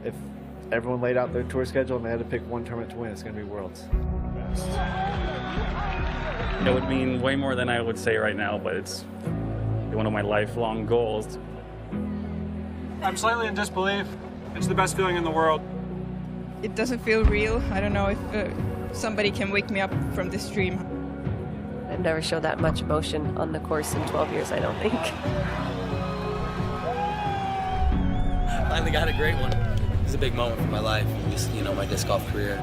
if everyone laid out their tour schedule and they had to pick one tournament to win, it's going to be Worlds. It would mean way more than I would say right now, but it's one of my lifelong goals. I'm slightly in disbelief. It's the best feeling in the world. It doesn't feel real. I don't know if somebody can wake me up from this dream. I've never showed that much emotion on the course in 12 years, I don't think. Finally got a great one. It was a big moment for my life, just, my disc golf career.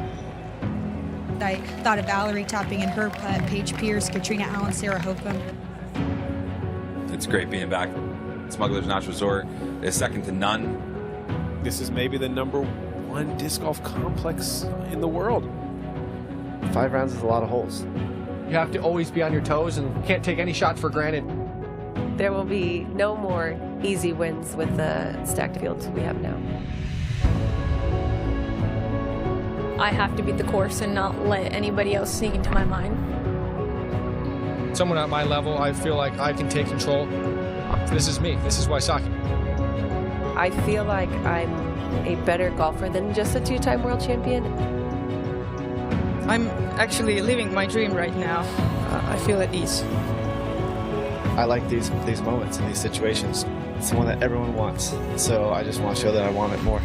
I thought of Valerie topping in her putt, Paige Pierce, Katrina Allen, Sarah Hokum. It's great being back. Smugglers Notch Resort is second to none. This is maybe the #1 disc golf complex in the world. 5 rounds is a lot of holes. You have to always be on your toes and can't take any shot for granted. There will be no more easy wins with the stacked fields we have now. I have to beat the course and not let anybody else sneak into my mind. Someone at my level, I feel like I can take control. This is me. This is Wysocki. I feel like I'm a better golfer than just a 2-time world champion. I'm actually living my dream right now. I feel at ease. I like these moments and these situations. It's the one that everyone wants. So I just want to show that I want it more.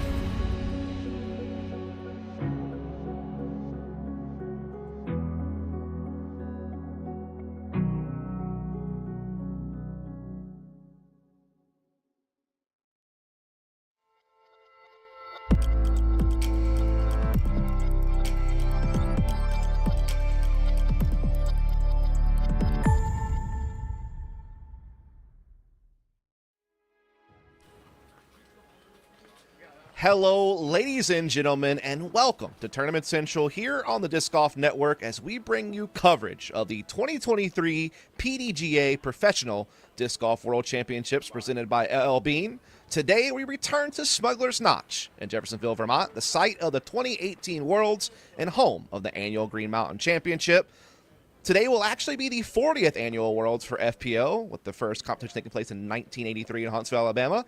Hello, ladies and gentlemen, and welcome to Tournament Central here on the Disc Golf Network as we bring you coverage of the 2023 PDGA Professional Disc Golf World Championships presented by L.L.Bean. Today, we return to Smugglers Notch in Jeffersonville, Vermont, the site of the 2018 Worlds and home of the annual Green Mountain Championship. Today will actually be the 40th annual Worlds for FPO, with the first competition taking place in 1983 in Huntsville, Alabama.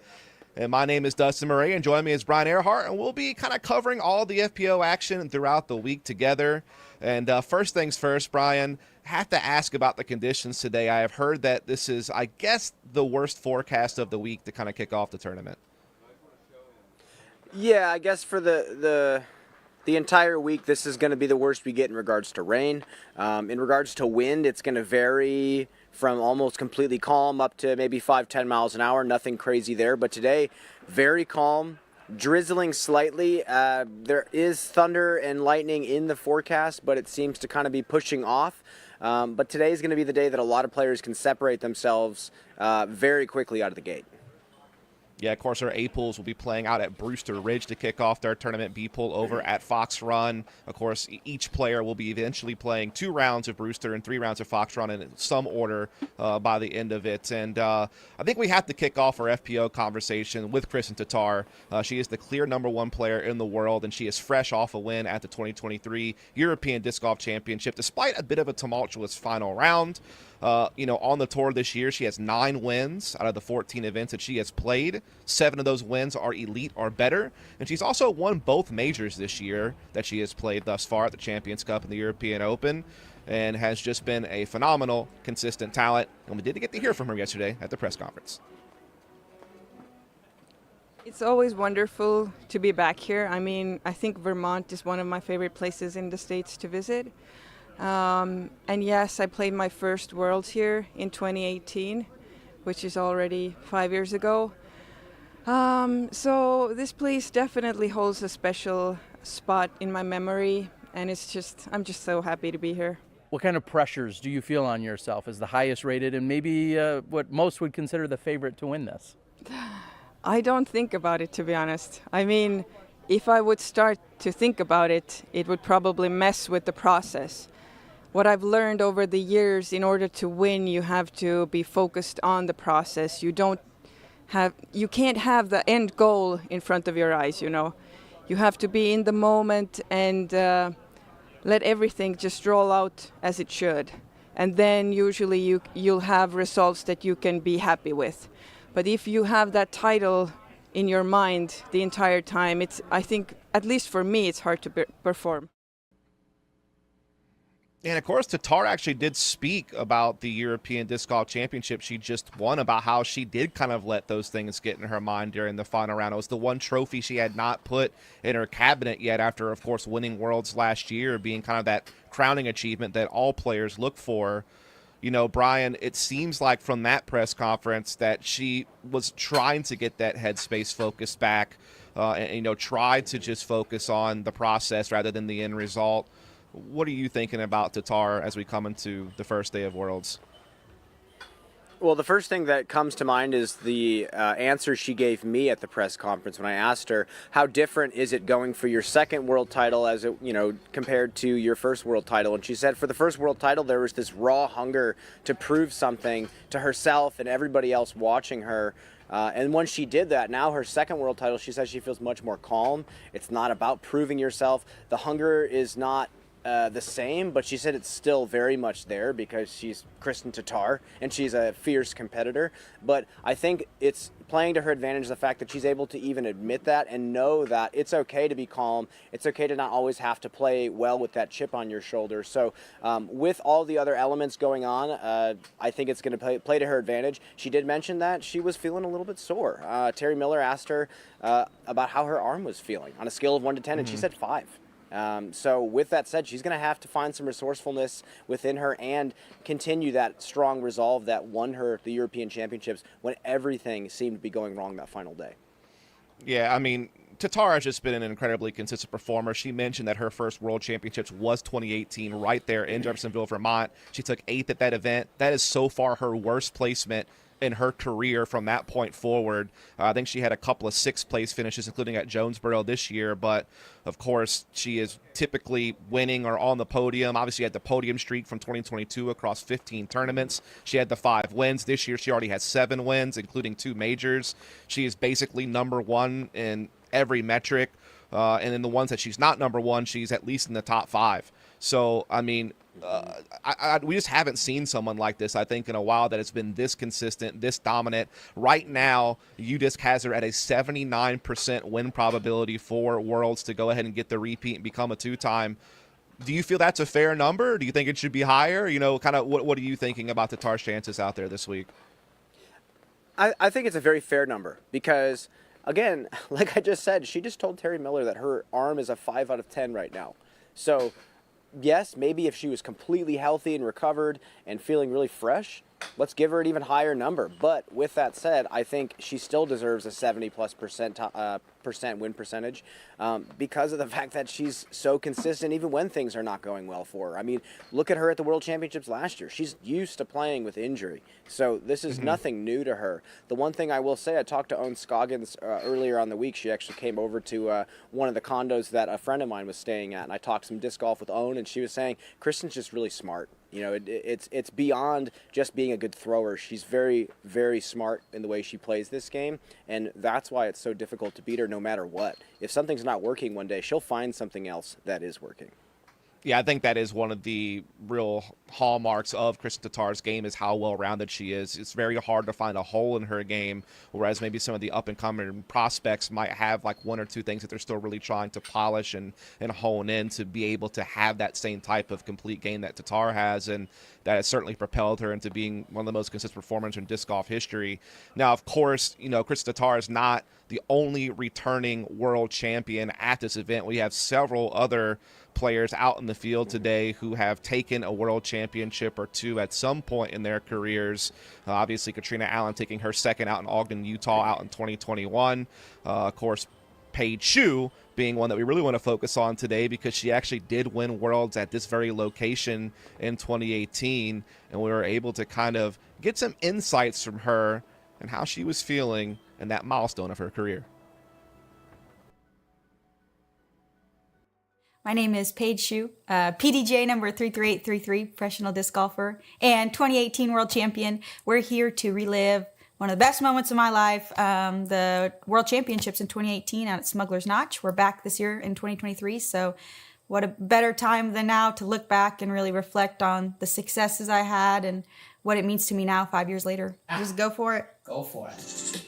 And my name is Dustin Murray, and joining me is Brian Earhart, and we'll be kind of covering all the FPO action throughout the week together. And first things first, Brian, I have to ask about the conditions today. I have heard that this is, I guess, the worst forecast of the week to kind of kick off the tournament. Yeah, I guess for the entire week, this is going to be the worst we get in regards to rain. In regards to wind, it's going to vary from almost completely calm up to maybe 5-10 miles an hour. Nothing crazy there. But today, very calm, drizzling slightly. There is thunder and lightning in the forecast, but it seems to kind of be pushing off. But today is going to be the day that a lot of players can separate themselves very quickly out of the gate. Yeah, of course, our A pools will be playing out at Brewster Ridge to kick off their tournament. B pool over at Fox Run. Of course, each player will be eventually playing 2 rounds of Brewster and 3 rounds of Fox Run in some order by the end of it. And I think we have to kick off our FPO conversation with Kristen Tatar. She is the clear #1 player in the world, and she is fresh off a win at the 2023 European Disc Golf Championship, despite a bit of a tumultuous final round. On the tour this year, she has 9 wins out of the 14 events that she has played. 7 of those wins are elite or better. And she's also won both majors this year that she has played thus far at the Champions Cup and the European Open, and has just been a phenomenal, consistent talent. And we did get to hear from her yesterday at the press conference. It's always wonderful to be back here. I mean, I think Vermont is one of my favorite places in the States to visit. And yes, I played my first Worlds here in 2018, which is already 5 years ago. So this place definitely holds a special spot in my memory, and I'm just so happy to be here. What kind of pressures do you feel on yourself as the highest rated and maybe what most would consider the favorite to win this? I don't think about it, to be honest. I mean, if I would start to think about it, it would probably mess with the process. What I've learned over the years, in order to win, you have to be focused on the process. You can't have the end goal in front of your eyes, You have to be in the moment and let everything just roll out as it should. And then usually you'll have results that you can be happy with. But if you have that title in your mind the entire time, I think, at least for me, it's hard to perform. And of course, Tatar actually did speak about the European Disc Golf Championship she just won, about how she did kind of let those things get in her mind during the final round. It was the one trophy she had not put in her cabinet yet after, of course, winning Worlds last year, being kind of that crowning achievement that all players look for. You know, Brian, it seems like from that press conference that she was trying to get that headspace focused back and, you know, tried to just focus on the process rather than the end result. What are you thinking about Tatar as we come into the first day of Worlds? Well, the first thing that comes to mind is the answer she gave me at the press conference when I asked her, how different is it going for your second world title as it, compared to your first world title? And she said for the first world title, there was this raw hunger to prove something to herself and everybody else watching her. And when she did that, now her second world title, she says she feels much more calm. It's not about proving yourself. The hunger is not the same, but she said it's still very much there because she's Kristen Tatar and she's a fierce competitor. But I think it's playing to her advantage the fact that she's able to even admit that and know that it's okay to be calm. It's okay to not always have to play well with that chip on your shoulder. So with all the other elements going on, I think it's going to play to her advantage. She did mention that she was feeling a little bit sore. Terry Miller asked her about how her arm was feeling on a scale of 1 to 10, and she said 5. So with that said, she's going to have to find some resourcefulness within her and continue that strong resolve that won her the European Championships when everything seemed to be going wrong that final day. Yeah, I mean, Tatar has just been an incredibly consistent performer. She mentioned that her first World Championships was 2018 right there in Jeffersonville, Vermont. She took 8th at that event. That is so far her worst placement in her career from that point forward. I think she had a couple of 6th place finishes, including at Jonesboro this year, but of course she is typically winning or on the podium. Obviously she had the podium streak from 2022 across 15 tournaments. She had the 5 wins. This year she already has 7 wins, including 2 majors. She is basically number 1 in every metric, and in the ones that she's not number 1, she's at least in the top 5. So, I mean, we just haven't seen someone like this, I think, in a while that has been this consistent, this dominant. Right now, UDisc has her at a 79% win probability for Worlds to go ahead and get the repeat and become a 2-time. Do you feel that's a fair number? Do you think it should be higher? Kind of what are you thinking about Tatar's chances out there this week? I think it's a very fair number because, again, like I just said, she just told Terry Miller that her arm is a 5 out of 10 right now. So yes, maybe if she was completely healthy and recovered and feeling really fresh, let's give her an even higher number. But with that said, I think she still deserves a 70+% win percentage because of the fact that she's so consistent even when things are not going well for her. I mean, look at her at the World Championships last year. She's used to playing with injury. So this is nothing new to her. The one thing I will say, I talked to Owen Scoggins earlier on the week. She actually came over to one of the condos that a friend of mine was staying at, and I talked some disc golf with Owen, and she was saying, Kristen's just really smart. It's beyond just being a good thrower. She's very, very smart in the way she plays this game, and that's why it's so difficult to beat her no matter what. If something's not working one day, she'll find something else that is working. Yeah, I think that is one of the real hallmarks of Kristen Tatar's game is how well-rounded she is. It's very hard to find a hole in her game, whereas maybe some of the up-and-coming prospects might have like 1 or 2 things that they're still really trying to polish and hone in to be able to have that same type of complete game that Tatar has, and that has certainly propelled her into being one of the most consistent performers in disc golf history. Now, of course, Kristen Tatar is not the only returning world champion at this event. We have several other players out in the field today who have taken a world championship or 2 at some point in their careers. Obviously, Katrina Allen taking her second out in Ogden, Utah out in 2021. Of course, Paige Shue being one that we really want to focus on today because she actually did win Worlds at this very location in 2018, and we were able to kind of get some insights from her and how she was feeling in that milestone of her career. My name is Paige Shue, PDGA number 33833, professional disc golfer, and 2018 world champion. We're here to relive one of the best moments of my life, the World Championships in 2018 out at Smugglers Notch. We're back this year in 2023, so what a better time than now to look back and really reflect on the successes I had and what it means to me now 5 years later. Just go for it. Go for it.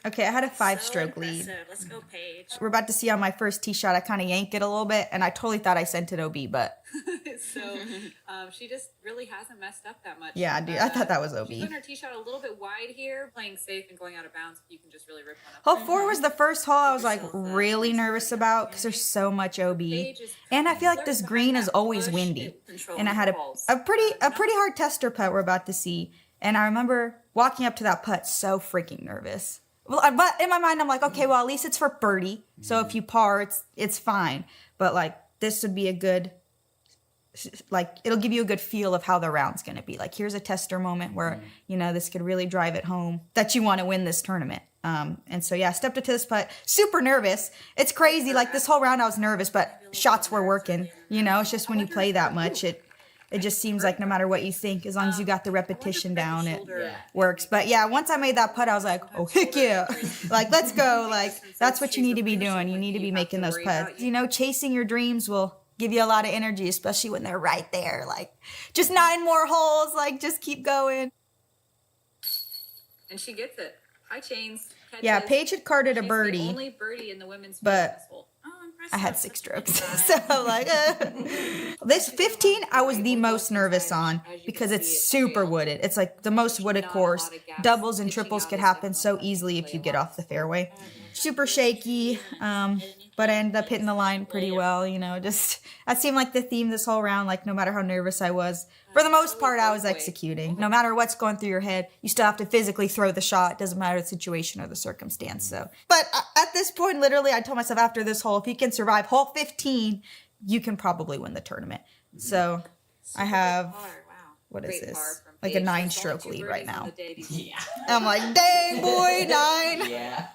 Okay, I had a 5-stroke lead. Let's go, Paige. We're about to see on my first tee shot, I kind of yanked it a little bit, and I totally thought I sent it OB, but... So she just really hasn't messed up that much. Yeah, dude, I thought that was OB. She's putting her tee shot a little bit wide here, playing safe and going out of bounds. You can just really rip one up. Hole 4 was the first hole I was like really nervous about because there's so much OB, and I feel like this green is always windy. And I had a pretty hard tester putt we're about to see, and I remember walking up to that putt so freaking nervous. Well, but in my mind I'm like, okay, well at least it's for birdie, so if you par, it's fine. But like this would be a good, like it'll give you a good feel of how the round's gonna be. Like here's a tester moment where this could really drive it home that you want to win this tournament. And so yeah, I stepped up to this putt, super nervous. It's crazy. Like this whole round I was nervous, but shots were working. It's just when you play that much, it just seems like no matter what you think, as long as you got the repetition down, it works. But yeah, once I made that putt, I was like, oh heck yeah, like let's go. Like that's what you need to be doing. You need to be making those putts. Chasing your dreams will give you a lot of energy, especially when they're right there. Like just 9 more holes, like just keep going. And she gets it. High chains. Catches. Yeah, Paige had carded a birdie. The only birdie in the women's but I had 6 strokes. So like this 15 I was the most nervous on because it's super wooded. It's like the most wooded course. Doubles and triples could happen so easily if you get off the fairway. Super shaky, but I ended up hitting the line pretty well. Just that seemed like the theme this whole round. Like no matter how nervous I was, for the most part I was executing. No matter what's going through your head, you still have to physically throw the shot. It doesn't matter the situation or the circumstance. So, but at this point, literally, I told myself after this hole, if you can survive hole 15, you can probably win the tournament. So I have, what is this? Like a 9-stroke lead right now. Yeah. I'm like, dang boy, 9. Yeah.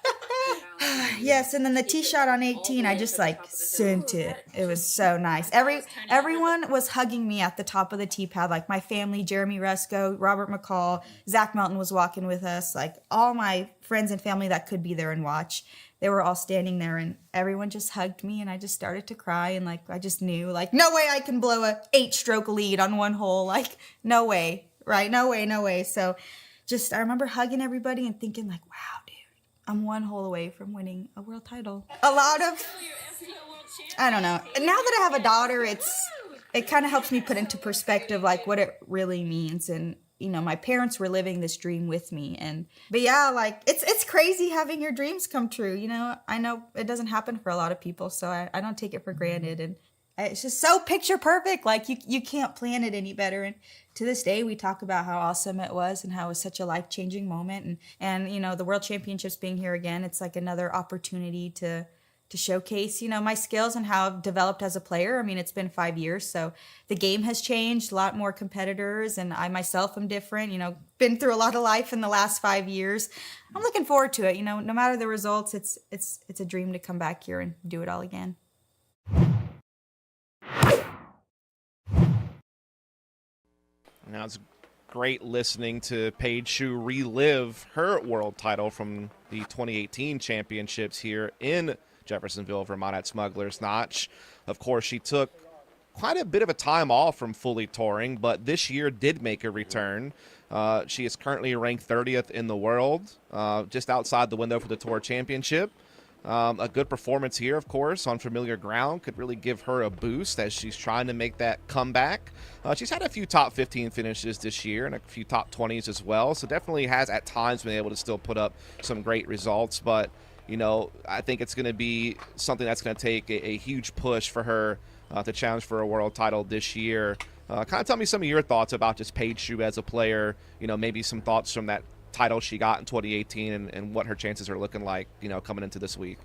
Yes, and then the tee shot on 18, I just like sent it. It was so nice. Everyone was hugging me at the top of the tee pad, like my family, Jeremy Resco, Robert McCall, Zach Melton was walking with us, like all my friends and family that could be there and watch. They were all standing there and everyone just hugged me and I just started to cry and like I just knew like no way I can blow a 8-stroke lead on one hole. Like no way, right? No way. So just I remember hugging everybody and thinking like, wow, dude, I'm 1 hole away from winning a world title. A lot of, I don't know. Now that I have a daughter, it kind of helps me put into perspective like what it really means. And my parents were living this dream with me. But yeah, like it's crazy having your dreams come true. I know it doesn't happen for a lot of people, so I don't take it for granted. And it's just so picture perfect. Like you can't plan it any better. And to this day, we talk about how awesome it was and how it was such a life-changing moment. And the World Championships being here again, it's like another opportunity to showcase, my skills and how I've developed as a player. I mean, it's been 5 years, so the game has changed, a lot more competitors, and I myself am different, been through a lot of life in the last 5 years. I'm looking forward to it. No matter the results, it's a dream to come back here and do it all again. Now it's great listening to Paige Shue relive her world title from the 2018 championships here in Jeffersonville, Vermont at Smugglers Notch. Of course, she took quite a bit of a time off from fully touring, but this year did make a return. She is currently ranked 30th in the world, just outside the window for the Tour Championship. A good performance here, of course, on familiar ground could really give her a boost as she's trying to make that comeback. She's had a few top 15 finishes this year and a few top 20s as well, so definitely has at times been able to still put up some great results, but I think it's going to be something that's going to take a huge push for her to challenge for a world title this year. Kind of tell me some of your thoughts about just Paige Shue as a player, maybe some thoughts from that title she got in 2018 and what her chances are looking like, coming into this week.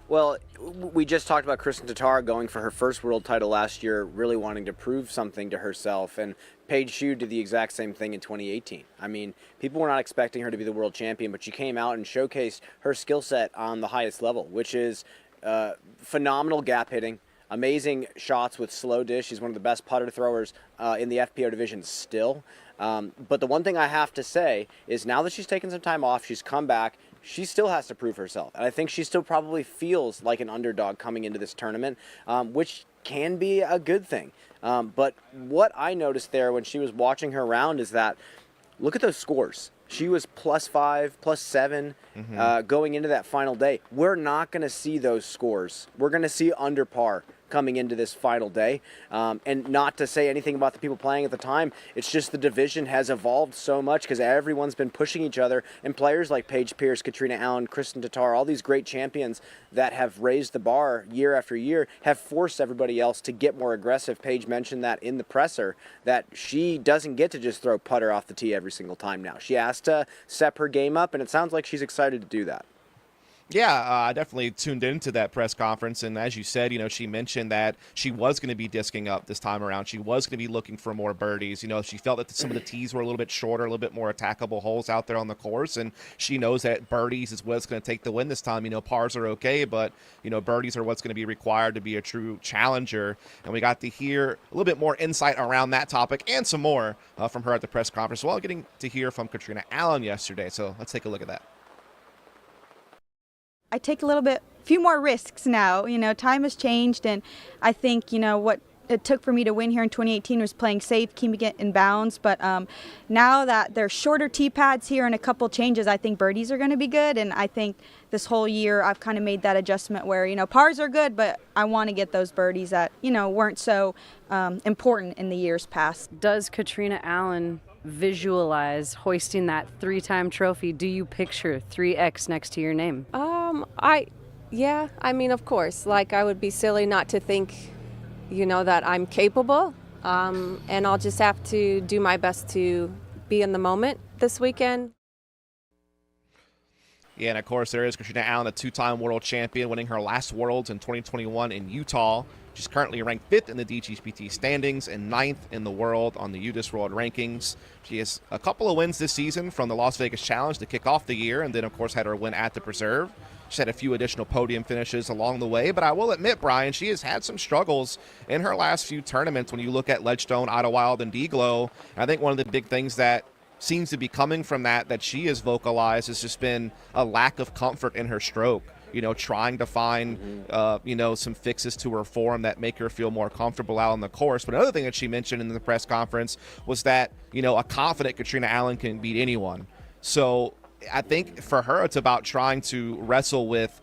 Well, we just talked about Kristen Tatar going for her first world title last year, really wanting to prove something to herself, and Paige Shue did the exact same thing in 2018. I mean, people were not expecting her to be the world champion, but she came out and showcased her skill set on the highest level, which is phenomenal gap hitting, amazing shots with slow dish. She's one of the best putter throwers in the FPO division still. But the one thing I have to say is now that she's taken some time off, she's come back, she still has to prove herself. And I think she still probably feels like an underdog coming into this tournament, which can be a good thing. But what I noticed there when she was watching her round is that, look at those scores. She was +5, +7 going into that final day. We're not going to see those scores. We're going to see under par coming into this final day. And not to say anything about the people playing at the time, it's just the division has evolved so much because everyone's been pushing each other, and players like Paige Pierce, Katrina Allen, Kristen Tatar, all these great champions that have raised the bar year after year have forced everybody else to get more aggressive. Paige mentioned that in the presser, that she doesn't get to just throw putter off the tee every single time now. She has to step her game up, and it sounds like she's excited to do that. Yeah, I definitely tuned into that press conference, and as you said, she mentioned that she was going to be disking up this time around. She was going to be looking for more birdies. She felt that some of the tees were a little bit shorter, a little bit more attackable holes out there on the course, and she knows that birdies is what's going to take the win this time. Pars are okay, but, birdies are what's going to be required to be a true challenger, and we got to hear a little bit more insight around that topic and some more from her at the press conference, while getting to hear from Katrina Allen yesterday. So let's take a look at that. I take a few more risks now. Time has changed, and I think, what it took for me to win here in 2018 was playing safe, keeping it in bounds. But now that there's shorter tee pads here and a couple changes, I think birdies are going to be good. And I think this whole year I've kind of made that adjustment where, pars are good, but I want to get those birdies that, weren't so important in the years past. Does Katrina Allen visualize hoisting that 3-time trophy? Do you picture 3X next to your name? Yeah, I mean, of course, I would be silly not to think, that I'm capable, and I'll just have to do my best to be in the moment this weekend. Yeah, and of course there is Katrina Allen, a 2-time world champion, winning her last Worlds in 2021 in Utah. She's currently ranked 5th in the DGPT standings and 9th in the world on the UDIS World Rankings. She has a couple of wins this season from the Las Vegas Challenge to kick off the year, and then, of course, had her win at the Preserve. She's had a few additional podium finishes along the way, but I will admit, Brian, she has had some struggles in her last few tournaments when you look at Ledgestone, Idlewild, and D-Glow. I think one of the big things that seems to be coming from that she has vocalized has just been a lack of comfort in her stroke. Trying to find, some fixes to her form that make her feel more comfortable out on the course. But another thing that she mentioned in the press conference was that, a confident Katrina Allen can beat anyone. So I think for her, it's about trying to wrestle with,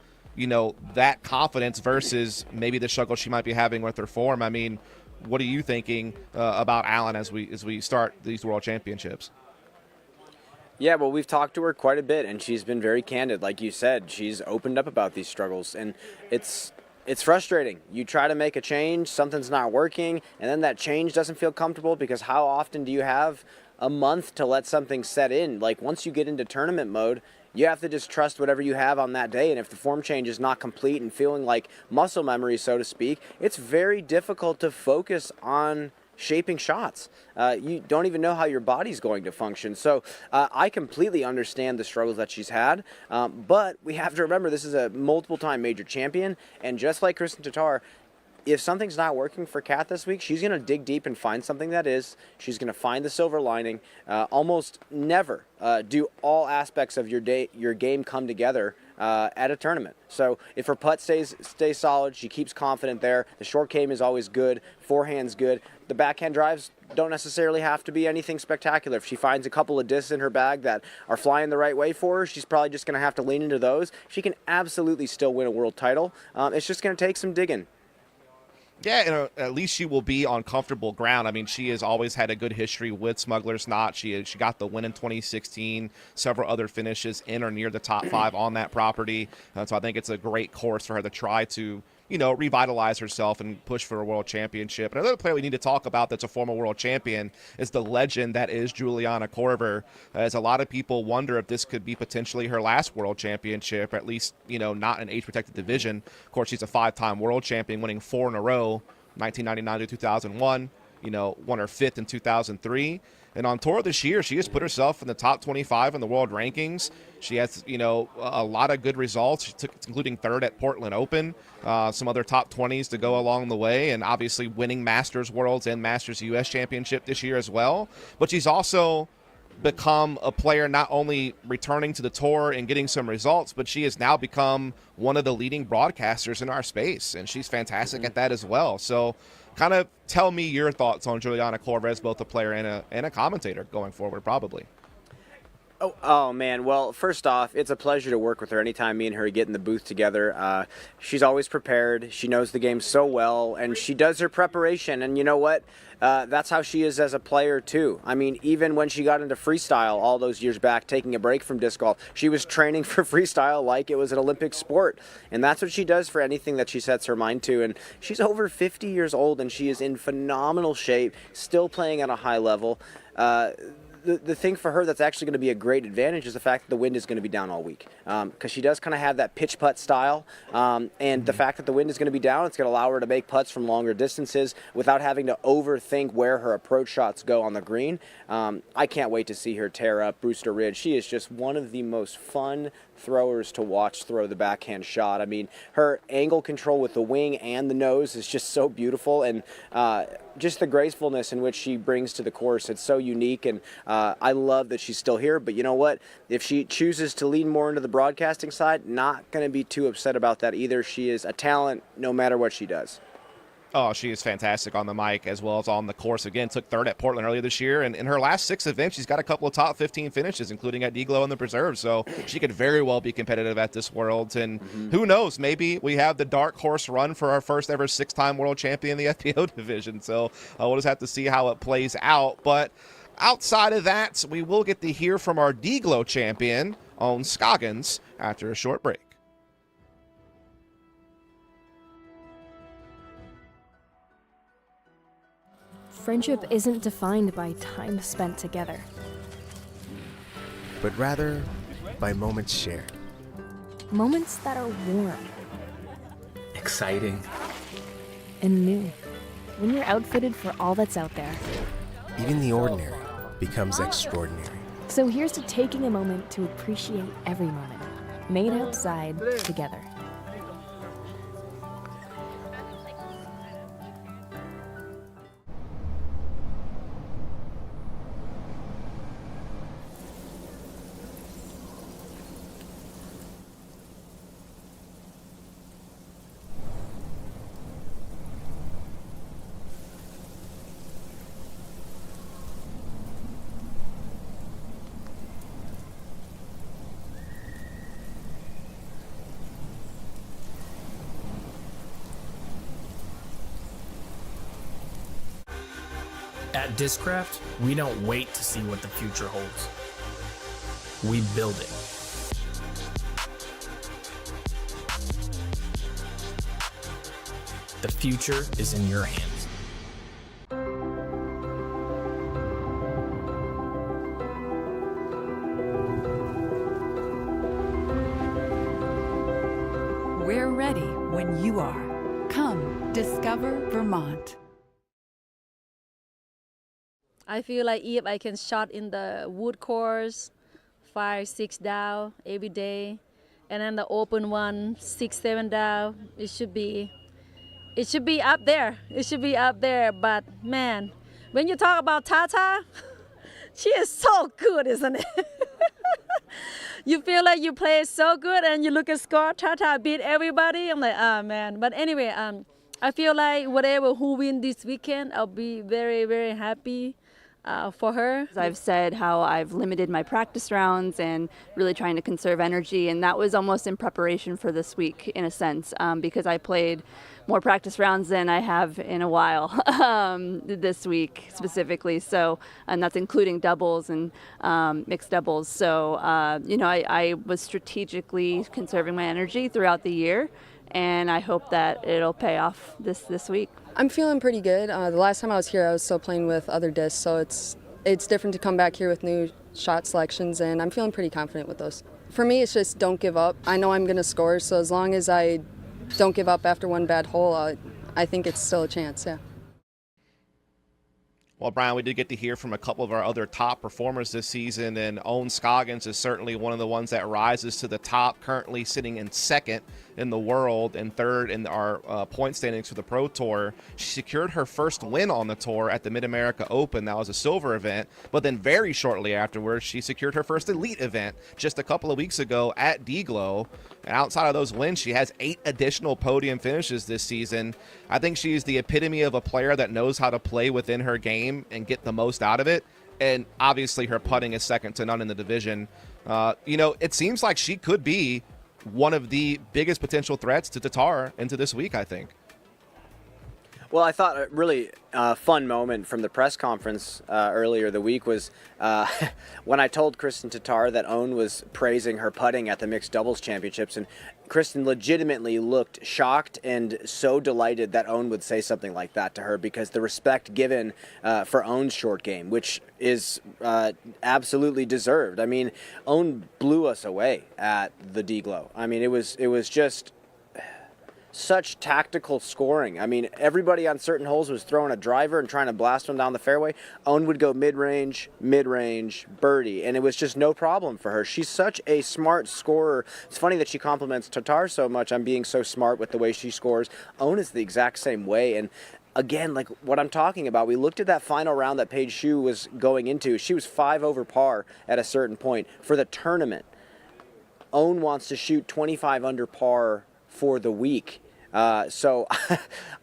that confidence versus maybe the struggle she might be having with her form. I mean, what are you thinking about Allen as we start these World Championships? Yeah, well, we've talked to her quite a bit, and she's been very candid. Like you said, she's opened up about these struggles, and it's frustrating. You try to make a change, something's not working, and then that change doesn't feel comfortable because how often do you have a month to let something set in? Once you get into tournament mode, you have to just trust whatever you have on that day, and if the form change is not complete and feeling like muscle memory, so to speak, it's very difficult to focus on shaping shots. You don't even know how your body's going to function. So I completely understand the struggles that she's had, but we have to remember this is a multiple-time major champion, and just like Kristen Tatar, if something's not working for Kat this week, she's going to dig deep and find something that is. She's going to find the silver lining. Almost never do all aspects of your game come together at a tournament. So if her putt stays solid, she keeps confident there. The short game is always good. Forehand's good. The backhand drives don't necessarily have to be anything spectacular. If she finds a couple of discs in her bag that are flying the right way for her, she's probably just going to have to lean into those. She can absolutely still win a world title. It's just going to take some digging. Yeah, at least she will be on comfortable ground. I mean, she has always had a good history with Smugglers Notch. She got the win in 2016, several other finishes in or near the top 5 on that property. So I think it's a great course for her to try to, revitalize herself and push for a world championship. Another player we need to talk about that's a former world champion is the legend that is Juliana Korver, as a lot of people wonder if this could be potentially her last world championship, at least, not an age-protected division. Of course, she's a 5-time world champion, winning 4 in a row, 1999 to 2001, won her 5th in 2003. And on tour this year, she has put herself in the top 25 in the world rankings. She has, a lot of good results. She took, including 3rd at Portland Open, some other top 20s to go along the way, and obviously winning Masters Worlds and Masters US Championship this year as well. But she's also become a player not only returning to the tour and getting some results, but she has now become one of the leading broadcasters in our space, and she's fantastic at that as well. So kind of tell me your thoughts on Juliana Korver as both a player and a commentator going forward, probably. Oh man, well, first off, it's a pleasure to work with her. Anytime me and her get in the booth together, she's always prepared. She knows the game so well, and she does her preparation. And you know what? That's how she is as a player too. I mean, even when she got into freestyle all those years back, taking a break from disc golf, she was training for freestyle like it was an Olympic sport. And that's what she does for anything that she sets her mind to. And she's over 50 years old, and she is in phenomenal shape, still playing at a high level. The thing for her that's actually going to be a great advantage is the fact that the wind is going to be down all week, because she does kind of have that pitch putt style, and the fact that the wind is going to be down, it's going to allow her to make putts from longer distances without having to overthink where her approach shots go on the green. I can't wait to see her tear up Brewster Ridge. She is just one of the most fun throwers to watch throw the backhand shot. I mean, her angle control with the wing and the nose is just so beautiful, and just the gracefulness in which she brings to the course, it's so unique, and I love that she's still here. But you know what? If she chooses to lean more into the broadcasting side, not going to be too upset about that either. She is a talent no matter what she does. Oh, she is fantastic on the mic as well as on the course. Again, took third at Portland earlier this year, and in her last 6 events, she's got a couple of top 15 finishes, including at D-Glow and the Preserve, so she could very well be competitive at this Worlds, and who knows, maybe we have the dark horse run for our first ever 6-time world champion in the FPO division, so we'll just have to see how it plays out. But outside of that, we will get to hear from our D-Glow champion, Owen Scoggins, after a short break. Friendship isn't defined by time spent together, but rather by moments shared. Moments that are warm, Exciting. and new. When you're outfitted for all that's out there. Even the ordinary becomes extraordinary. So here's to taking a moment to appreciate every moment, made outside together. At Discraft, we don't wait to see what the future holds. We build it. The future is in your hands. We're ready when you are. Come discover Vermont. I feel like if I can shot in the wood course, 5-6 down every day, and then the open one, 6-7 down, it should be up there. It should be up there. But man, when you talk about Tata, she is so good, isn't it? You feel like you play so good, and you look at score, Tata beat everybody. I'm like, oh man. But anyway, I feel like whatever who win this weekend, I'll be very, very happy. For her. I've said how I've limited my practice rounds and really trying to conserve energy, and that was almost in preparation for this week in a sense, because I played more practice rounds than I have in a while this week specifically, so, and that's including doubles and mixed doubles. So I was strategically conserving my energy throughout the year, and I hope that it'll pay off this week. I'm feeling pretty good. The last time I was here, I was still playing with other discs, so it's different to come back here with new shot selections, and I'm feeling pretty confident with those. For me, it's just don't give up. I know I'm going to score, so as long as I don't give up after one bad hole, I think it's still a chance, yeah. Well, Brian, we did get to hear from a couple of our other top performers this season, and Owen Scoggins is certainly one of the ones that rises to the top, currently sitting in second in the world and third in our point standings for the Pro Tour. She secured her first win on the tour at the Mid-America Open. That was a silver event, but then very shortly afterwards, she secured her first elite event just a couple of weeks ago at D-Glow. And outside of those wins, she has 8 additional podium finishes this season. I think she's the epitome of a player that knows how to play within her game and get the most out of it. and obviously her putting is second to none in the division. It seems like she could be one of the biggest potential threats to Tatar into this week, I think. Well, I thought a really fun moment from the press conference earlier the week was when I told Kristen Tatar that Owen was praising her putting at the mixed doubles championships, and Kristen legitimately looked shocked and so delighted that Owen would say something like that to her, because the respect given for Owen's short game, which is absolutely deserved. I mean, Owen blew us away at the D-Glow. I mean, it was just such tactical scoring. I mean, everybody on certain holes was throwing a driver and trying to blast them down the fairway. Owen would go mid-range, birdie, and it was just no problem for her. She's such a smart scorer. It's funny that she compliments Tatar so much on being so smart with the way she scores. Owen is the exact same way, and again, like what I'm talking about, we looked at that final round that Paige Shue was going into. She was 5 over par at a certain point. For the tournament, Owen wants to shoot 25 under par for the week. So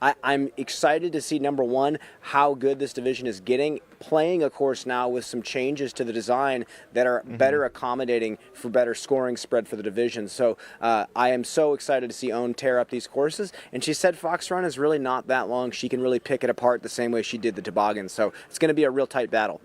I'm excited to see, number one, how good this division is getting, playing a course now with some changes to the design that are better accommodating for better scoring spread for the division. So I am so excited to see Owen tear up these courses. And she said Fox Run is really not that long. She can really pick it apart the same way she did the toboggan. So it's going to be a real tight battle.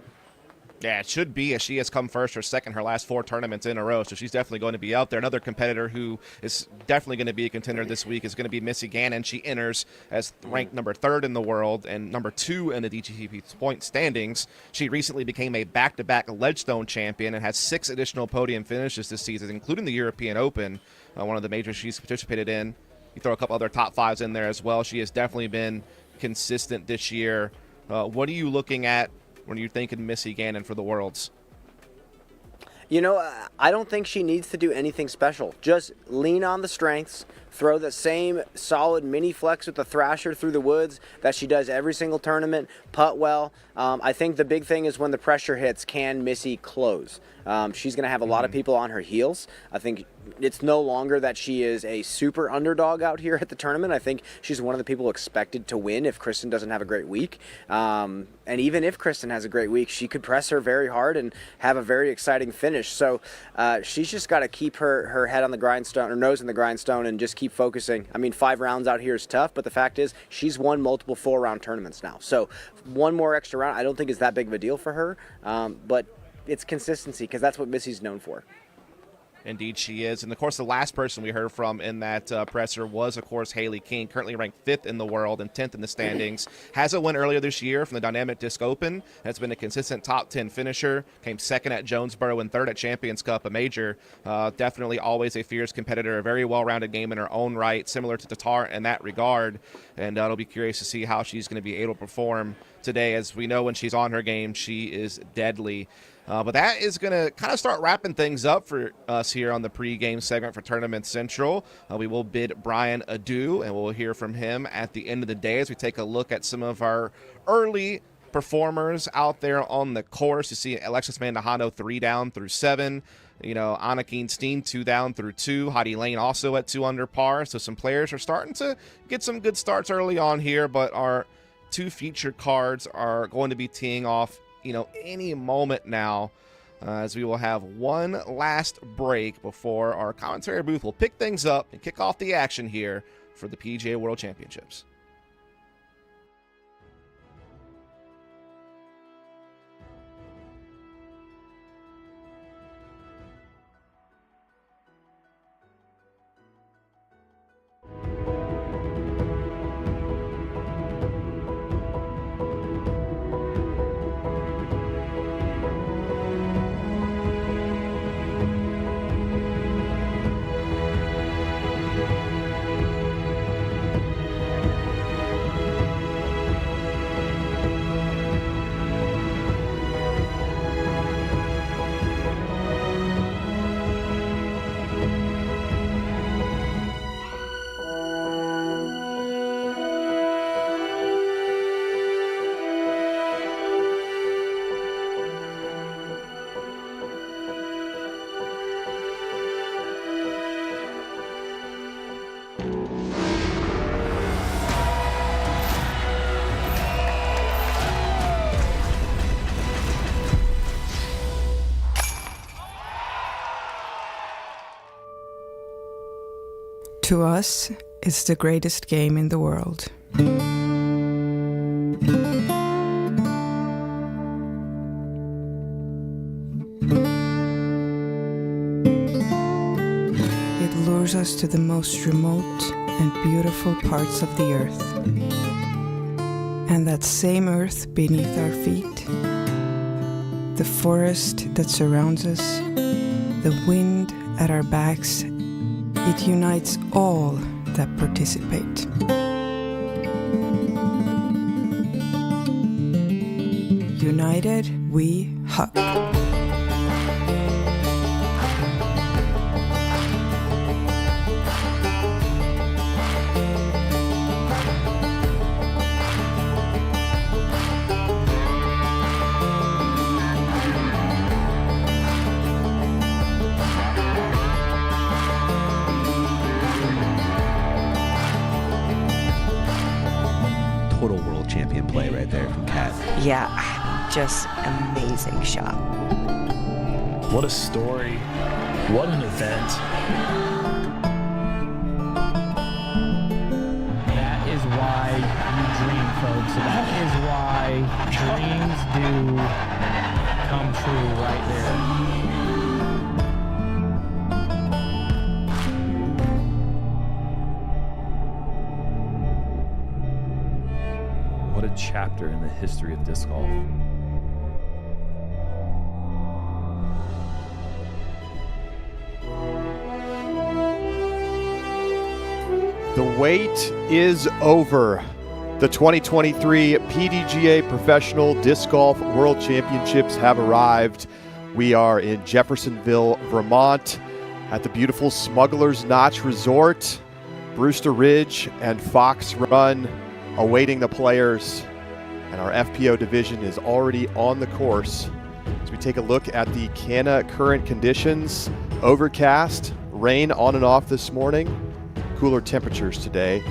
Yeah, it should be, as she has come first or second her last 4 tournaments in a row, so she's definitely going to be out there. Another competitor who is definitely going to be a contender this week is going to be Missy Gannon. She enters as ranked number 3rd in the world and number 2 in the DTP point standings. She recently became a back-to-back Ledgestone champion and has 6 additional podium finishes this season, including the European Open, one of the majors she's participated in. You throw a couple other top 5s in there as well. She has definitely been consistent this year. What are you looking at when you're thinking Missy Gannon for the Worlds? You know, I don't think she needs to do anything special. Just lean on the strengths, throw the same solid mini flex with the Thrasher through the woods that she does every single tournament, putt well. I think the big thing is when the pressure hits, can Missy close? She's going to have a lot of people on her heels. I think it's no longer that she is a super underdog out here at the tournament. I think she's one of the people expected to win if Kristen doesn't have a great week. And even if Kristen has a great week, she could press her very hard and have a very exciting finish. So she's just got to keep her head on the grindstone, her nose in the grindstone, and just keep focusing. I mean, 5 rounds out here is tough, but the fact is she's won multiple 4-round tournaments now. So one more extra round I don't think is that big of a deal for her, but it's consistency, because that's what Missy's known for. Indeed she is. And, of course, the last person we heard from in that presser was, of course, Haley King, currently ranked 5th in the world and 10th in the standings. Has a win earlier this year from the Dynamic Disc Open. Has been a consistent top 10 finisher. Came 2nd at Jonesboro and 3rd at Champions Cup, a major. Definitely always a fierce competitor, a very well-rounded game in her own right, similar to Tatar in that regard. And it'll be curious to see how she's going to be able to perform today. As we know, when she's on her game, she is deadly. But that is going to kind of start wrapping things up for us here on the pregame segment for Tournament Central. We will bid Brian adieu, and we'll hear from him at the end of the day as we take a look at some of our early performers out there on the course. You see Alexis Mandujano 3 down through 7. Anna Keenstein 2 down through 2. Heidi Lane also at 2 under par. So some players are starting to get some good starts early on here, but our 2 featured cards are going to be teeing off any moment now, as we will have one last break before our commentary booth will pick things up and kick off the action here for the PDGA World Championships. To us, it's the greatest game in the world. It lures us to the most remote and beautiful parts of the earth. And that same earth beneath our feet, the forest that surrounds us, the wind at our backs, it unites all that participate. United, we hug. Total world champion play right there from Kat. Yeah, just amazing shot. What a story. What an event. That is why you dream, folks. That is why dreams do come true right there. What a chapter in the history of disc golf. The wait is over. The 2023 PDGA Professional Disc Golf World Championships have arrived. We are in Jeffersonville, Vermont, at the beautiful Smugglers Notch Resort. Brewster Ridge and Fox Run awaiting the players, and our FPO division is already on the course. As we take a look at the Canna current conditions, overcast, rain on and off this morning, cooler temperatures today,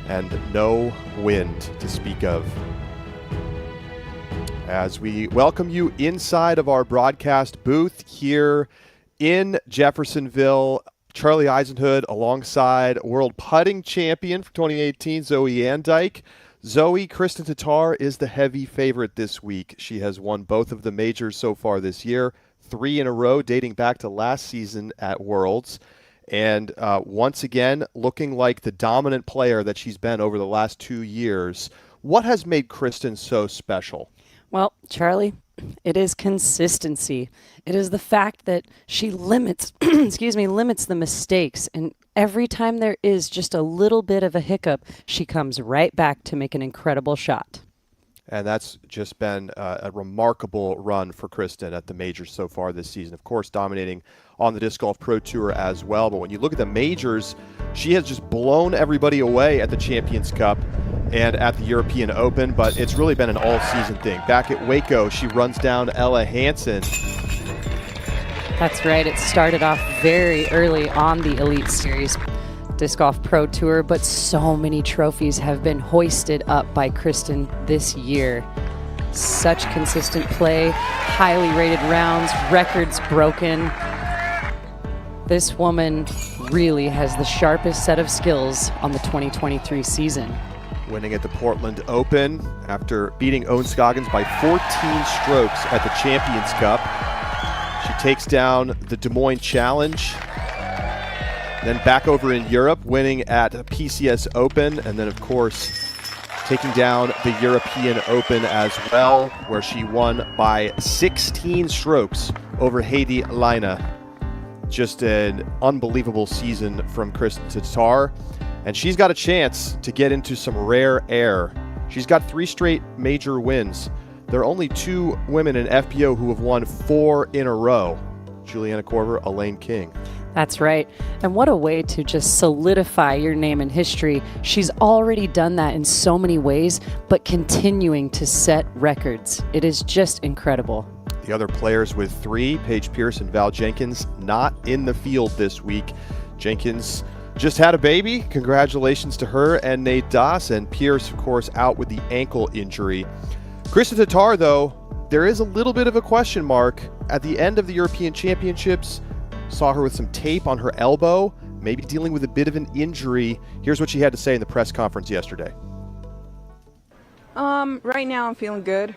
and no wind to speak of. As we welcome you inside of our broadcast booth here in Jeffersonville, Charlie Eisenhood alongside world putting champion for 2018, Zoe Andyke. Zoe, Kristin Tattar is the heavy favorite this week. She has won both of the majors so far this year, 3 in a row dating back to last season at Worlds. And once again, looking like the dominant player that she's been over the last 2 years. What has made Kristin so special? Well, Charlie, it is consistency. It is the fact that she limits, limits the mistakes. And every time there is just a little bit of a hiccup, she comes right back to make an incredible shot. And that's just been a remarkable run for Kristin at the majors so far this season. Of course, dominating on the Disc Golf Pro Tour as well. But when you look at the majors, she has just blown everybody away at the Champions Cup and at the European Open. But it's really been an all-season thing. Back at Waco, she runs down Ella Hansen. That's right. It started off very early on the Elite Series Disc Golf Pro Tour, but so many trophies have been hoisted up by Kristin this year. Such consistent play, highly rated rounds, records broken. This woman really has the sharpest set of skills on the 2023 season. Winning at the Portland Open after beating Owen Scoggins by 14 strokes at the Champions Cup. She takes down the Des Moines Challenge. Then back over in Europe, winning at PCS Open, and then, of course, taking down the European Open as well, where she won by 16 strokes over Heidi Leine. Just an unbelievable season from Kristin Tattar, and she's got a chance to get into some rare air. She's got 3 straight major wins. There are only 2 women in FPO who have won 4 in a row. Juliana Korver, Elaine King. That's right. And what a way to just solidify your name in history. She's already done that in so many ways, but continuing to set records. It is just incredible. The other players with 3, Paige Pierce and Val Jenkins, not in the field this week. Jenkins just had a baby. Congratulations to her and Nate Doss. And Pierce, of course, out with the ankle injury. Kristin Tattar, though, there is a little bit of a question mark. At the end of the European Championships, saw her with some tape on her elbow. maybe dealing with a bit of an injury. Here's what she had to say in the press conference yesterday. Right now I'm feeling good.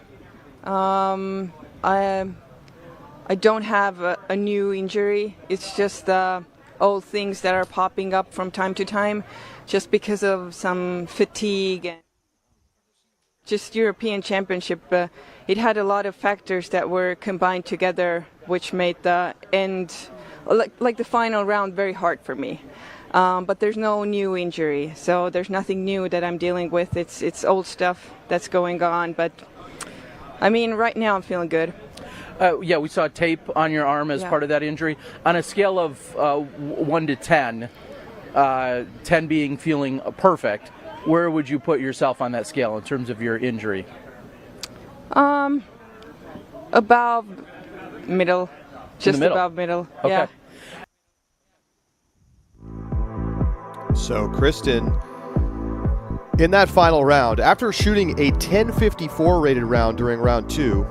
I don't have a new injury. It's just old things that are popping up from time to time just because of some fatigue and just European Championship. It had a lot of factors that were combined together which made the end, like the final round, very hard for me. But there's no new injury, so there's nothing new that I'm dealing with. It's old stuff that's going on, but I mean, right now I'm feeling good. Yeah, we saw tape on your arm as part of that injury. On a scale of 1 to 10, 10 being feeling perfect, where would you put yourself on that scale in terms of your injury? About middle, just middle. above middle. Okay. Yeah. So Kristen, in that final round, after shooting a 10.54 rated round during round 2,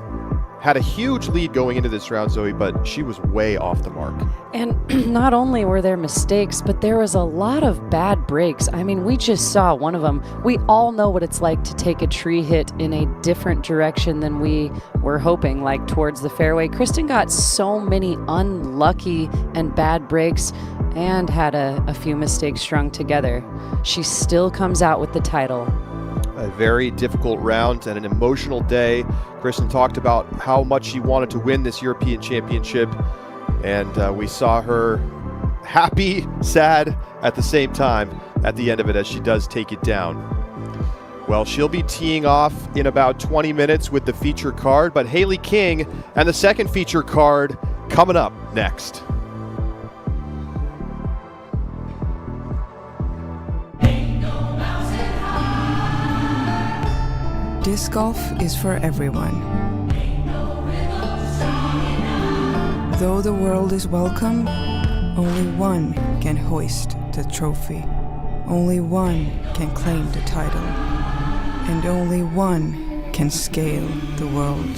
had a huge lead going into this round, Zoe, but she was way off the mark. And not only were there mistakes, but there was a lot of bad breaks. I mean, we just saw one of them. We all know what it's like to take a tree hit in a different direction than we were hoping, like towards the fairway. Kristen got so many unlucky and bad breaks and had a few mistakes strung together. She still comes out with the title. A very difficult round and an emotional day. Kristen talked about how much she wanted to win this European Championship, and we saw her happy, sad at the same time at the end of it as she does take it down. Well, she'll be teeing off in about 20 minutes with the feature card, but Haley King and the second feature card coming up next. Disc golf is for everyone. Though the world is welcome, only one can hoist the trophy. Only one can claim the title. And only one can scale the world.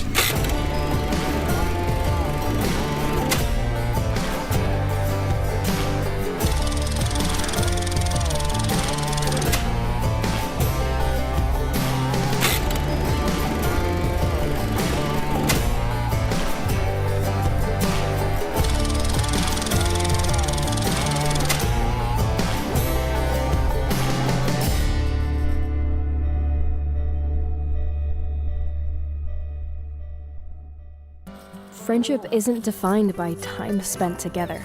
Friendship isn't defined by time spent together,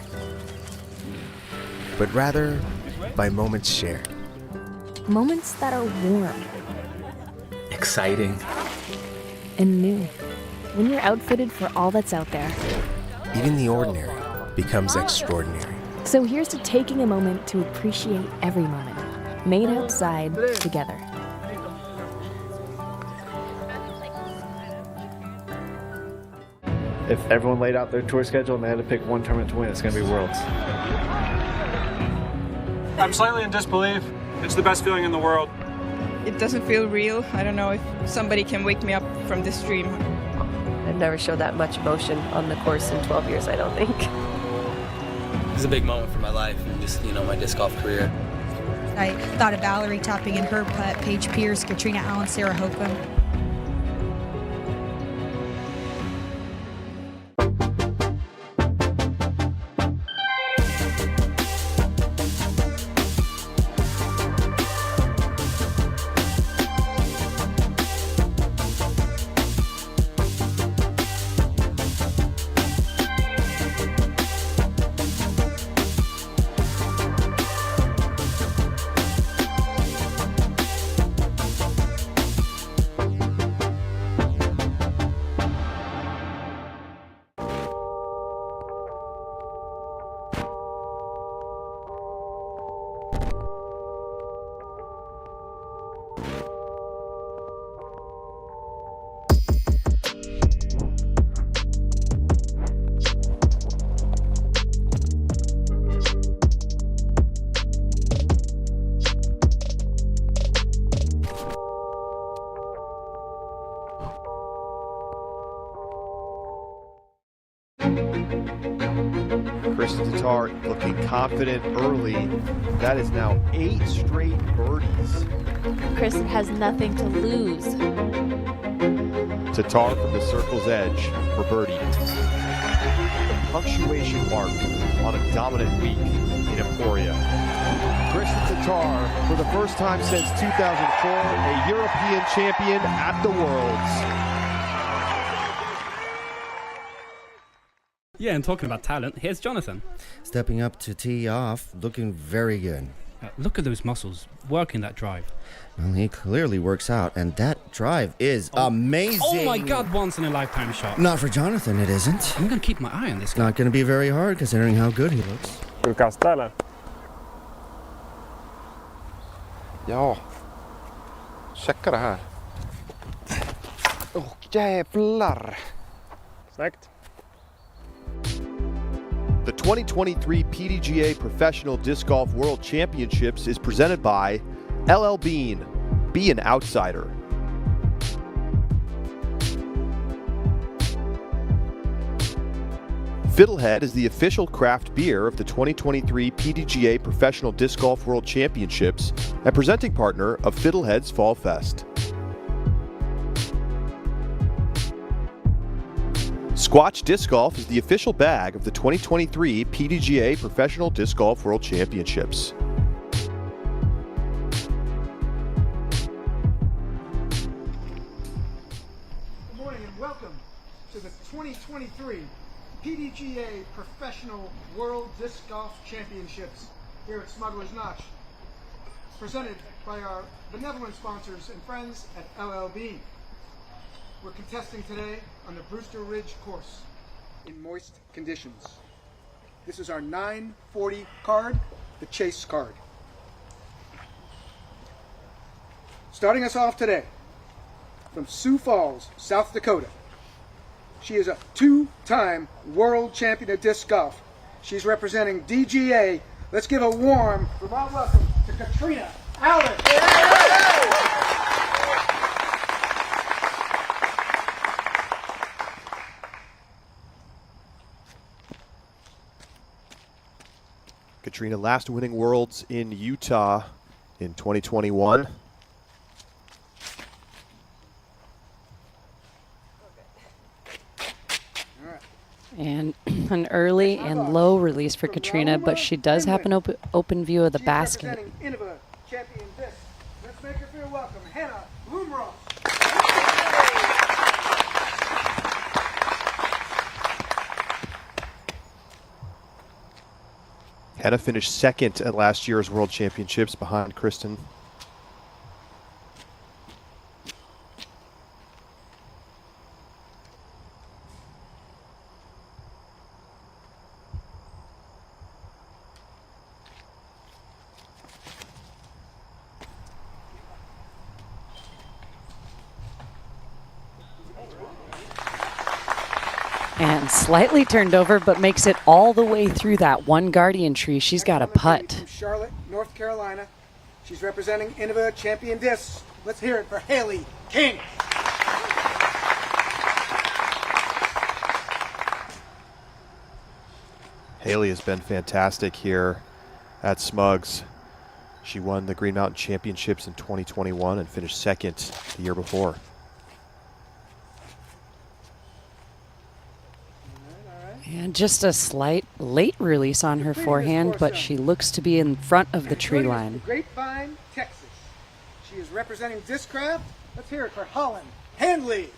but rather by moments shared. Moments that are warm, Exciting. and new. When you're outfitted for all that's out there. Even the ordinary becomes extraordinary. So here's to taking a moment to appreciate every moment, made outside together. If everyone laid out their tour schedule and they had to pick one tournament to win, it's going to be Worlds. I'm slightly in disbelief. It's the best feeling in the world. It doesn't feel real. I don't know if somebody can wake me up from this dream. I've never showed that much emotion on the course in 12 years, I don't think. It's a big moment for my life and just, my disc golf career. I thought of Valerie topping in her putt, Paige Pierce, Katrina Allen, Sarah Hokum. Kristen Tatar looking confident early. That is now 8 straight birdies. Kristen has nothing to lose. Tatar from the circle's edge for birdie. The punctuation mark on a dominant week in Emporia. Kristen Tatar, for the first time since 2004, a European champion at the Worlds. Yeah, and talking about talent, here's Jonathan. Stepping up to tee off, looking very good. Look at those muscles, working that drive. Well, he clearly works out, and that drive is amazing. Oh my God, once-in-a-lifetime shot. Not for Jonathan, it isn't. I'm going to keep my eye on this guy. Not going to be very hard, considering how good he looks. Ska du kasta eller? Ja. Checka det här. Åh, jävlar. Snyggt. The 2023 PDGA Professional Disc Golf World Championships is presented by L.L.Bean. Be an outsider. Fiddlehead is the official craft beer of the 2023 PDGA Professional Disc Golf World Championships and presenting partner of Fiddlehead's Fall Fest. Squatch Disc Golf is the official bag of the 2023 PDGA Professional Disc Golf World Championships. Good morning and welcome to the 2023 PDGA Professional World Disc Golf Championships here at Smugglers Notch, presented by our benevolent sponsors and friends at L.L.Bean. We're contesting today on the Brewster Ridge course in moist conditions. This is our 940 card, the Chase card. Starting us off today, from Sioux Falls, South Dakota. She is a 2-time world champion of disc golf. She's representing DGA. Let's give a warm Vermont welcome to Katrina Allen. Katrina last winning Worlds in Utah in 2021. And an early and low release for Katrina, but she does have an open view of the basket. Champion disc. Let's make her feel welcome. Hannah Bloomross. Hannah finished second at last year's World Championships behind Kristen. And slightly turned over, but makes it all the way through that one guardian tree. She's got a putt. From Charlotte, North Carolina. She's representing Innova Champion Disc. Let's hear it for Haley King. Haley has been fantastic here at Smugs. She won the Green Mountain Championships in 2021 and finished second the year before. And just a slight late release on her forehand, but she looks to be in front of the tree line. Grapevine, Texas. She is representing Discraft. Let's hear it for Holland Handley.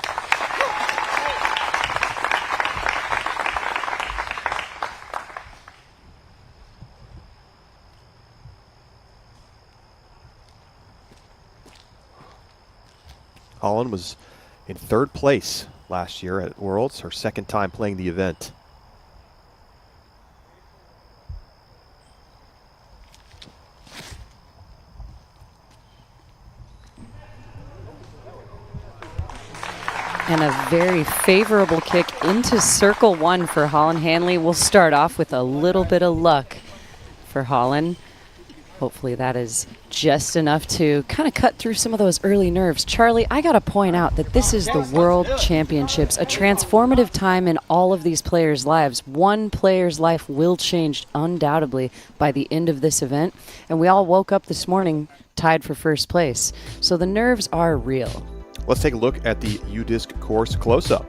Holland was in third place last year at Worlds, her second time playing the event. And a very favorable kick into circle one for Holland Hanley. We'll start off with a little bit of luck for Holland. Hopefully that is just enough to kind of cut through some of those early nerves. Charlie, I got to point out that this is the World Championships, a transformative time in all of these players' lives. One player's life will change undoubtedly by the end of this event, and we all woke up this morning tied for first place. So the nerves are real. Let's take a look at the U-Disc course close-up.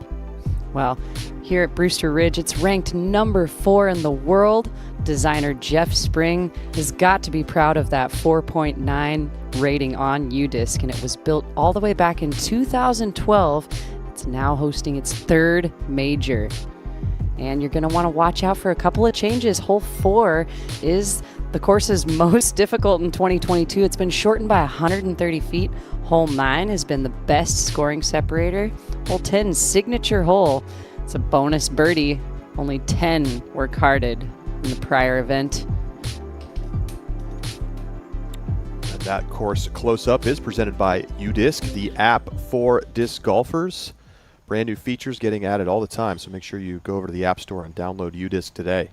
Well, here at Brewster Ridge, it's ranked number 4 in the world. Designer Jeff Spring has got to be proud of that 4.9 rating on U-Disc, and it was built all the way back in 2012. It's now hosting its 3rd major. And you're going to want to watch out for a couple of changes. Hole 4 is the course's most difficult in 2022. It's been shortened by 130 feet. Hole 9 has been the best scoring separator. Hole 10, signature hole. It's a bonus birdie. Only 10 were carded in the prior event. And that course close-up is presented by U-Disc, the app for disc golfers. Brand new features getting added all the time, so make sure you go over to the App Store and download U-Disc today.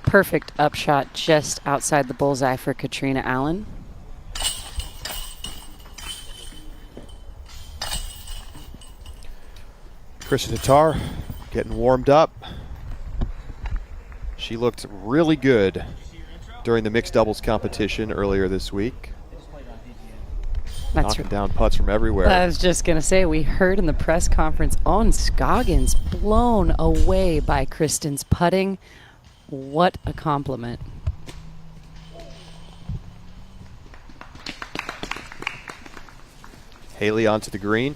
Perfect upshot just outside the bullseye for Katrina Allen. Kristen Tatar getting warmed up. She looked really good during the mixed doubles competition earlier this week. Knocking down putts from everywhere. I was just going to say, we heard in the press conference, Owen Scoggins blown away by Kristen's putting. What a compliment. Haley onto the green.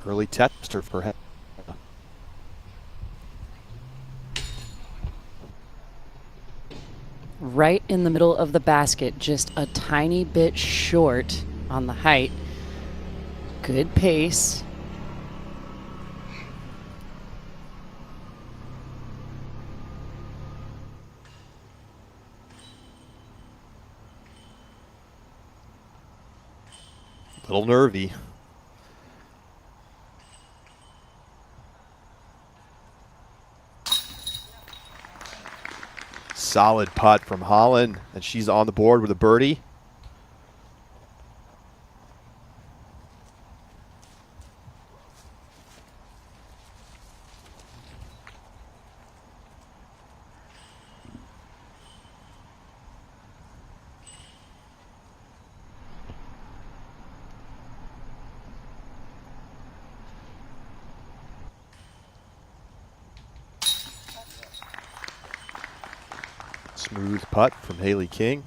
Early tester for him. Right in the middle of the basket, just a tiny bit short on the height. Good pace. Little nervy. Solid putt from Holland, and she's on the board with a birdie. Smooth putt from Haley King.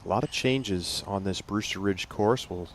A lot of changes on this Brewster Ridge course. We'll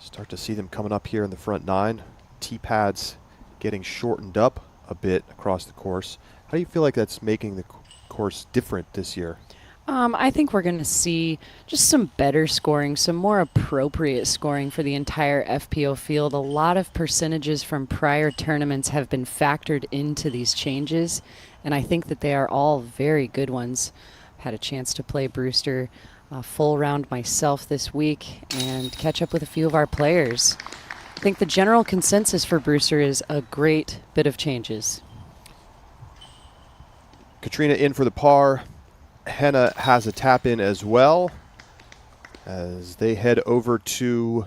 start to see them coming up here in the front 9. Tee pads getting shortened up a bit across the course. How do you feel like that's making the course different this year? I think we're going to see just some better scoring, some more appropriate scoring for the entire FPO field. A lot of percentages from prior tournaments have been factored into these changes, and I think that they are all very good ones. I've had a chance to play Brewster a full round myself this week and catch up with a few of our players. I think the general consensus for Brewster is a great bit of changes. Katrina in for the par. Henna has a tap in as well as they head over to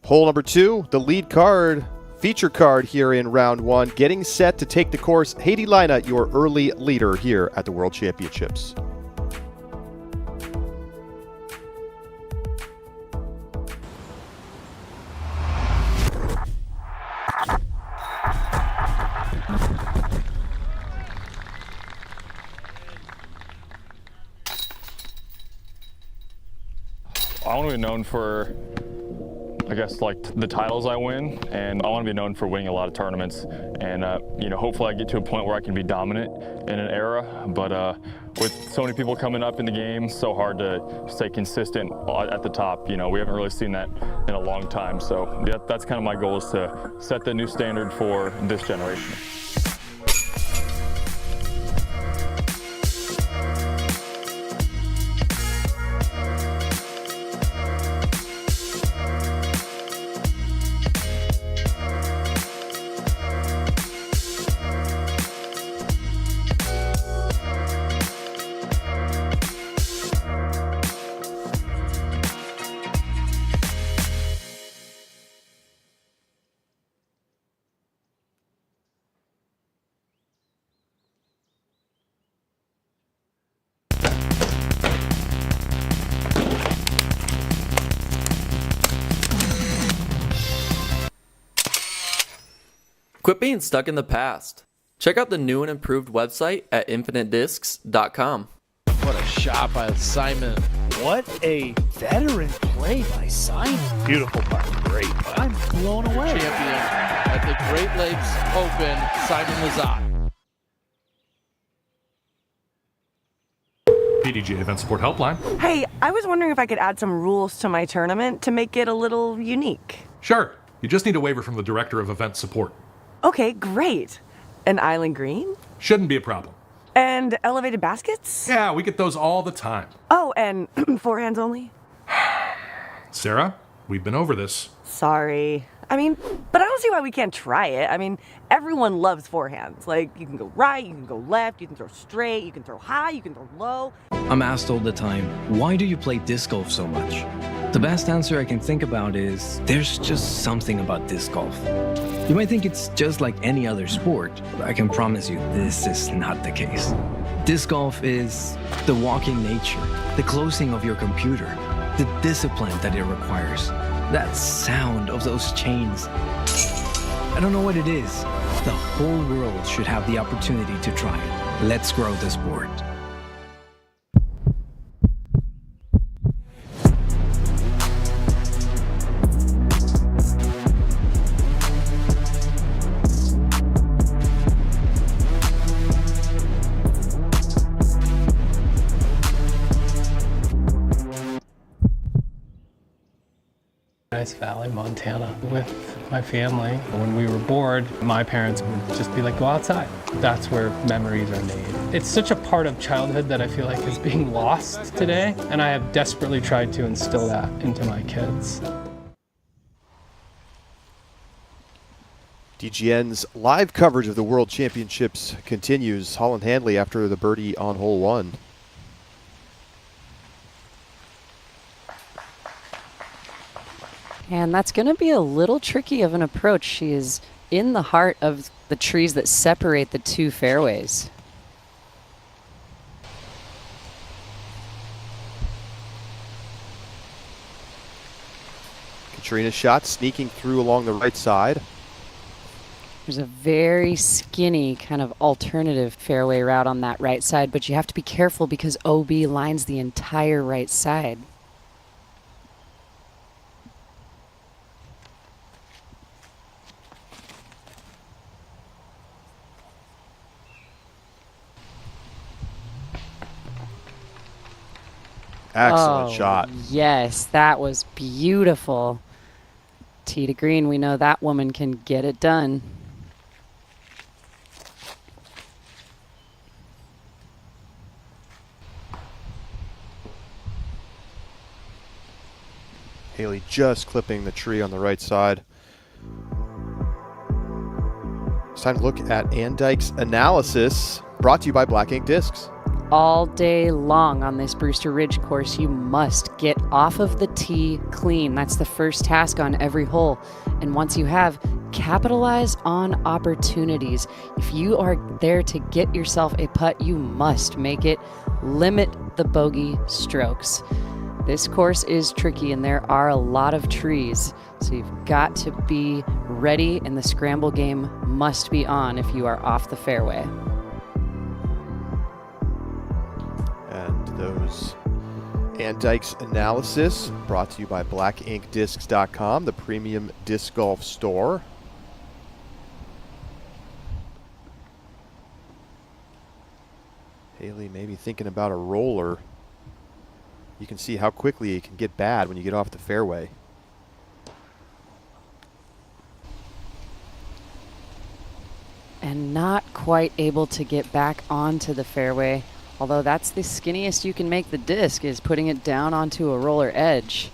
hole number 2, the lead card, feature card here in round 1, getting set to take the course. Heidi Leina, your early leader here at the World Championships. I want to be known for I guess, like the titles I win, and I want to be known for winning a lot of tournaments. And hopefully I get to a point where I can be dominant in an era. But with so many people coming up in the game, so hard to stay consistent at the top. We haven't really seen that in a long time. So that's kind of my goal, is to set the new standard for this generation. Quit being stuck in the past. Check out the new and improved website at infinitediscs.com. What a shot by Simon. What a veteran play by Simon. Beautiful putt. Great putt. I'm blown away. Champion at the Great Lakes Open, Simon Lizotte. PDGA Event Support Helpline. Hey, I was wondering if I could add some rules to my tournament to make it a little unique. Sure. You just need a waiver from the Director of Event Support. Okay, great. An island green? Shouldn't be a problem. And elevated baskets? Yeah, we get those all the time. Oh, and forehands only? Sarah, we've been over this. Sorry. But I don't see why we can't try it. Everyone loves forehands. Like, you can go right, you can go left, you can throw straight, you can throw high, you can throw low. I'm asked all the time, why do you play disc golf so much? The best answer I can think about is, there's just something about disc golf. You might think it's just like any other sport, but I can promise you this is not the case. Disc golf is the walking nature, the closing of your computer, the discipline that it requires, that sound of those chains. I don't know what it is. The whole world should have the opportunity to try it. Let's grow the sport. Nice Valley, Montana, with my family. When we were bored, my parents would just be like, go outside. That's where memories are made. It's such a part of childhood that I feel like is being lost today, and I have desperately tried to instill that into my kids. DGN's live coverage of the World Championships continues. Holland Handley after the birdie on hole 1. And that's going to be a little tricky of an approach. She is in the heart of the trees that separate the two fairways. Katrina's shot sneaking through along the right side. There's a very skinny kind of alternative fairway route on that right side, but you have to be careful because OB lines the entire right side. Excellent shot. Yes, that was beautiful. Tee to green, we know that woman can get it done. Haley just clipping the tree on the right side. It's time to look at Andyke's analysis, brought to you by Black Ink Discs. All day long on this Brewster Ridge course, you must get off of the tee clean. That's the first task on every hole. And once you have, capitalize on opportunities. If you are there to get yourself a putt, you must make it. Limit the bogey strokes. This course is tricky and there are a lot of trees, so you've got to be ready and the scramble game must be on if you are off the fairway. And those Andyke's analysis brought to you by blackinkdiscs.com, the premium disc golf store. Haley maybe thinking about a roller. You can see how quickly it can get bad when you get off the fairway. And not quite able to get back onto the fairway. Although that's the skinniest you can make the disc, is putting it down onto a roller edge.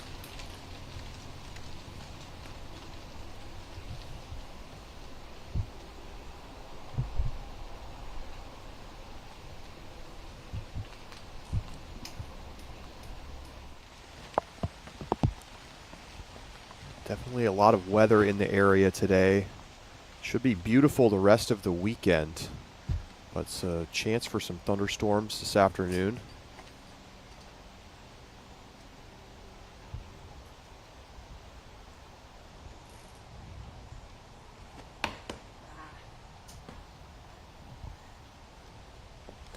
Definitely a lot of weather in the area today. Should be beautiful the rest of the weekend, but it's a chance for some thunderstorms this afternoon.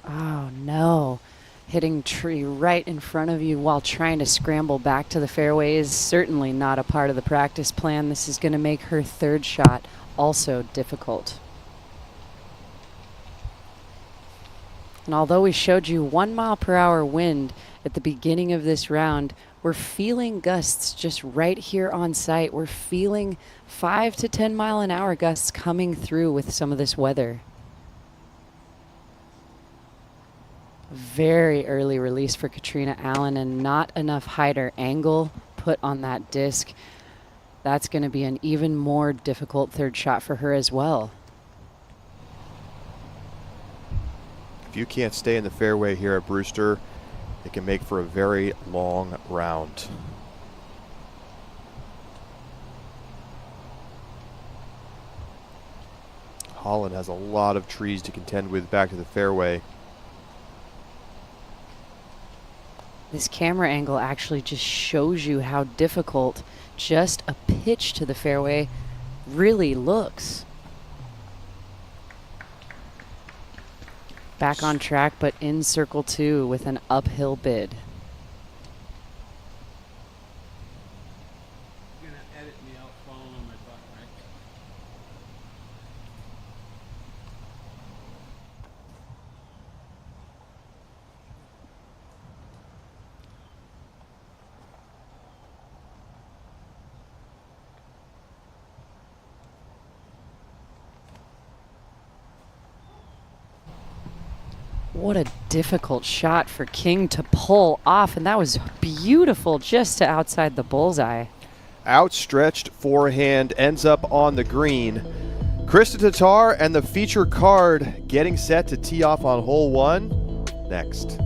Oh no. Hitting tree right in front of you while trying to scramble back to the fairway is certainly not a part of the practice plan. This is going to make her third shot also difficult. And although we showed you 1 mile per hour wind at the beginning of this round, we're feeling gusts just right here on site. We're feeling 5 to 10 mile an hour gusts coming through with some of this weather. Very early release for Katrina Allen and not enough height or angle put on that disc. That's going to be an even more difficult third shot for her as well. If you can't stay in the fairway here at Brewster, it can make for a very long round. Holland has a lot of trees to contend with back to the fairway. This camera angle actually just shows you how difficult just a pitch to the fairway really looks. Back on track, but in circle 2 with an uphill bid. You're gonna edit me out falling on my butt, right? What a difficult shot for King to pull off, and that was beautiful just to outside the bullseye. Outstretched forehand ends up on the green. Krista Tatar and the feature card getting set to tee off on hole 1 next.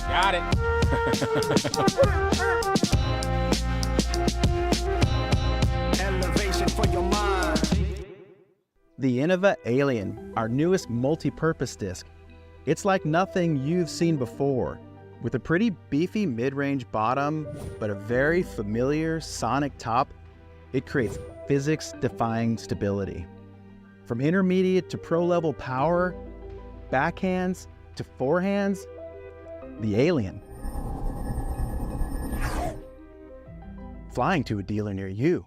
Got it. Elevation for your mind. The Innova Alien, our newest multi-purpose disc. It's like nothing you've seen before. With a pretty beefy mid-range bottom, but a very familiar sonic top, it creates physics-defying stability. From intermediate to pro-level power, backhands to forehands, the Alien. Flying to a dealer near you.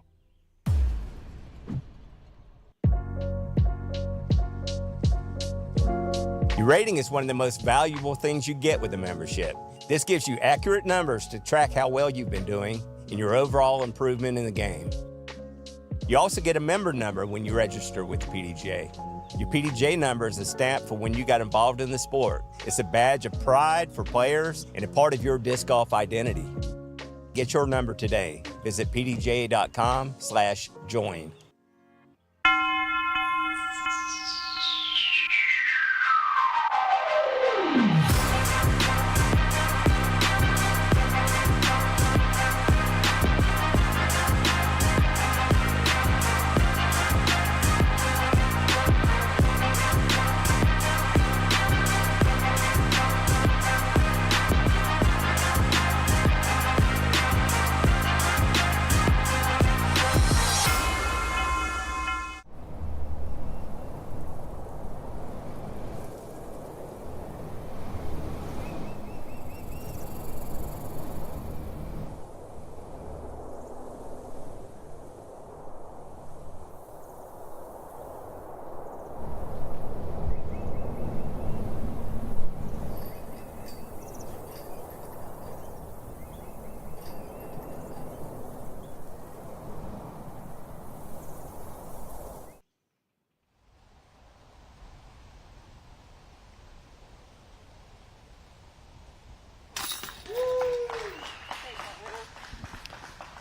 Your rating is one of the most valuable things you get with a membership. This gives you accurate numbers to track how well you've been doing and your overall improvement in the game. You also get a member number when you register with the PDGA. Your PDGA number is a stamp for when you got involved in the sport. It's a badge of pride for players and a part of your disc golf identity. Get your number today. Visit pdga.com/join.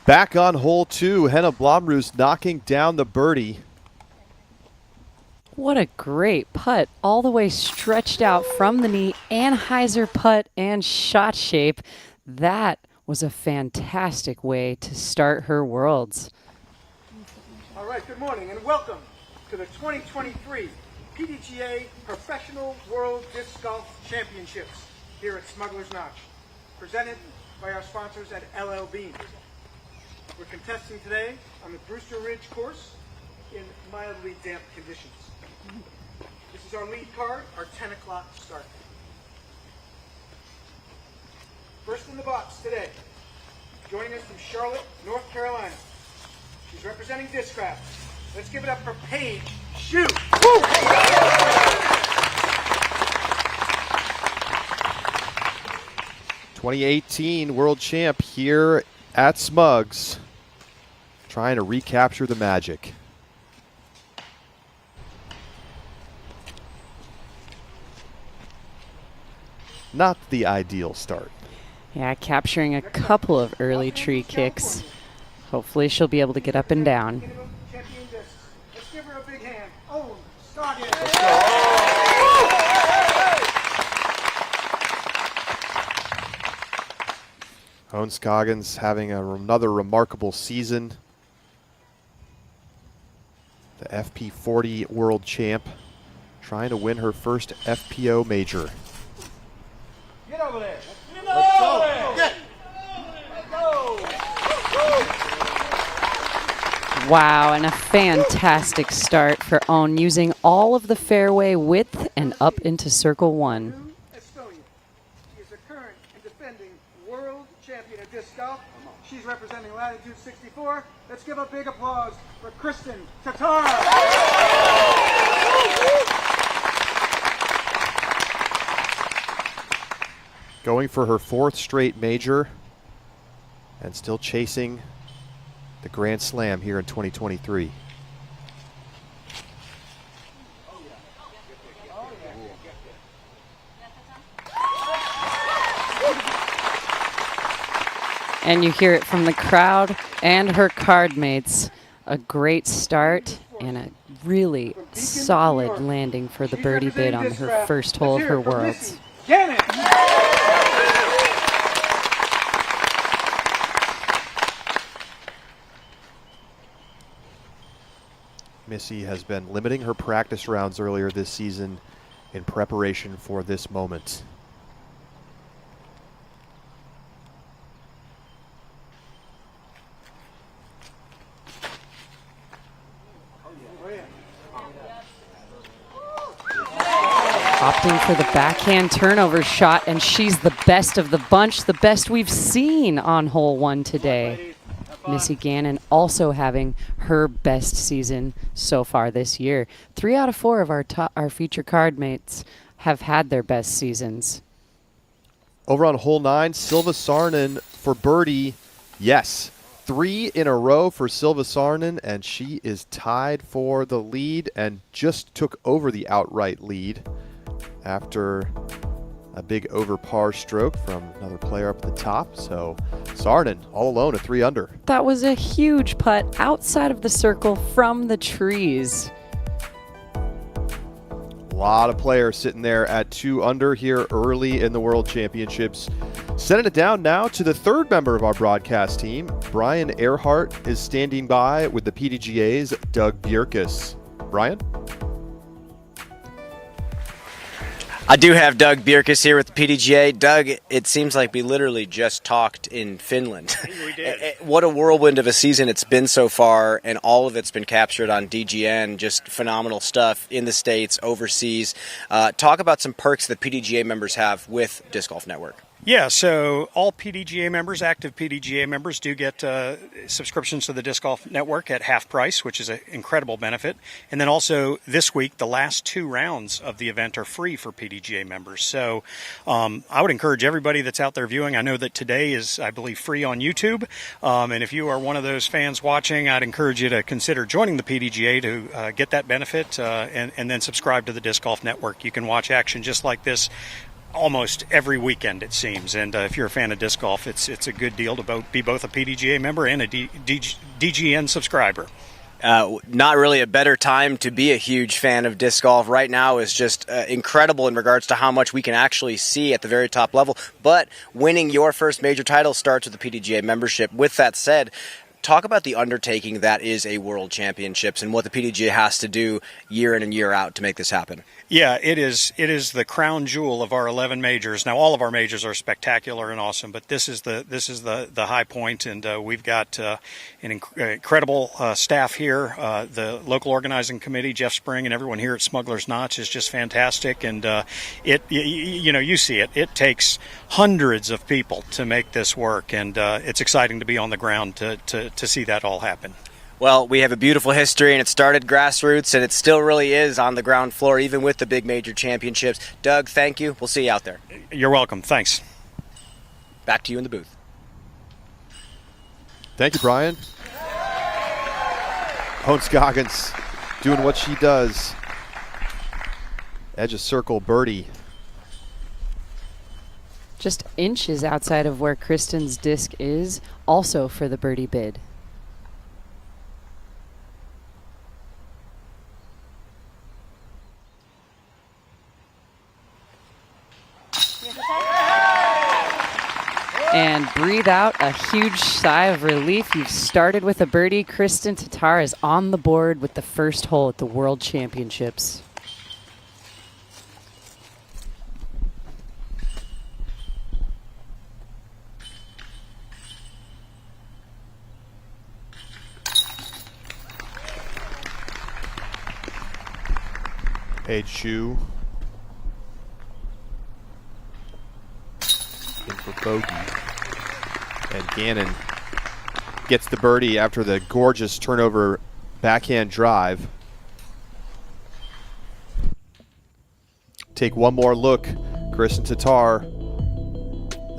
Back on hole 2, Henna Blomroos knocking down the birdie. What a great putt, all the way stretched out from the knee, Anheuser putt and shot shape. That was a fantastic way to start her Worlds. All right, good morning and welcome to the 2023 PDGA Professional World Disc Golf Championships here at Smugglers Notch, presented by our sponsors at L.L.Bean. We're contesting today on the Brewster Ridge course in mildly damp conditions. This is our lead card, our 10 o'clock start. First in the box today, joining us from Charlotte, North Carolina. She's representing Discraft. Let's give it up for Paige Shue. 2018 world champ here at Smugs, trying to recapture the magic. Not the ideal start. Yeah, capturing a couple of early tree kicks. Hopefully she'll be able to get up and down. Let's give her a big hand. Oh, Scoggins. Owen Scoggins having another remarkable season. The FP40 world champ, trying to win her first FPO major. Get over there. Let's go. Let's go. Wow, and a fantastic start for Owen, using all of the fairway width and up into circle 1. She is the current and defending world champion of disc golf. She's representing Latitude 64. Let's give a big applause for Kristen Tatar. Going for her 4th straight major and still chasing the Grand Slam here in 2023. And you hear it from the crowd and her card mates. A great start and a really solid landing for the birdie bid on her first hole of her Worlds. Missy has been limiting her practice rounds earlier this season in preparation for this moment. opting for the backhand turnover shot, and she's the best of the bunch, the best we've seen on hole 1 today. Missy Gannon also having her best season so far this year. 3 out of 4 of our feature card mates have had their best seasons. Over on hole 9, Silva Sarnen for birdie. Yes, 3 in a row for Silva Sarnen, and she is tied for the lead and just took over the outright lead after a big over par stroke from another player up at the top. So Sarnen all alone at 3 under. That was a huge putt outside of the circle from the trees. A lot of players sitting there at 2 under here early in the World Championships. Sending it down now to the 3rd member of our broadcast team. Brian Earhart is standing by with the PDGA's Doug Bjerkes. Brian? I do have Doug Bjerkes here with the PDGA. Doug, it seems like we literally just talked in Finland. We did. What a whirlwind of a season it's been so far, and all of it's been captured on DGN. Just phenomenal stuff in the States, overseas. Talk about some perks that PDGA members have with Disc Golf Network. Yeah, so all PDGA members, active PDGA members, do get subscriptions to the Disc Golf Network at half price, which is an incredible benefit. And then also this week, the last 2 rounds of the event are free for PDGA members. So I would encourage everybody that's out there viewing. I know that today is, I believe, free on YouTube. And if you are one of those fans watching, I'd encourage you to consider joining the PDGA to get that benefit and then subscribe to the Disc Golf Network. You can watch action just like this almost every weekend, it seems. And if you're a fan of disc golf, it's a good deal to be both a PDGA member and a DGN subscriber. Not really a better time to be a huge fan of disc golf. Right now is just incredible in regards to how much we can actually see at the very top level. But winning your first major title starts with the PDGA membership. With that said, talk about the undertaking that is a World Championships and what the PDGA has to do year in and year out to make this happen. Yeah, it is the crown jewel of our 11 majors. Now, all of our majors are spectacular and awesome, but this is the high point, and we've got an incredible staff here. The local organizing committee, Jeff Spring, and everyone here at Smugglers Notch is just fantastic. And you see it. It takes hundreds of people to make this work, and it's exciting to be on the ground to see that all happen. Well, we have a beautiful history, and it started grassroots, and it still really is on the ground floor, even with the big major championships. Doug, thank you. We'll see you out there. You're welcome. Thanks. Back to you in the booth. Thank you, Brian. Hone Scoggins doing what she does. Edge of circle birdie. Just inches outside of where Kristen's disc is, also for the birdie bid. And breathe out a huge sigh of relief. You've started with a birdie. Kristen Tatar is on the board with the first hole at the World Championships. Paige Shue in for bogey. And Gannon gets the birdie after the gorgeous turnover backhand drive. Take one more look, Kristen Tatar.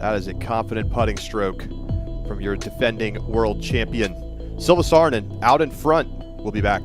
That is a confident putting stroke from your defending world champion. Silva Sarnen out in front. We'll be back.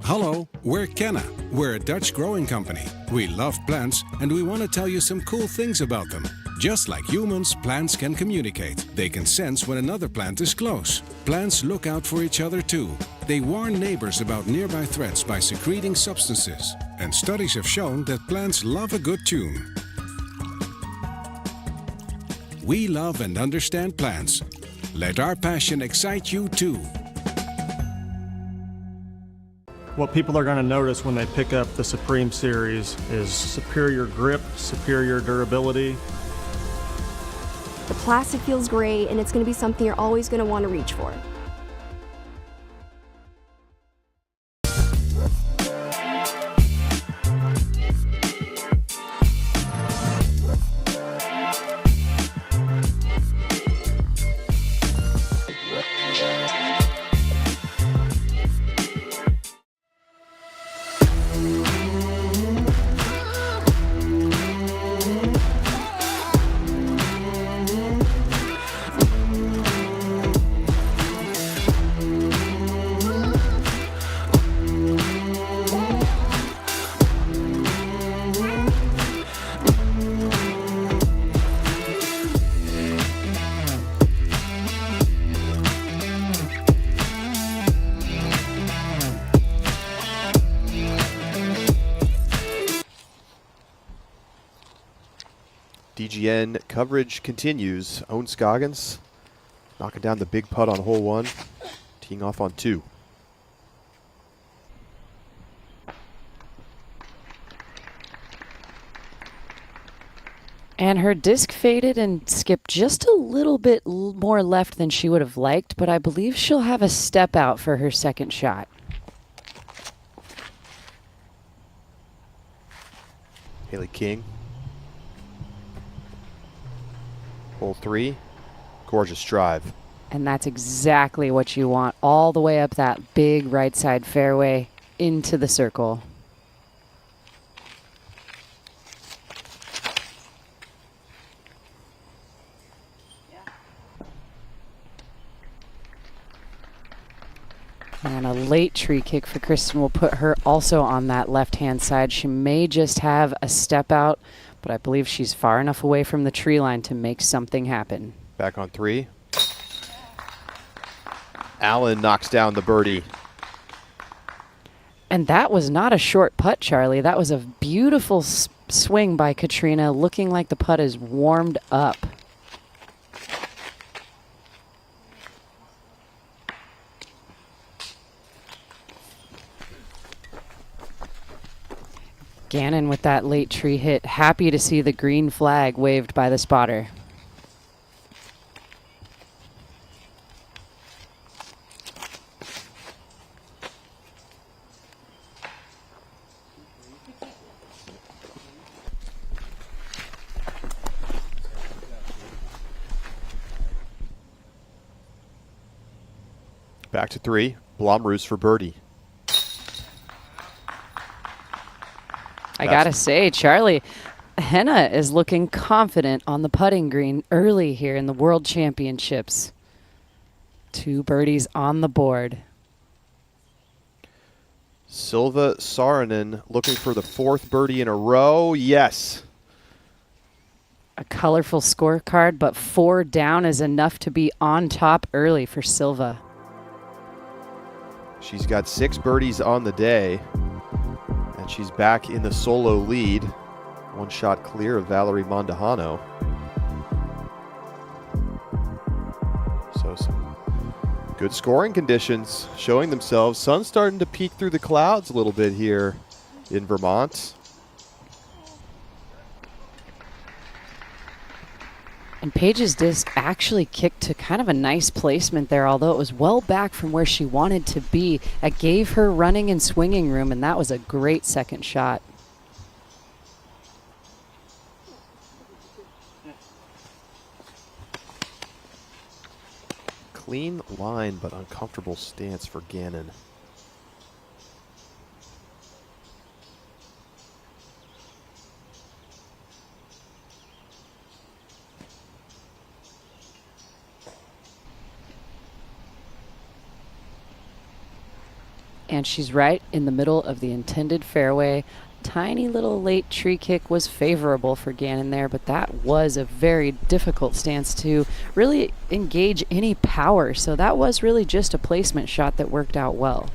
Hello, we're Kenna. We're a Dutch growing company. We love plants and we want to tell you some cool things about them. Just like humans, plants can communicate. They can sense when another plant is close. Plants look out for each other too. They warn neighbors about nearby threats by secreting substances, and studies have shown that plants love a good tune. We love and understand plants. Let our passion excite you too. What people are going to notice when they pick up the Supreme Series is superior grip, superior durability. The plastic feels great, and it's going to be something you're always going to want to reach for. DGN coverage continues. Owen Scoggins knocking down the big putt on hole 1, teeing off on 2. And her disc faded and skipped just a little bit more left than she would have liked, but I believe she'll have a step out for her second shot. Haley King. Hole 3, gorgeous drive. And that's exactly what you want, all the way up that big right side fairway into the circle. And a late tree kick for Kristen will put her also on that left-hand side. She may just have a step out, but I believe she's far enough away from the tree line to make something happen. Back on 3. Allen knocks down the birdie. And that was not a short putt, Charlie. That was a beautiful swing by Katrina, looking like the putt is warmed up. Gannon with that late tree hit, happy to see the green flag waved by the spotter. Back to 3, Blomroos for birdie. I gotta say, Charlie, Henna is looking confident on the putting green early here in the World Championships. 2 birdies on the board. Silva Saarinen looking for the 4th birdie in a row. Yes. A colorful scorecard, but 4 down is enough to be on top early for Silva. She's got 6 birdies on the day. And she's back in the solo lead. 1 shot clear of Valerie Mondahano. So some good scoring conditions showing themselves. Sun's starting to peek through the clouds a little bit here in Vermont. And Paige's disc actually kicked to kind of a nice placement there, although it was well back from where she wanted to be. That gave her running and swinging room, and that was a great second shot. Clean line, but uncomfortable stance for Gannon. And she's right in the middle of the intended fairway. tiny little late tree kick was favorable for Gannon there, but that was a very difficult stance to really engage any power. So that was really just a placement shot that worked out well.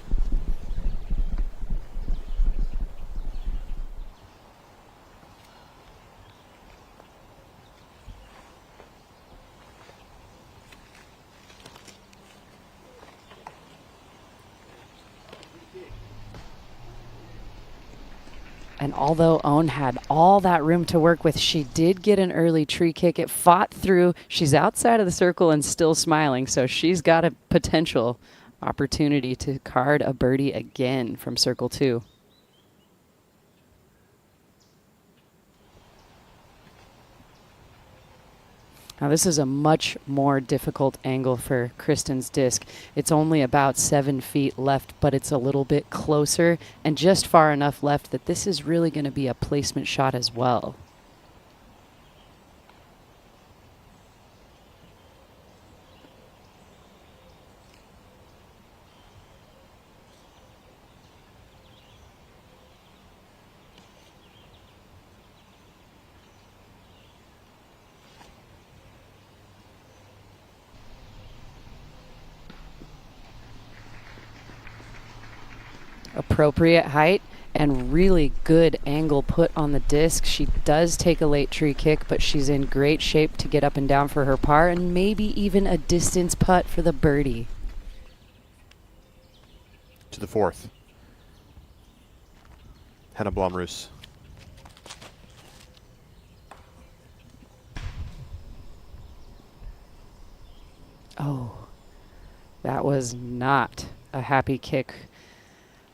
And although Owen had all that room to work with, she did get an early tree kick. It fought through. She's outside of the circle and still smiling, so she's got a potential opportunity to card a birdie again from circle 2. Now this is a much more difficult angle for Kristen's disc. It's only about 7 feet left, but it's a little bit closer and just far enough left that this is really going to be a placement shot as well. Appropriate height and really good angle put on the disc. She does take a late tree kick, but she's in great shape to get up and down for her par and maybe even a distance putt for the birdie. To the 4th. Hannah Blomroos. Oh, that was not a happy kick.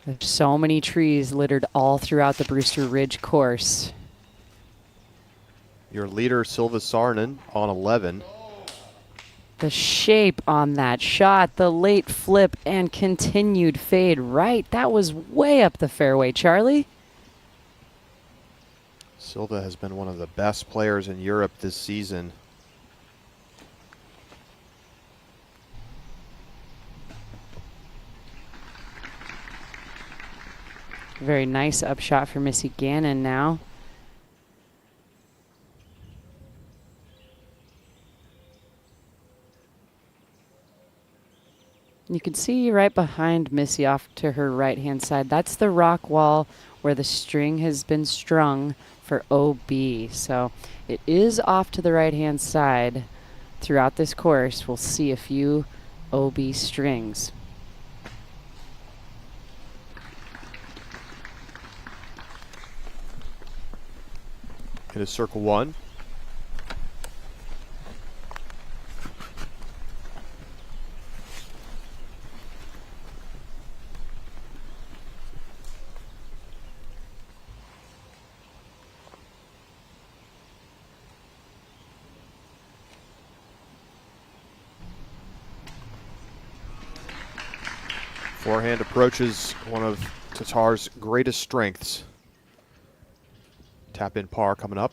There's so many trees littered all throughout the Brewster Ridge course. Your leader, Silva Sarnen, on 11. The shape on that shot, the late flip and continued fade right. That was way up the fairway, Charlie. Silva has been one of the best players in Europe this season. Very nice upshot for Missy Gannon now. You can see right behind Missy off to her right-hand side. That's the rock wall where the string has been strung for OB. So it is off to the right-hand side. Throughout this course, we'll see a few OB strings. Into circle 1. Forehand approaches one of Tatar's greatest strengths. Tap in par coming up.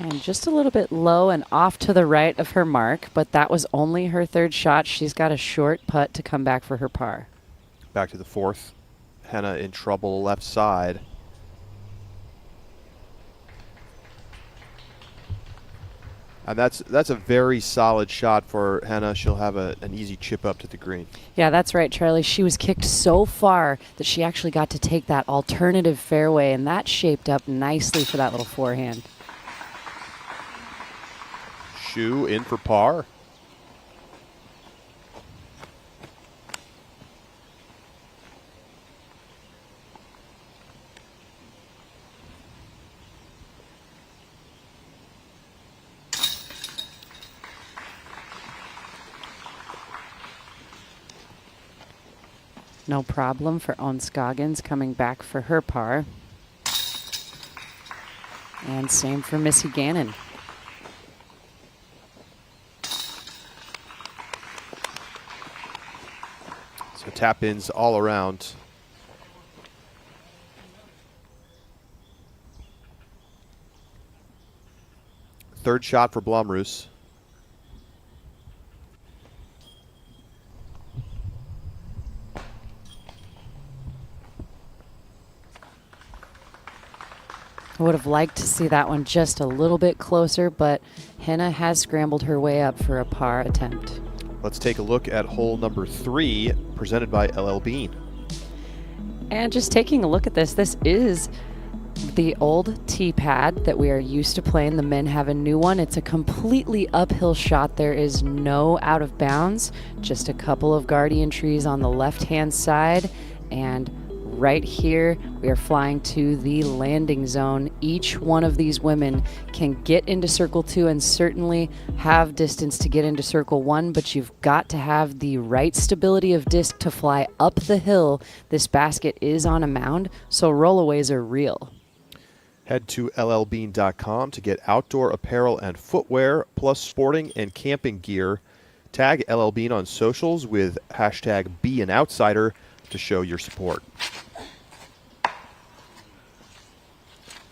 And just a little bit low and off to the right of her mark, but that was only her 3rd shot. She's got a short putt to come back for her par. Back to the 4th. Hannah in trouble left side. And that's a very solid shot for Hannah. She'll have an easy chip up to the green. Yeah, that's right, Charlie. She was kicked so far that she actually got to take that alternative fairway, and that shaped up nicely for that little forehand. Shoe in for par. No problem for Ons Scoggins coming back for her par. And same for Missy Gannon. So tap-ins all around. Third shot for Blomroos. I would have liked to see that one just a little bit closer, but Henna has scrambled her way up for a par attempt. Let's take a look at hole number 3, presented by L.L.Bean. And just taking a look at this, this is the old tee pad that we are used to playing. The men have a new one. It's a completely uphill shot. There is no out of bounds, just a couple of guardian trees on the left-hand side, and right here, we are flying to the landing zone. Each one of these women can get into circle 2 and certainly have distance to get into circle 1, but you've got to have the right stability of disc to fly up the hill. This basket is on a mound, so rollaways are real. Head to llbean.com to get outdoor apparel and footwear, plus sporting and camping gear. Tag LL.Bean on socials with hashtag #BeAnOutsider to show your support.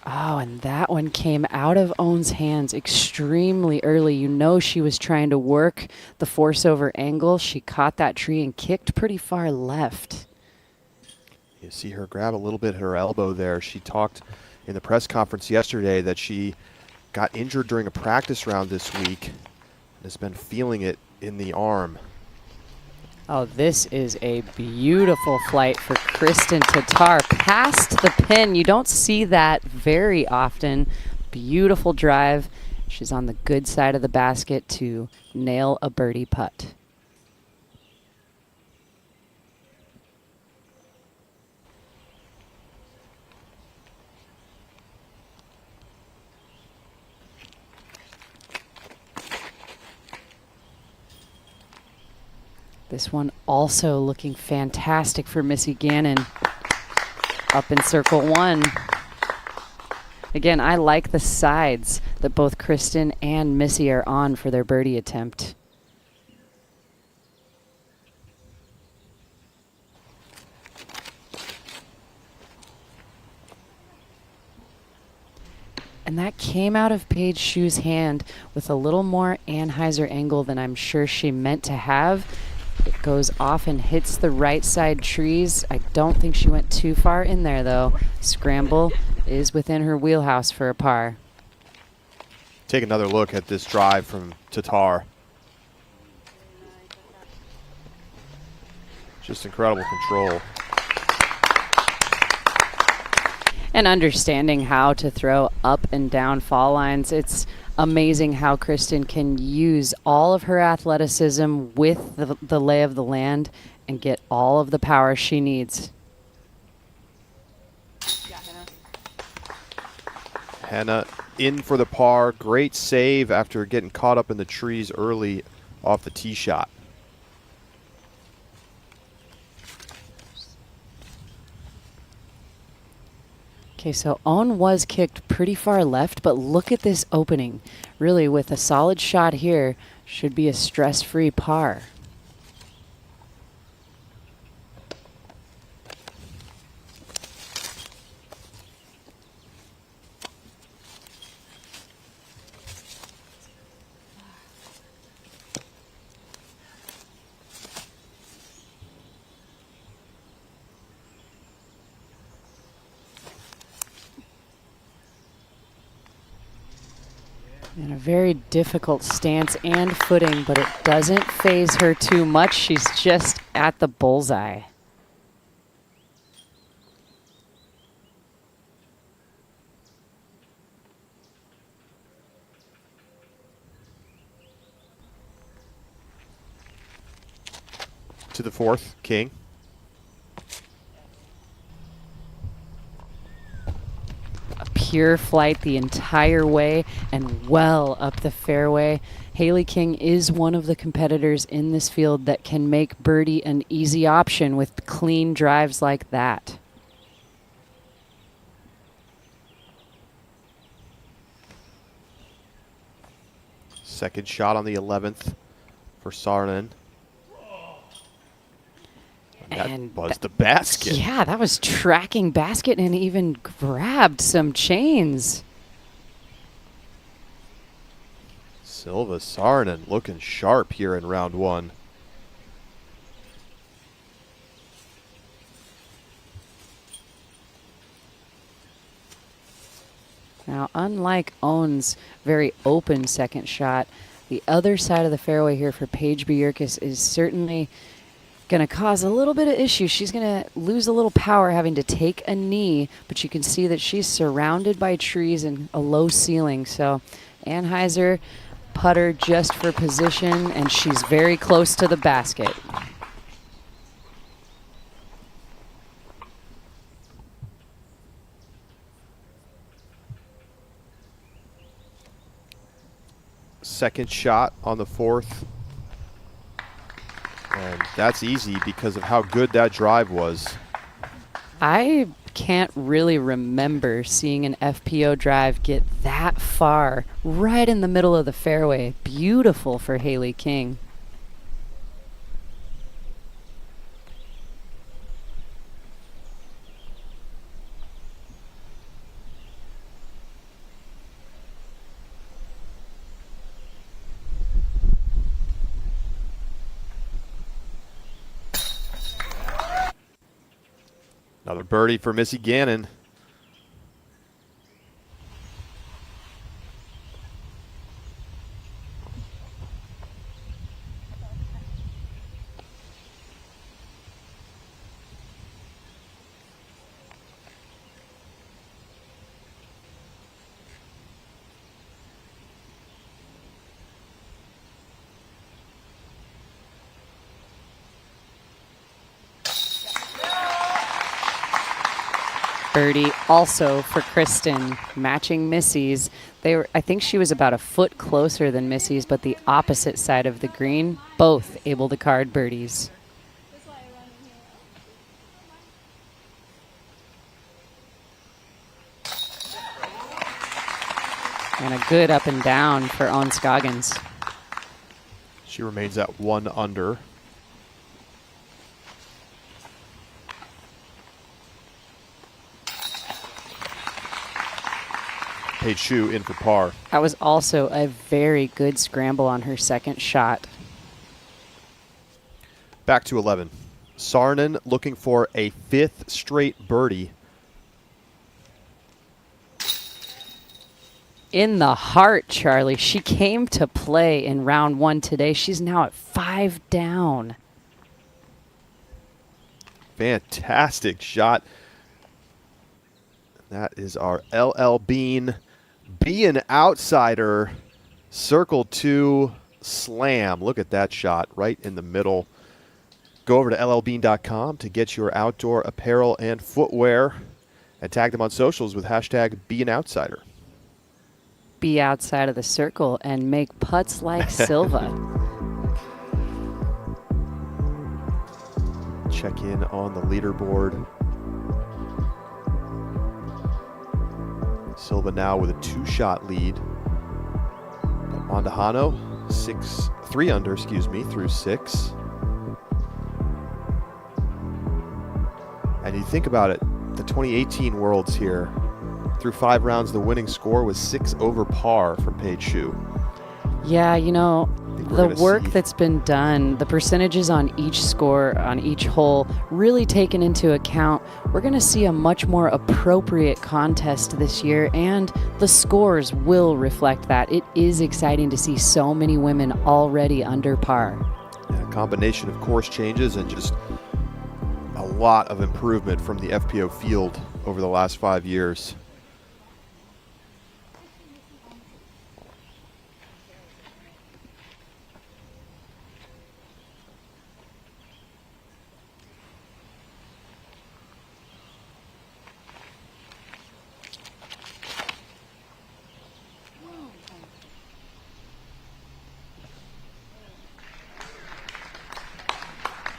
Oh, and that one came out of Owen's hands extremely early. You know she was trying to work the force over angle. She caught that tree and kicked pretty far left. You see her grab a little bit at her elbow there. She talked in the press conference yesterday that she got injured during a practice round this week and has been feeling it in the arm. Oh, this is a beautiful flight for Kristen Tatar past the pin. You don't see that very often. Beautiful drive. She's on the good side of the basket to nail a birdie putt. This one also looking fantastic for Missy Gannon. Up in circle 1. Again, I like the sides that both Kristen and Missy are on for their birdie attempt. And that came out of Paige Shue's hand with a little more Anheuser angle than I'm sure she meant to have. It goes off and hits the right side trees. I don't think she went too far in there, though. Scramble is within her wheelhouse for a par. Take another look at this drive from Tatar. Just incredible control. And understanding how to throw up and down fall lines. It's amazing how Kristen can use all of her athleticism with the lay of the land and get all of the power she needs. Hannah in for the par. Great save after getting caught up in the trees early off the tee shot. Okay, so Owen was kicked pretty far left, but look at this opening. Really, with a solid shot here, should be a stress-free par. In a very difficult stance and footing, but it doesn't phase her too much. She's just at the bullseye. To the fourth, King. Pure flight the entire way and well up the fairway. Haley King is one of the competitors in this field that can make birdie an easy option with clean drives like that. Second shot on the 11th for Saarinen. And that was the basket. Yeah, that was tracking basket and even grabbed some chains. Silva Saarinen looking sharp here in round one. Now, unlike Owen's very open second shot, the other side of the fairway here for Paige Bjerkes is certainly going to cause a little bit of issue. She's going to lose a little power having to take a knee, but you can see that she's surrounded by trees and a low ceiling. So Anheuser putter just for position, and she's very close to the basket. Second shot on the 4th. And that's easy because of how good that drive was. I can't really remember seeing an FPO drive get that far right in the middle of the fairway. Beautiful for Haley King. Another birdie for Missy Gannon. Birdie also for Kristen, matching Missy's. I think she was about a foot closer than Missy's, but the opposite side of the green, both able to card birdies. And a good up and down for Owen Scoggins. She remains at 1 under. Paige Shue in for par. That was also a very good scramble on her second shot. Back to 11. Saarinen looking for a 5th straight birdie. In the heart, Charlie. She came to play in round 1 today. She's now at 5 down. Fantastic shot. That is our L.L.Bean. Be an outsider. Circle 2 slam. Look at that shot right in the middle. Go over to LLBean.com to get your outdoor apparel and footwear. And tag them on socials with hashtag Be an Outsider. Be outside of the circle and make putts like Silva. Check in on the leaderboard. Silva now with a 2-shot lead. But Mondahano, 3 under, through 6. And you think about it, the 2018 Worlds here, through 5 rounds, the winning score was 6 over par from Paige Shue. Yeah, you know, the work that's been done, the percentages on each score, on each hole, really taken into account. We're going to see a much more appropriate contest this year, and the scores will reflect that. It is exciting to see so many women already under par. Yeah, a combination of course changes and just a lot of improvement from the FPO field over the last 5 years.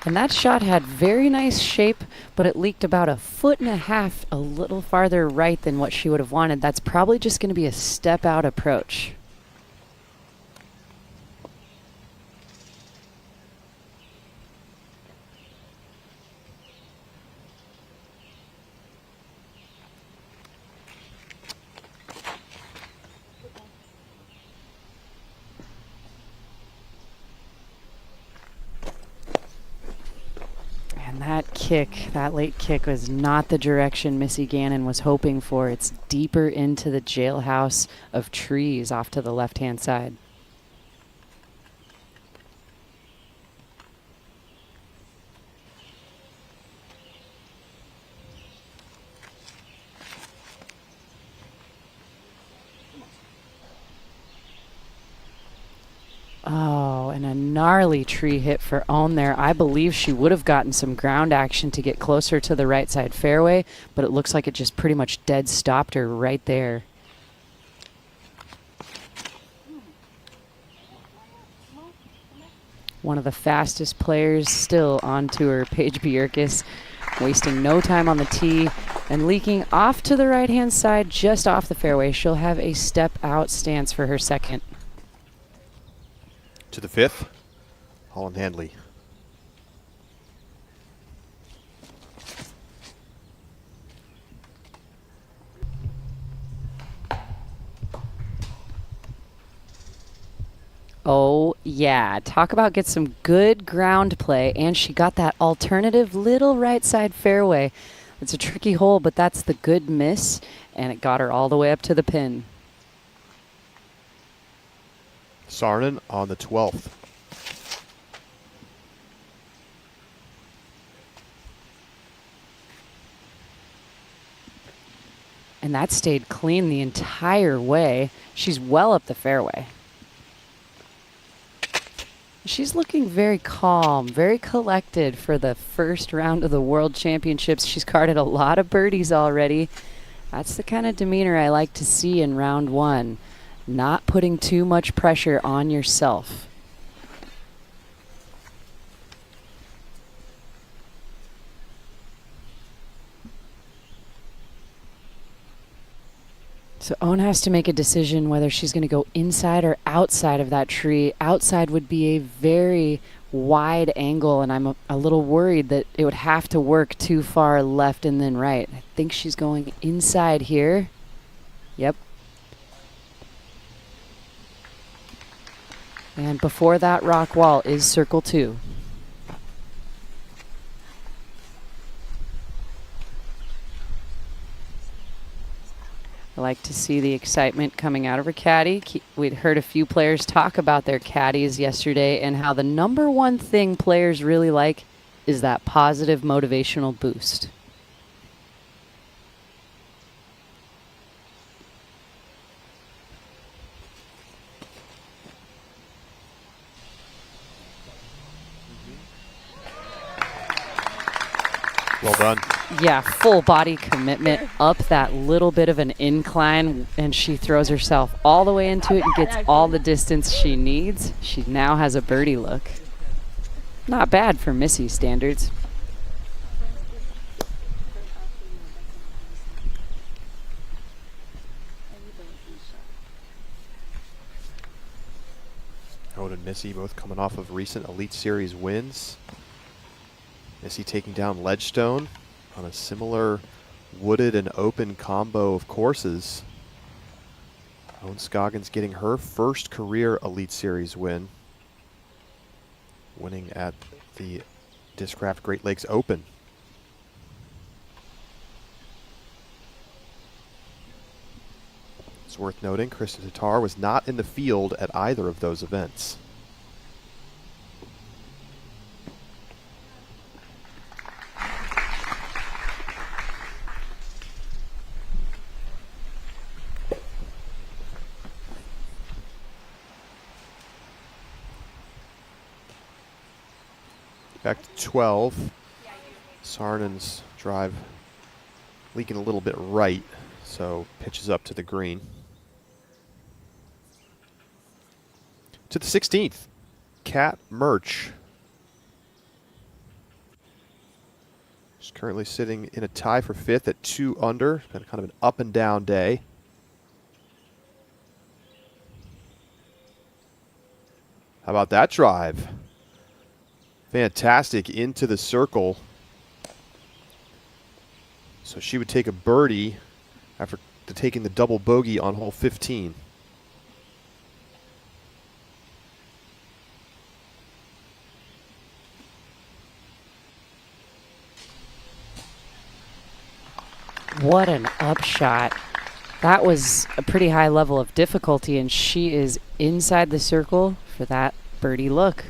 And that shot had very nice shape, but it leaked about 1.5 feet, a little farther right than what she would have wanted. That's probably just going to be a step out approach. And that kick, that late kick, was not the direction Missy Gannon was hoping for. It's deeper into the jailhouse of trees off to the left-hand side. Oh, and a gnarly tree hit for Own there. I believe she would have gotten some ground action to get closer to the right side fairway, but it looks like it just pretty much dead stopped her right there. One of the fastest players still on tour, Paige Bjerkes, wasting no time on the tee and leaking off to the right-hand side, just off the fairway. She'll have a step-out stance for her second. To the 5th, Holland Handley. Oh, yeah. Talk about get some good ground play. And she got that alternative little right side fairway. It's a tricky hole, but that's the good miss. And it got her all the way up to the pin. Saarinen on the 12th. And that stayed clean the entire way. She's well up the fairway. She's looking very calm, very collected for the first round of the World Championships. She's carded a lot of birdies already. That's the kind of demeanor I like to see in round one. Not putting too much pressure on yourself. So Own has to make a decision whether she's going to go inside or outside of that tree. Outside would be a very wide angle, and I'm a little worried that it would have to work too far left and then right. I think she's going inside here. Yep. And before that rock wall is circle 2. I like to see the excitement coming out of her caddy. We'd heard a few players talk about their caddies yesterday and how the number one thing players really like is that positive motivational boost. Well done. Yeah, full body commitment up that little bit of an incline, and she throws herself all the way into it and gets all the distance she needs. She now has a birdie look. Not bad for Missy standards. Owen and Missy both coming off of recent Elite Series wins. Missy taking down Ledgestone on a similar wooded and open combo of courses. Owen Scoggins getting her first career Elite Series win, winning at the Discraft Great Lakes Open. It's worth noting Kristen Tatar was not in the field at either of those events. Back to 12. Saarinen's drive leaking a little bit right, so pitches up to the green. To the 16th, Kat Murch. She's currently sitting in a tie for 5th at 2 under. It's been kind of an up and down day. How about that drive? Fantastic into the circle. So she would take a birdie after taking the double bogey on hole 15. What an upshot. That was a pretty high level of difficulty, and she is inside the circle for that birdie look.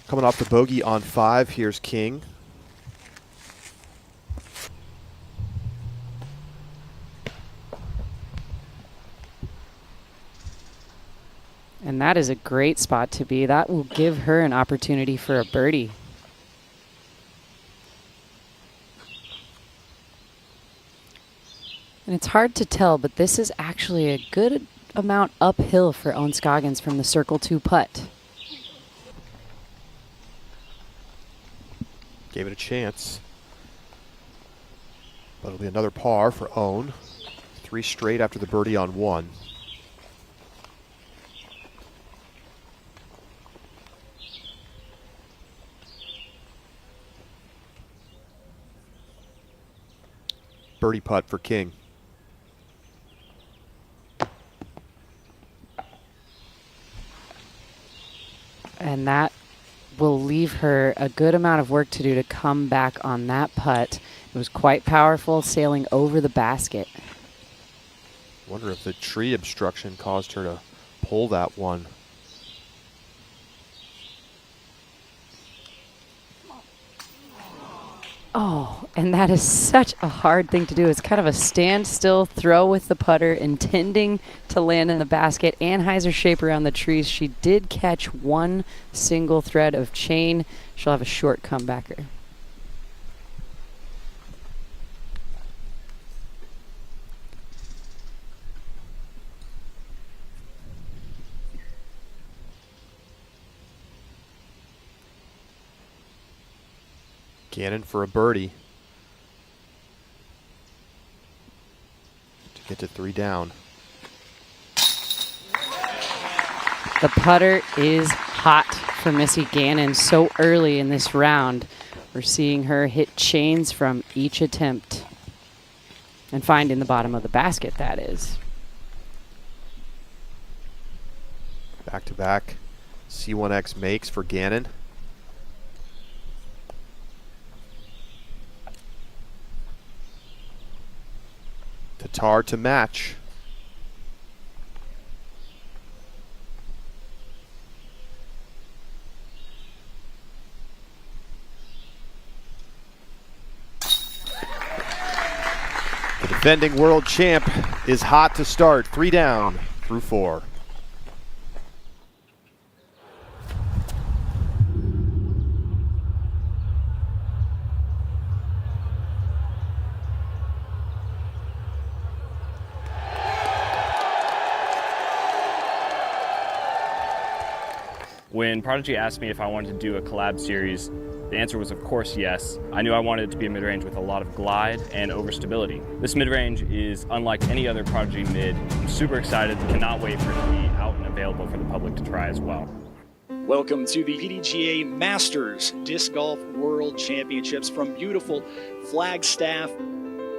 Coming off the bogey on 5, here's King. And that is a great spot to be. That will give her an opportunity for a birdie. And it's hard to tell, but this is actually a good amount uphill for Owen Scoggins from the circle 2 putt. Gave it a chance. But it'll be another par for Owen. 3 straight after the birdie on 1. Birdie putt for King. And that will leave her a good amount of work to do to come back on that putt. It was quite powerful, sailing over the basket. Wonder if the tree obstruction caused her to pull that one. Oh, and that is such a hard thing to do. It's kind of a standstill throw with the putter, intending to land in the basket. Anheuser shape around the trees. She did catch one single thread of chain. She'll have a short comebacker. Gannon for a birdie to get to 3 down. The putter is hot for Missy Gannon so early in this round. We're seeing her hit chains from each attempt and find in the bottom of the basket, that is. Back-to-back C1X makes for Gannon. Tatar to match. The defending world champ is hot to start. 3 down through 4. When Prodigy asked me if I wanted to do a collab series, the answer was of course yes. I knew I wanted it to be a mid-range with a lot of glide and overstability. This mid-range is unlike any other Prodigy mid. I'm super excited, cannot wait for it to be out and available for the public to try as well. Welcome to the PDGA Masters Disc Golf World Championships from beautiful Flagstaff.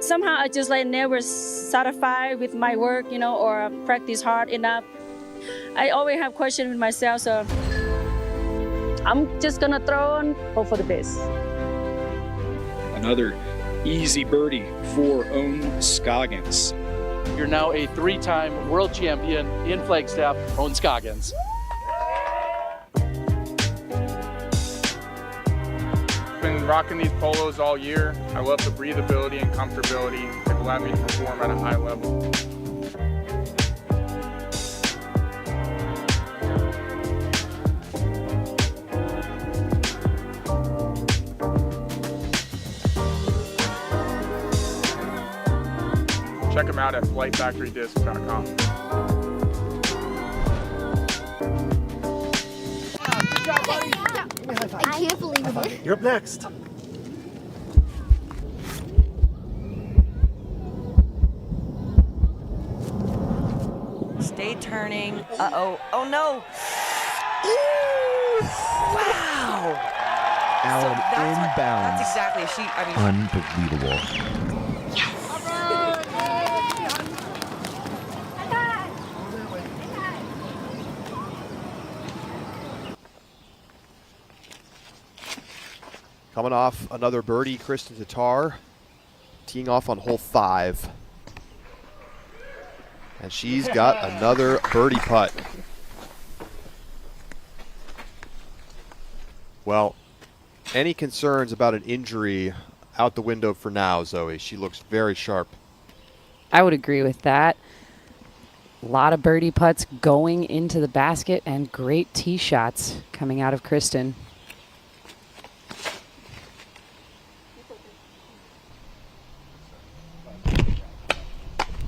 Somehow I just never satisfied with my work, or practice hard enough. I always have questions with myself, so I'm just gonna throw and hope for the best. Another easy birdie for Owen Scoggins. You're now a 3-time world champion in Flagstaff, Owen Scoggins. Been rocking these polos all year. I love the breathability and comfortability. They've allowed me to perform at a high level. Check them out at flightfactorydisc.com. Good job, buddy. I can't believe it. You're up next. Stay turning. Uh-oh. Oh, no. Ooh. Wow. Allen inbounds. That's exactly. Unbelievable. Coming off another birdie, Kristen Tatar teeing off on hole 5. And she's got another birdie putt. Well, any concerns about an injury out the window for now, Zoe? She looks very sharp. I would agree with that. A lot of birdie putts going into the basket and great tee shots coming out of Kristen.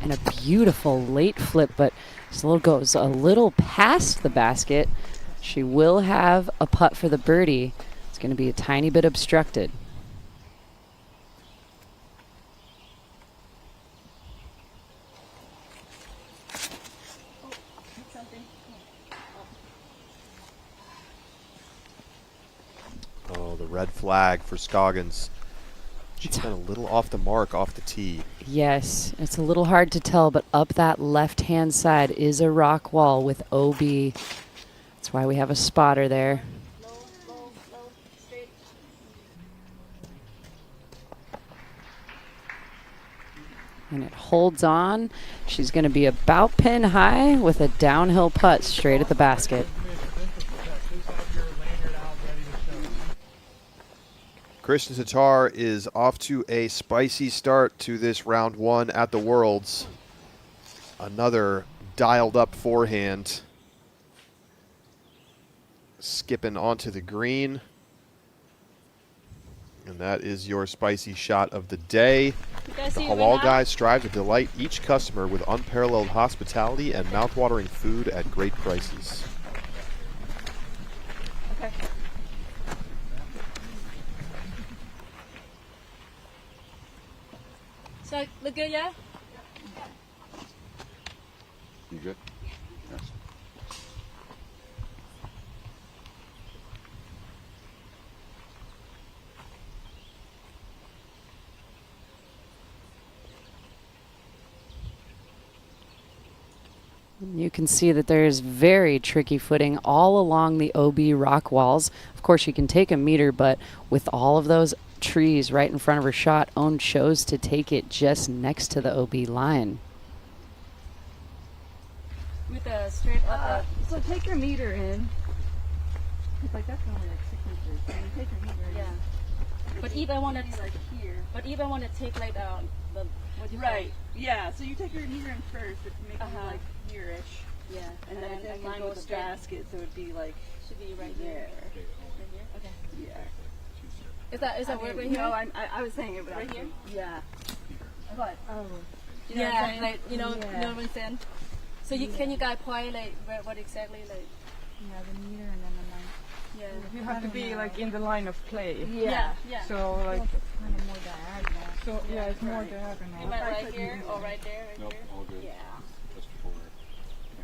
And a beautiful late flip, but goes a little past the basket. She will have a putt for the birdie. It's going to be a tiny bit obstructed. Oh, the red flag for Scoggins. She's been a little off the mark off the tee. Yes, it's a little hard to tell, but up that left-hand side is a rock wall with OB. That's why we have a spotter there. And it holds on. She's going to be about pin high with a downhill putt straight at the basket. Kristen Tatar is off to a spicy start to this round 1 at the Worlds. Another dialed up forehand. Skipping onto the green. And that is your spicy shot of the day. The Halal Guys strive to delight each customer with unparalleled hospitality and mouthwatering food at great prices. Okay. So, look good, yeah? You good? Yes. You can see that there's very tricky footing all along the OB rock walls. Of course, you can take a meter, but with all of those trees right in front of her shot, Own chose to take it just next to the OB line. With a straight up. So take your meter in. Like that's only like 6 inches. So you take your meter in. Yeah. But if I want to like here. But if I want to take like the what do you call it? Yeah. So you take your meter in first, which makes it like here-ish. Yeah. And then you line go with with the straight. basket, so it'd be like Should be right here. Right here. Okay. Yeah. Is that work right here? No, I was saying it right here. Yeah. But you know what I'm yeah, saying? Like you know what I'm saying. So can you guys point like what exactly like? Yeah, the meter and then the line. Yeah. You have to be like in the line of play. Yeah. Yeah. So like kind of more diagonal. So yeah, it's more diagonal. Am I right here or right there? Right Nope, here? all good. Yeah. Just forward.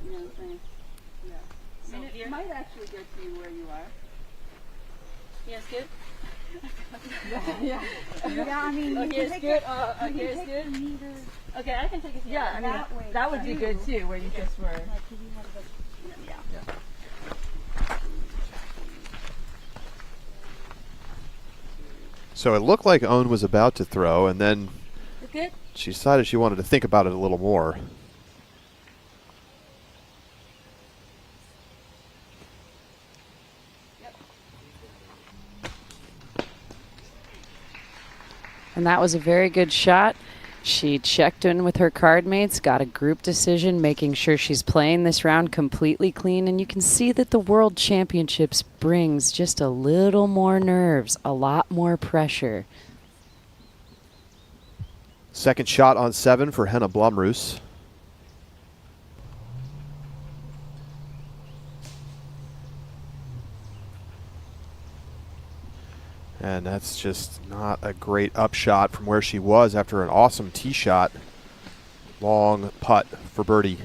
You know what I'm saying? Yeah. So And here. it might actually get to you where you are. Yes, good. Yeah. Yeah, I mean, Oh, you here's can good. take Here's the good. meter. Okay, I can take it. Yeah, I mean, That way, that would be too. good too, where you just were. Like if you have the Yeah. So it looked like Own was about to throw, and then Good. she decided she wanted to think about it a little more. And that was a very good shot. She checked in with her card mates, got a group decision, making sure she's playing this round completely clean. And you can see that the World Championships brings just a little more nerves, a lot more pressure. Second shot on 7 for Henna Blumroos. And that's just not a great upshot from where she was after an awesome tee shot. Long putt for birdie.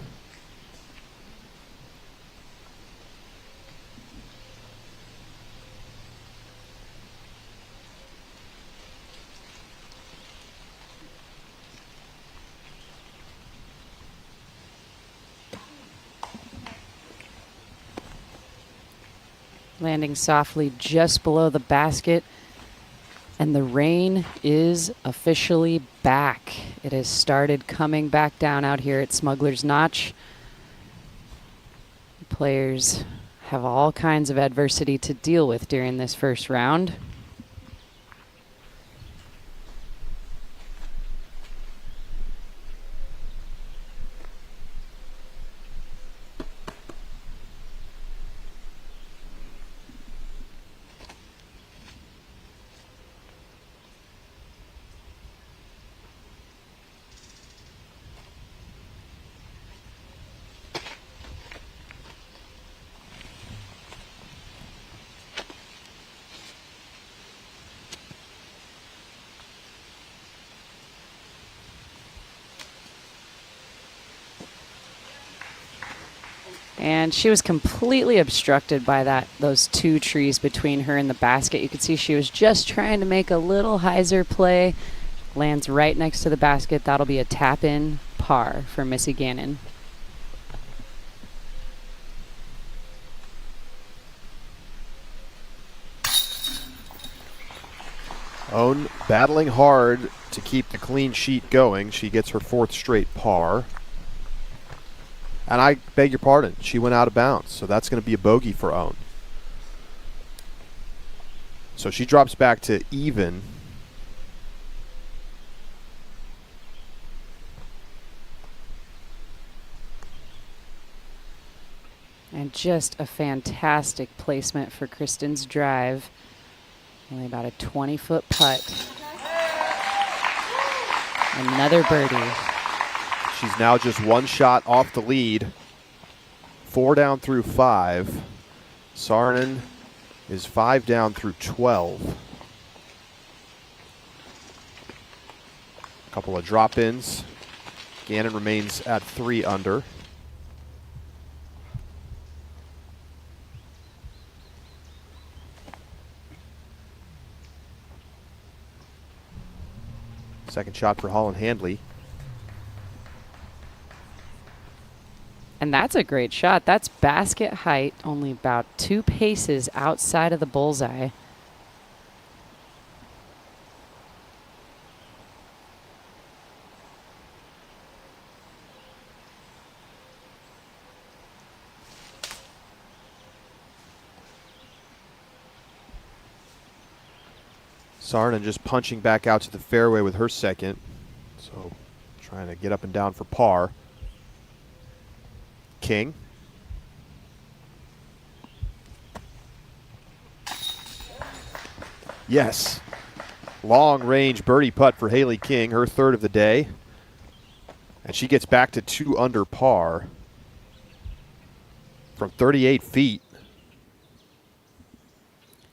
Landing softly just below the basket. And the rain is officially back. It has started coming back down out here at Smugglers Notch. Players have all kinds of adversity to deal with during this first round. And she was completely obstructed by those two trees between her and the basket. You could see she was just trying to make a little hyzer play. Lands right next to the basket. That'll be a tap-in par for Missy Gannon. Own battling hard to keep the clean sheet going. She gets her 4th straight par. And I beg your pardon, she went out of bounds, so that's going to be a bogey for Own. So she drops back to even. And just a fantastic placement for Kristen's drive. Only about a 20-foot putt. Another birdie. She's now just 1 shot off the lead. 4 down through 5. Saarinen is 5 down through 12. A couple of drop-ins. Gannon remains at 3 under. Second shot for Holland Handley. And that's a great shot. That's basket height, only about 2 paces outside of the bullseye. Saarinen just punching back out to the fairway with her second. So trying to get up and down for par. King. Yes. Long range birdie putt for Haley King, her 3rd of the day. And she gets back to 2 under par from 38 feet.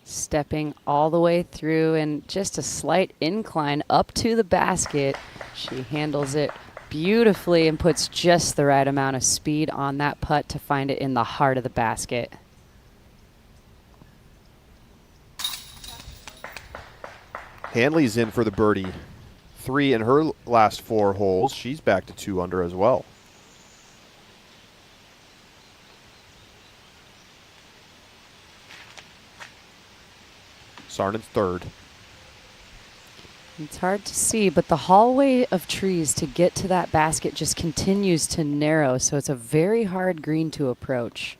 Stepping all the way through and just a slight incline up to the basket. She handles it beautifully and puts just the right amount of speed on that putt to find it in the heart of the basket. Handley's in for the birdie. 3 in her last 4 holes. She's back to 2 under as well. Saarinen's 3rd. It's hard to see, but the hallway of trees to get to that basket just continues to narrow, so it's a very hard green to approach.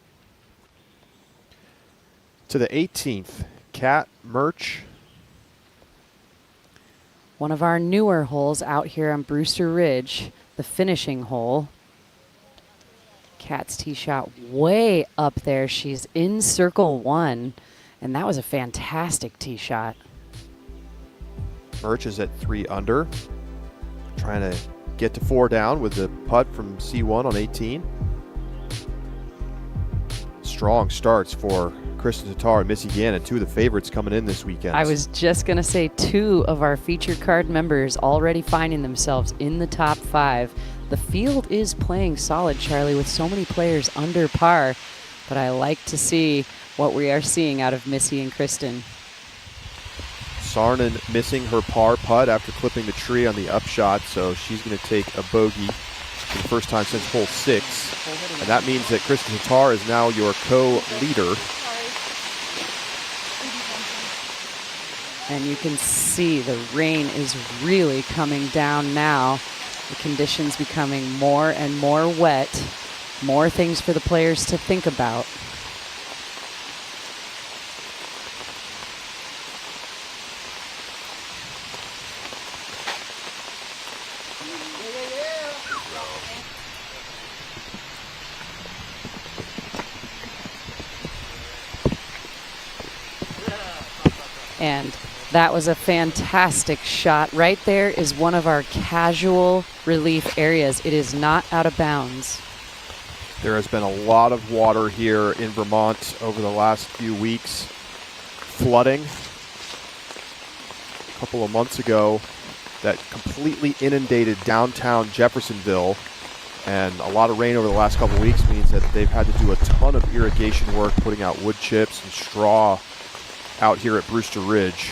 To the 18th, Kat Murch. One of our newer holes out here on Brewster Ridge, the finishing hole. Kat's tee shot way up there. She's in circle 1, and that was a fantastic tee shot. Murch is at 3 under. Trying to get to 4 down with the putt from C1 on 18. Strong starts for Kristen Tatar and Missy Gannon, 2 of the favorites coming in this weekend. I was just going to say 2 of our featured card members already finding themselves in the top 5. The field is playing solid, Charlie, with so many players under par, but I like to see what we are seeing out of Missy and Kristen. Saarinen missing her par putt after clipping the tree on the upshot, so she's going to take a bogey for the first time since hole 6. And that means that Kristen Tatar is now your co-leader. And you can see the rain is really coming down now. The conditions becoming more and more wet. More things for the players to think about. And that was a fantastic shot. Right there is one of our casual relief areas. It is not out of bounds. There has been a lot of water here in Vermont over the last few weeks. Flooding. A couple of months ago, that completely inundated downtown Jeffersonville. And a lot of rain over the last couple of weeks means that they've had to do a ton of irrigation work, putting out wood chips and straw out here at Brewster Ridge.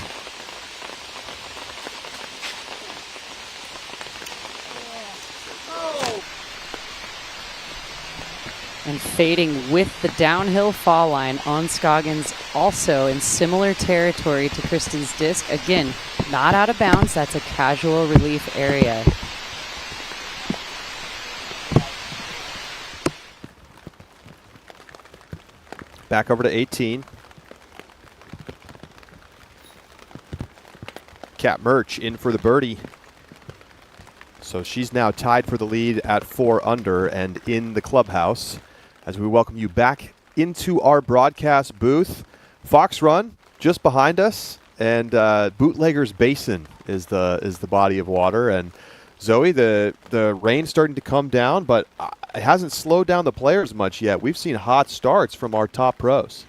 And fading with the downhill fall line on Scoggins, also in similar territory to Kristen's disc. Again, not out of bounds. That's a casual relief area. Back over to 18. Kat Murch in for the birdie. So she's now tied for the lead at 4 under and in the clubhouse as we welcome you back into our broadcast booth. Fox Run just behind us, and Bootleggers Basin is the body of water. And Zoe, the rain's starting to come down, but it hasn't slowed down the players much yet. We've seen hot starts from our top pros.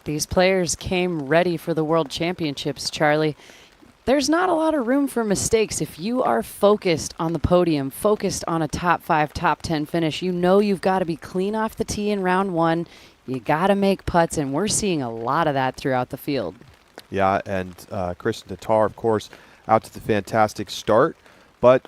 These players came ready for the World Championships, Charlie. There's not a lot of room for mistakes. If you are focused on the podium, focused on a top 5, top 10 finish, you know you've got to be clean off the tee in round 1. You got to make putts, and we're seeing a lot of that throughout the field. Yeah, and Kristen Tatar, of course, out to the fantastic start. But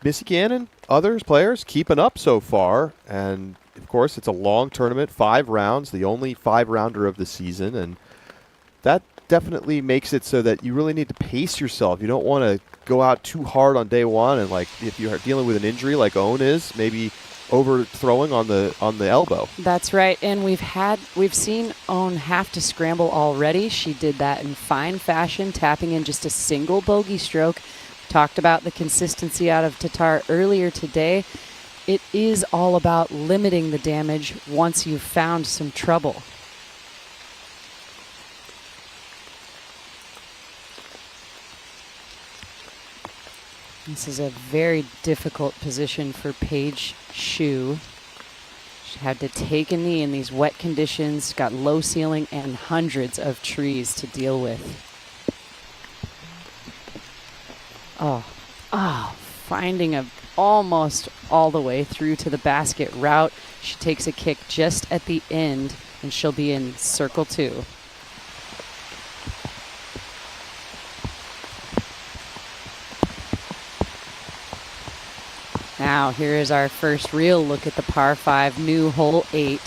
Missy Gannon, others, players, keeping up so far. And, of course, it's a long tournament, 5 rounds, the only 5-rounder of the season. And that definitely makes it so that you really need to pace yourself. You don't want to go out too hard on day one, and like if you're dealing with an injury like Owen is, maybe overthrowing on the elbow. That's right, and we've seen Owen have to scramble already. She did that in fine fashion, tapping in just a single bogey stroke. Talked about the consistency out of Tatar earlier today. It is all about limiting the damage once you've found some trouble. This is a very difficult position for Paige Shue. She had to take a knee in these wet conditions, got low ceiling and hundreds of trees to deal with. Finding a almost all the way through to the basket route. She takes a kick just at the end, and she'll be in circle 2. Now, here is our first real look at the par 5, new hole 8.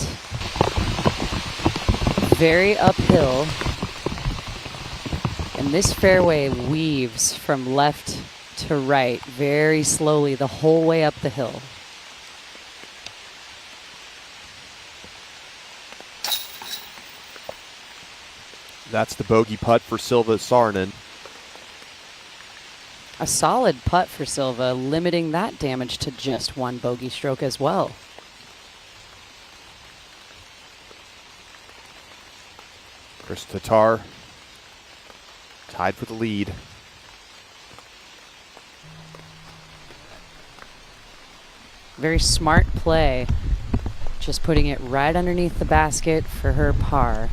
Very uphill. And this fairway weaves from left to right very slowly the whole way up the hill. That's the bogey putt for Silva Saarinen. A solid putt for Silva, limiting that damage to just 1 bogey stroke as well. Chris Tatar tied for the lead. Very smart play. Just putting it right underneath the basket for her par.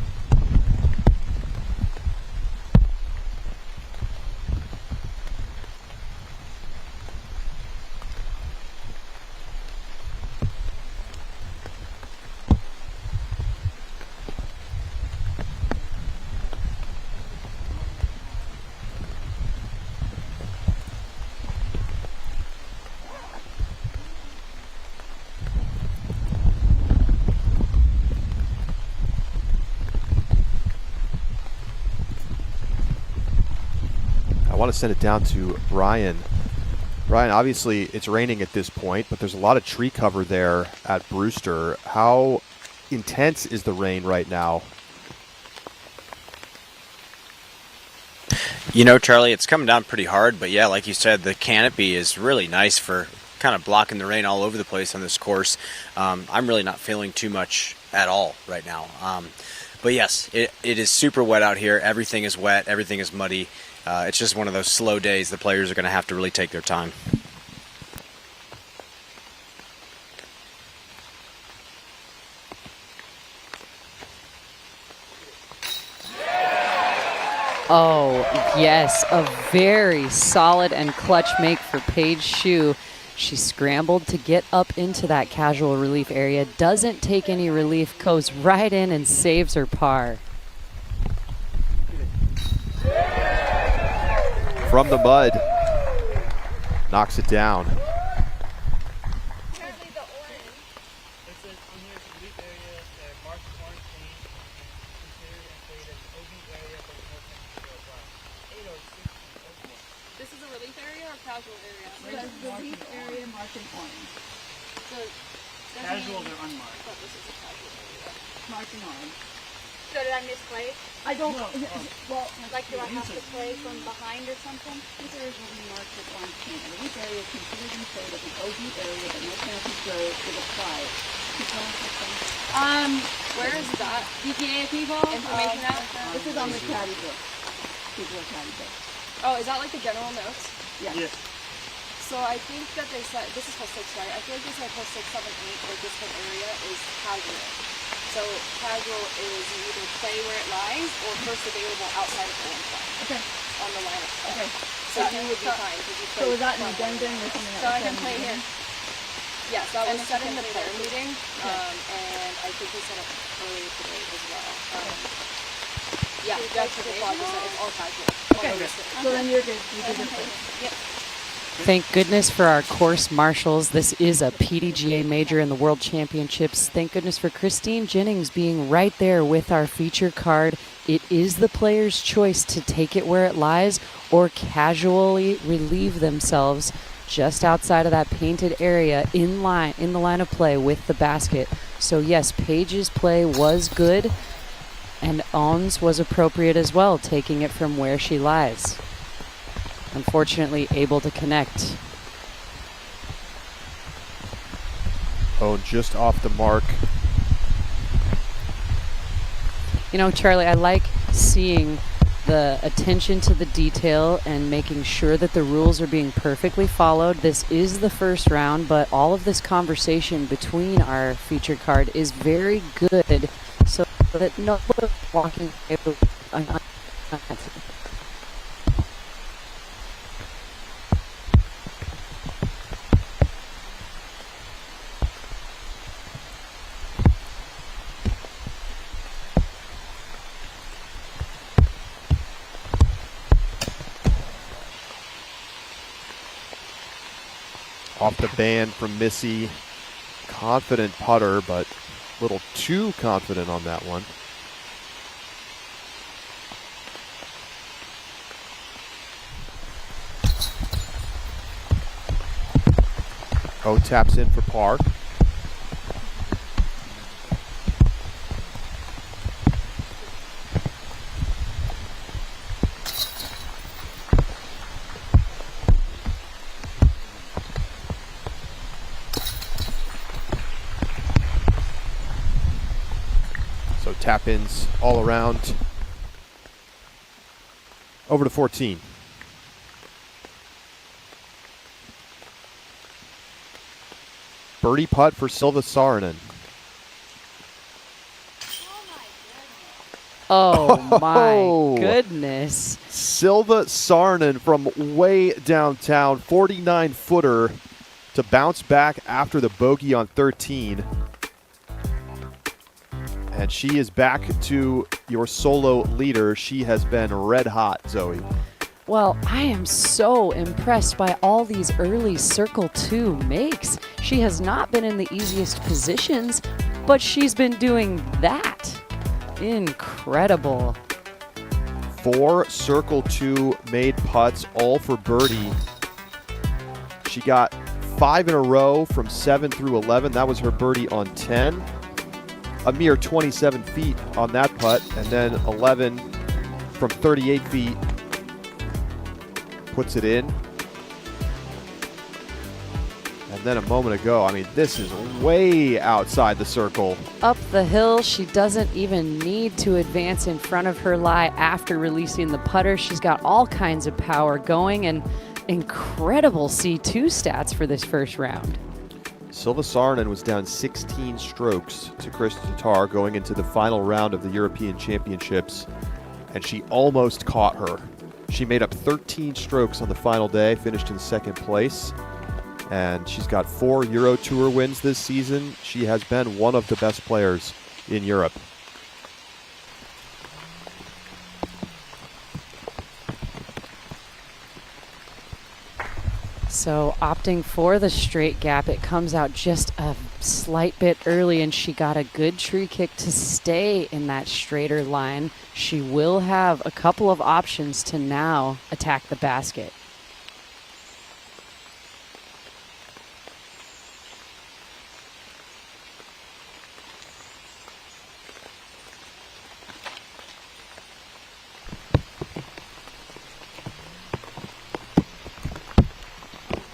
I want to send it down to Brian. Brian, obviously it's raining at this point, but there's a lot of tree cover there at Brewster. How intense is the rain right now? You know, Charlie, it's coming down pretty hard, but yeah, like you said, the canopy is really nice for kind of blocking the rain all over the place on this course. I'm really not feeling too much at all right now. But yes, it is super wet out here. Everything is wet. Everything is muddy. It's just one of those slow days. The players are going to have to really take their time. Oh, yes, a very solid and clutch make for Paige Shue. She scrambled to get up into that casual relief area, doesn't take any relief, goes right in and saves her par. From the mud, knocks it down. Casuals are unmarked. But this is a casual area. Marked and orange. So did I misplay? I don't know. Well, like, do I have to play from behind or something? These areas will be marked with orange paint. And each area is considered and played as an OB area that no penalty throw is applied. Where is that? PDGA people? Information out? This is on the caddy book. People are caddy book. Oh, is that like the general notes? Yes. So I think that they said, this is hole 6, right? I feel like they said hole 6, 7, 8, or different area is casual. So casual is you either play where it lies or first available outside of the one play. Okay. On the lineup. Okay. So you would be fine because you play. So is that an addendum or something? So I can play here. Yes, that was said in the player meeting, and I think we set up earlier today as well. Yeah, that's what the thought was that it's all casual. Okay. So then you're good. You can play. Yep. Thank goodness for our course marshals. This is a PDGA major in the World Championships. Thank goodness for Christine Jennings being right there with our feature card. It is the player's choice to take it where it lies or casually relieve themselves just outside of that painted area in the line of play with the basket. So yes, Paige's play was good and On's was appropriate as well, taking it from where she lies. Unfortunately, able to connect. Oh, just off the mark. You know, Charlie, I like seeing the attention to the detail and making sure that the rules are being perfectly followed. This is the first round, but all of this conversation between our feature card is very good so that nobody's walking away with off the band from Missy. Confident putter, but a little too confident on that one. Oh, taps in for par. So tap-ins all around. Over to 14. Birdie putt for Silva Saarinen. Oh my goodness. Silva Saarinen from way downtown, 49-footer to bounce back after the bogey on 13. And she is back to your solo leader. She has been red hot, Zoe. Well, I am so impressed by all these early Circle 2 makes. She has not been in the easiest positions, but she's been doing that. Incredible. 4 Circle 2 made putts, all for birdie. She got 5 in a row from 7 through 11. That was her birdie on 10. A mere 27 feet on that putt, and then 11 from 38 feet. Puts it in. And then a moment ago, I mean, this is way outside the circle. Up the hill, she doesn't even need to advance in front of her lie after releasing the putter. She's got all kinds of power going and incredible C2 stats for this first round. Silva Saarinen was down 16 strokes to Chris Tatar going into the final round of the European Championships, and she almost caught her. She made up 13 strokes on the final day, finished in second place, and she's got 4 Euro Tour wins this season. She has been one of the best players in Europe. So opting for the straight gap, it comes out just a slight bit early, and she got a good tree kick to stay in that straighter line. She will have a couple of options to now attack the basket.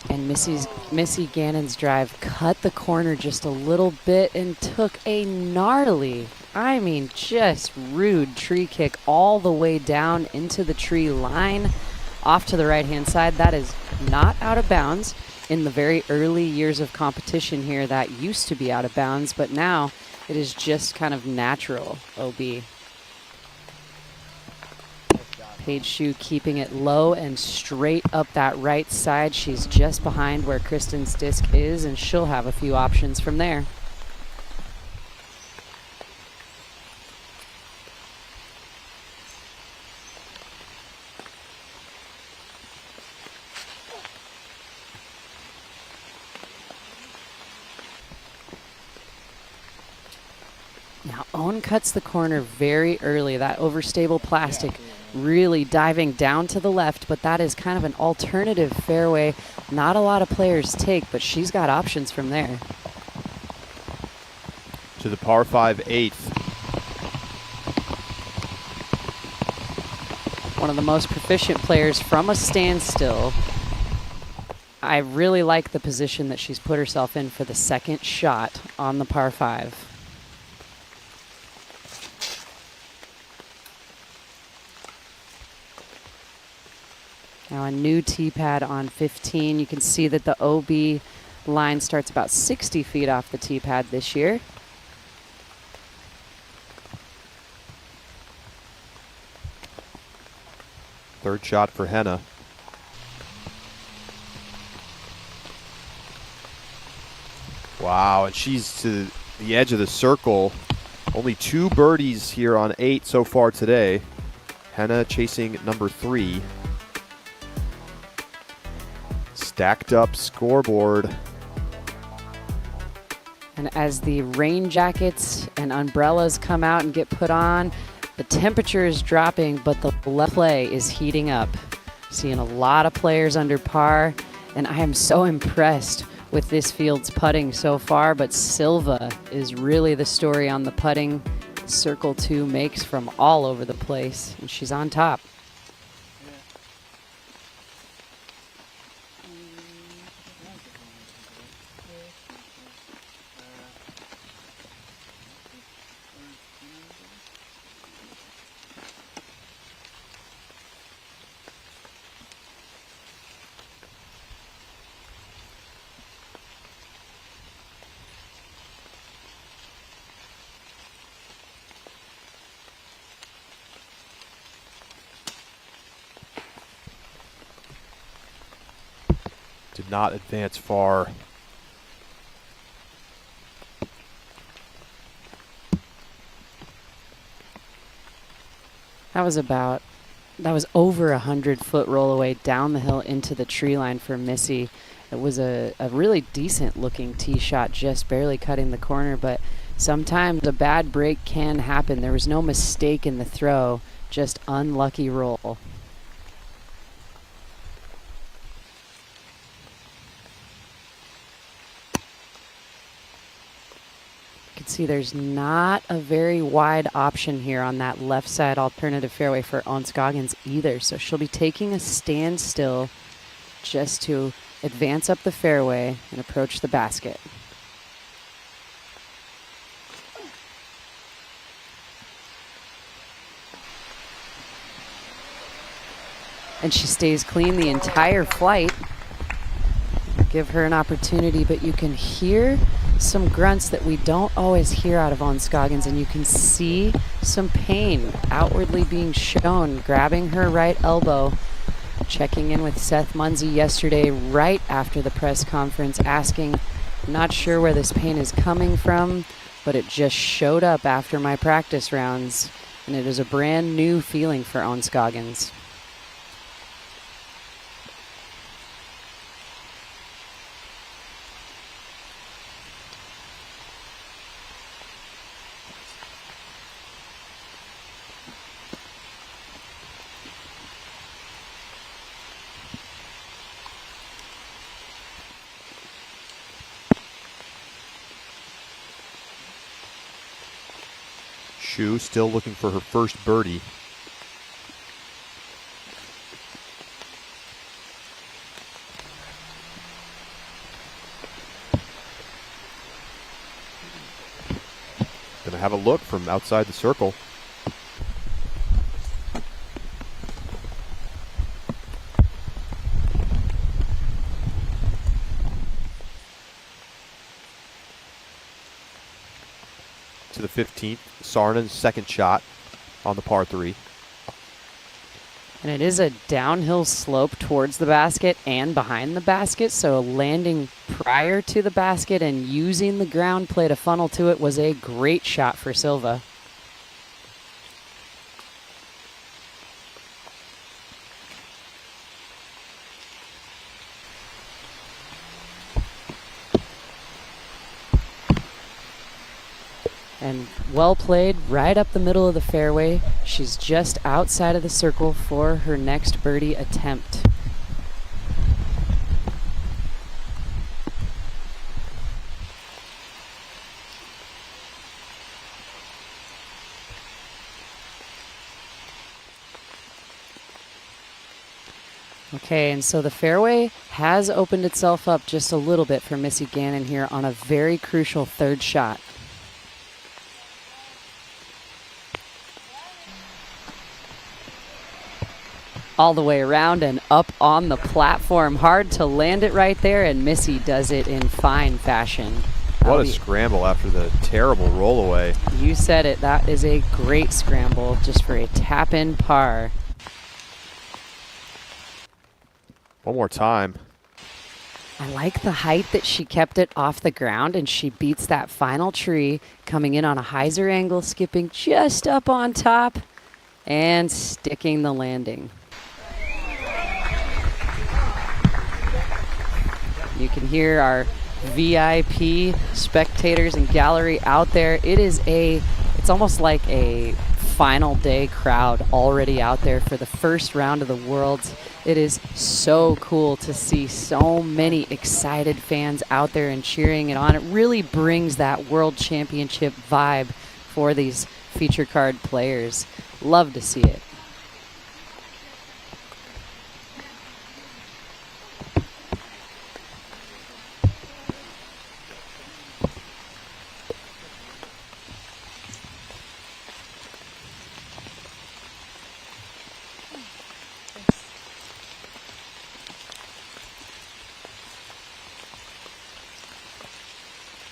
And Missy Gannon's drive cut the corner just a little bit and took a gnarly, I mean just rude tree kick all the way down into the tree line off to the right-hand side. That is not out of bounds. In the very early years of competition here, that used to be out of bounds, but now it is just kind of natural, OB. Paige Shue keeping it low and straight up that right side. She's just behind where Kristen's disc is, and she'll have a few options from there. Now Owen cuts the corner very early. That overstable plastic really diving down to the left, but that is kind of an alternative fairway. Not a lot of players take, but she's got options from there. To the par 5 8th. One of the most proficient players from a standstill. I really like the position that she's put herself in for the second shot on the par 5. Now a new tee pad on 15. You can see that the OB line starts about 60 feet off the tee pad this year. Third shot for Henna. Wow, and she's to the edge of the circle. Only 2 birdies here on 8 so far today. Henna chasing number 3. Stacked up scoreboard. And as the rain jackets and umbrellas come out and get put on, the temperature is dropping, but the play is heating up. Seeing a lot of players under par, and I am so impressed with this field's putting so far, but Silva is really the story on the putting. Circle 2 makes from all over the place, and she's on top. Did not advance far. That was over 100-foot roll away down the hill into the tree line for Missy. It was a really decent looking tee shot, just barely cutting the corner, but sometimes a bad break can happen. There was no mistake in the throw, just unlucky roll. see, there's not a very wide option here on that left side alternative fairway for Scoggins either. So she'll be taking a standstill just to advance up the fairway and approach the basket. And she stays clean the entire flight. Give her an opportunity, but you can hear some grunts that we don't always hear out of Scoggins, and you can see some pain outwardly being shown, grabbing her right elbow. Checking in with Seth Munsey yesterday right after the press conference, asking, not sure where this pain is coming from, but it just showed up after my practice rounds, and it is a brand new feeling for Scoggins. Shu still looking for her first birdie. Gonna have a look from outside the circle. To the 15th, Saarinen's second shot on the par 3. And it is a downhill slope towards the basket and behind the basket, so landing prior to the basket and using the ground play to funnel to it was a great shot for Silva. And well played right up the middle of the fairway. She's just outside of the circle for her next birdie attempt. Okay, and so the fairway has opened itself up just a little bit for Missy Gannon here on a very crucial third shot. All the way around and up on the platform. Hard to land it right there, and Missy does it in fine fashion. What a scramble after the terrible roll away. You said it. That is a great scramble just for a tap-in par. One more time. I like the height that she kept it off the ground, and she beats that final tree, coming in on a hyzer angle, skipping just up on top, and sticking the landing. You can hear our VIP spectators and gallery out there. It's almost like a final day crowd already out there for the first round of the Worlds. It is so cool to see so many excited fans out there and cheering it on. It really brings that World Championship vibe for these feature card players. Love to see it.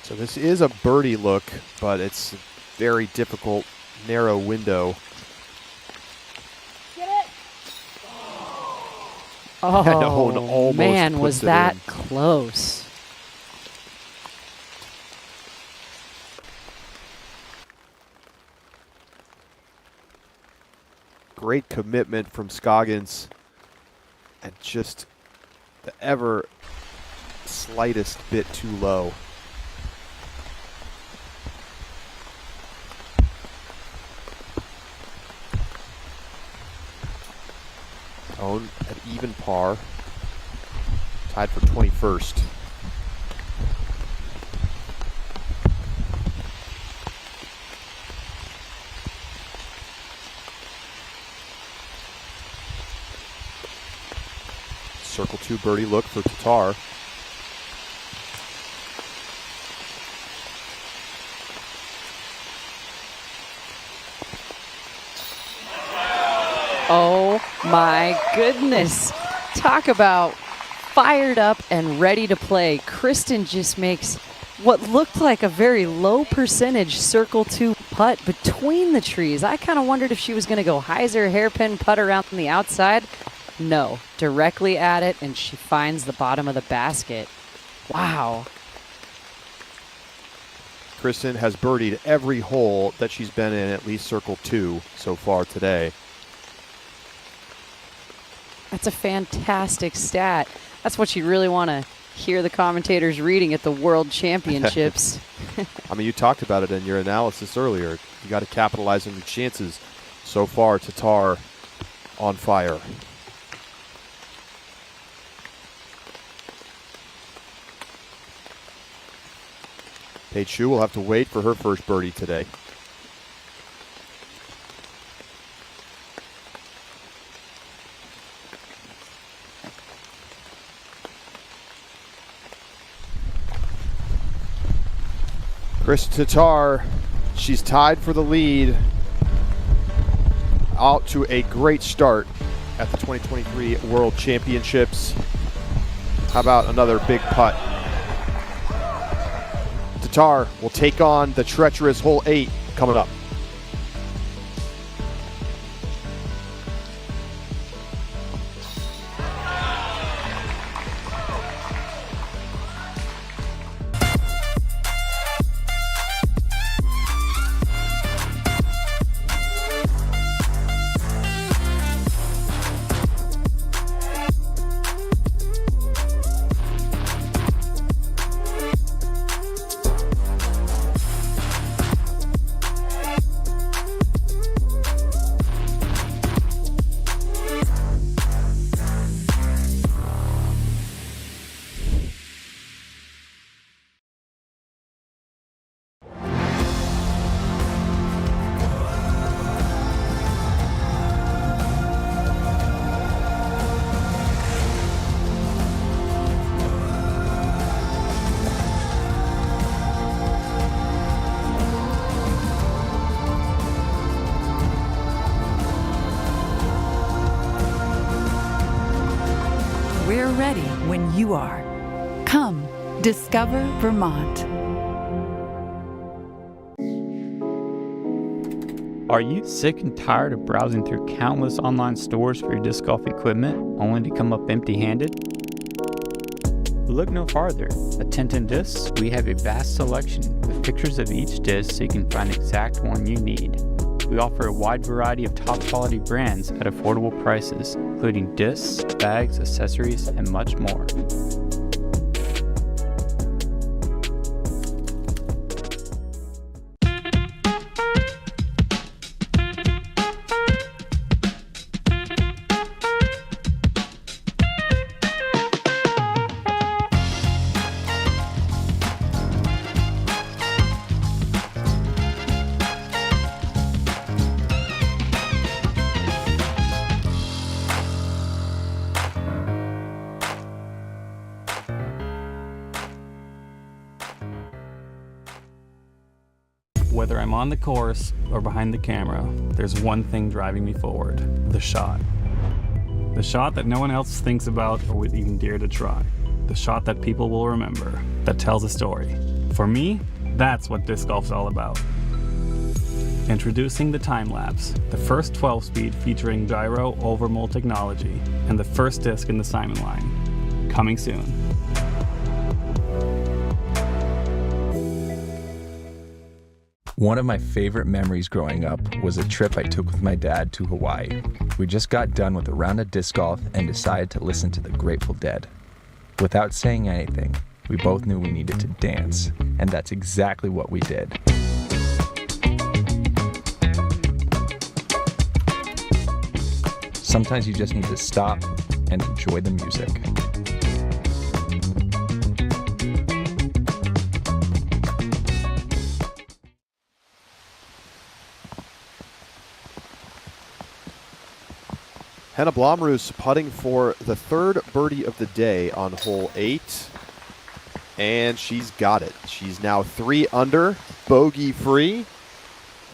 So this is a birdie look, but it's a very difficult, narrow window. Oh, man, was that close. Great commitment from Scoggins, and just the ever slightest bit too low. Own at even par, tied for 21st. Circle 2 birdie look for Tatar. Oh my goodness. Talk about fired up and ready to play. Kristen just makes what looked like a very low percentage Circle 2 putt between the trees. I kind of wondered if she was going to go hyzer hairpin putt around the outside. No, directly at it, and she finds the bottom of the basket. Wow. Kristen has birdied every hole that she's been in at least Circle 2 so far today. That's a fantastic stat. That's what you really want to hear the commentators reading at the World Championships. I mean, you talked about it in your analysis earlier. You got to capitalize on your chances. So far, Tatar on fire. Paige Shue will have to wait for her first birdie today. Chris Tatar, she's tied for the lead. Out to a great start at the 2023 World Championships. How about another big putt? Tatar will take on the treacherous hole 8 coming up. We're ready when you are. Come, discover Vermont. Are you sick and tired of browsing through countless online stores for your disc golf equipment only to come up empty-handed? Look no farther. At Tintin Discs, we have a vast selection with pictures of each disc so you can find the exact one you need. We offer a wide variety of top quality brands at affordable prices, including discs, bags, accessories, and much more. Whether I'm on the course or behind the camera, there's one thing driving me forward: the shot. The shot that no one else thinks about or would even dare to try. The shot that people will remember, that tells a story. For me, that's what disc golf's all about. Introducing the time lapse, the first 12-speed featuring gyro over mold technology, and the first disc in the Simon line. Coming soon. One of my favorite memories growing up was a trip I took with my dad to Hawaii. We just got done with a round of disc golf and decided to listen to the Grateful Dead. Without saying anything, we both knew we needed to dance, and that's exactly what we did. Sometimes you just need to stop and enjoy the music. Henna Blomroos putting for the third birdie of the day on hole 8. And she's got it. She's now 3 under, bogey free.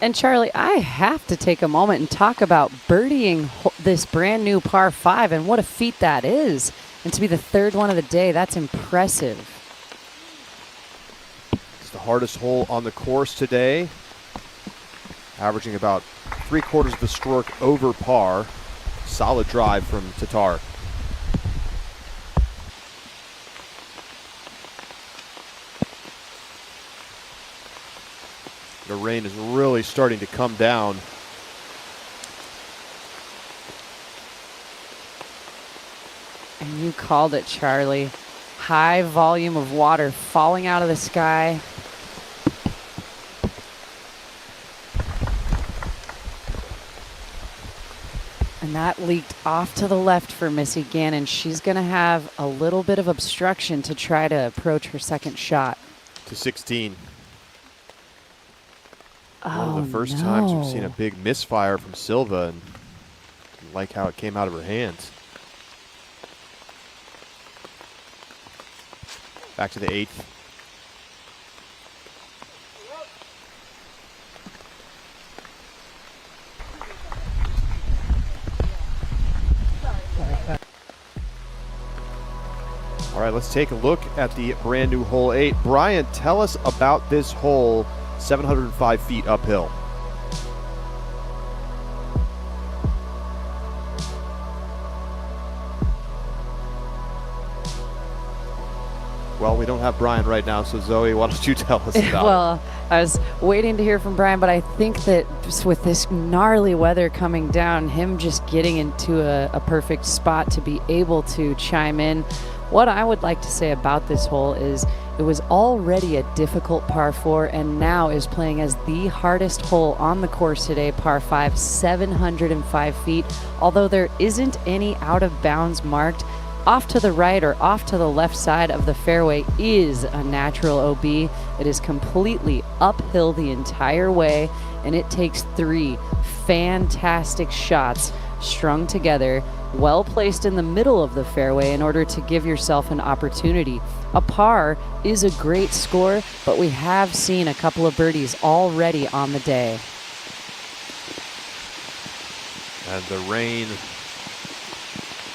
And Charlie, I have to take a moment and talk about birdieing this brand new par 5 and what a feat that is. And to be the third one of the day, that's impressive. It's the hardest hole on the course today, averaging about 3/4 of a stroke over par. Solid drive from Tatar. The rain is really starting to come down. And you called it, Charlie. High volume of water falling out of the sky. And that leaked off to the left for Missy Gannon. She's going to have a little bit of obstruction to try to approach her second shot. To 16. Oh, one of the first times we've seen a big misfire from Silva, and like how it came out of her hands. Back to the 8th. All right, let's take a look at the brand new hole 8. Brian, tell us about this hole, 705 feet uphill. Well, we don't have Brian right now, so Zoe, why don't you tell us about Well, I was waiting to hear from Brian, but I think that just with this gnarly weather coming down, him just getting into a perfect spot to be able to chime in. What I would like to say about this hole is it was already a difficult par 4 and now is playing as the hardest hole on the course today, par 5, 705 feet. Although there isn't any out of bounds marked, off to the right or off to the left side of the fairway is a natural OB. It is completely uphill the entire way, and it takes 3 fantastic shots strung together, well placed in the middle of the fairway in order to give yourself an opportunity. A par is a great score, but we have seen a couple of birdies already on the day. And the rain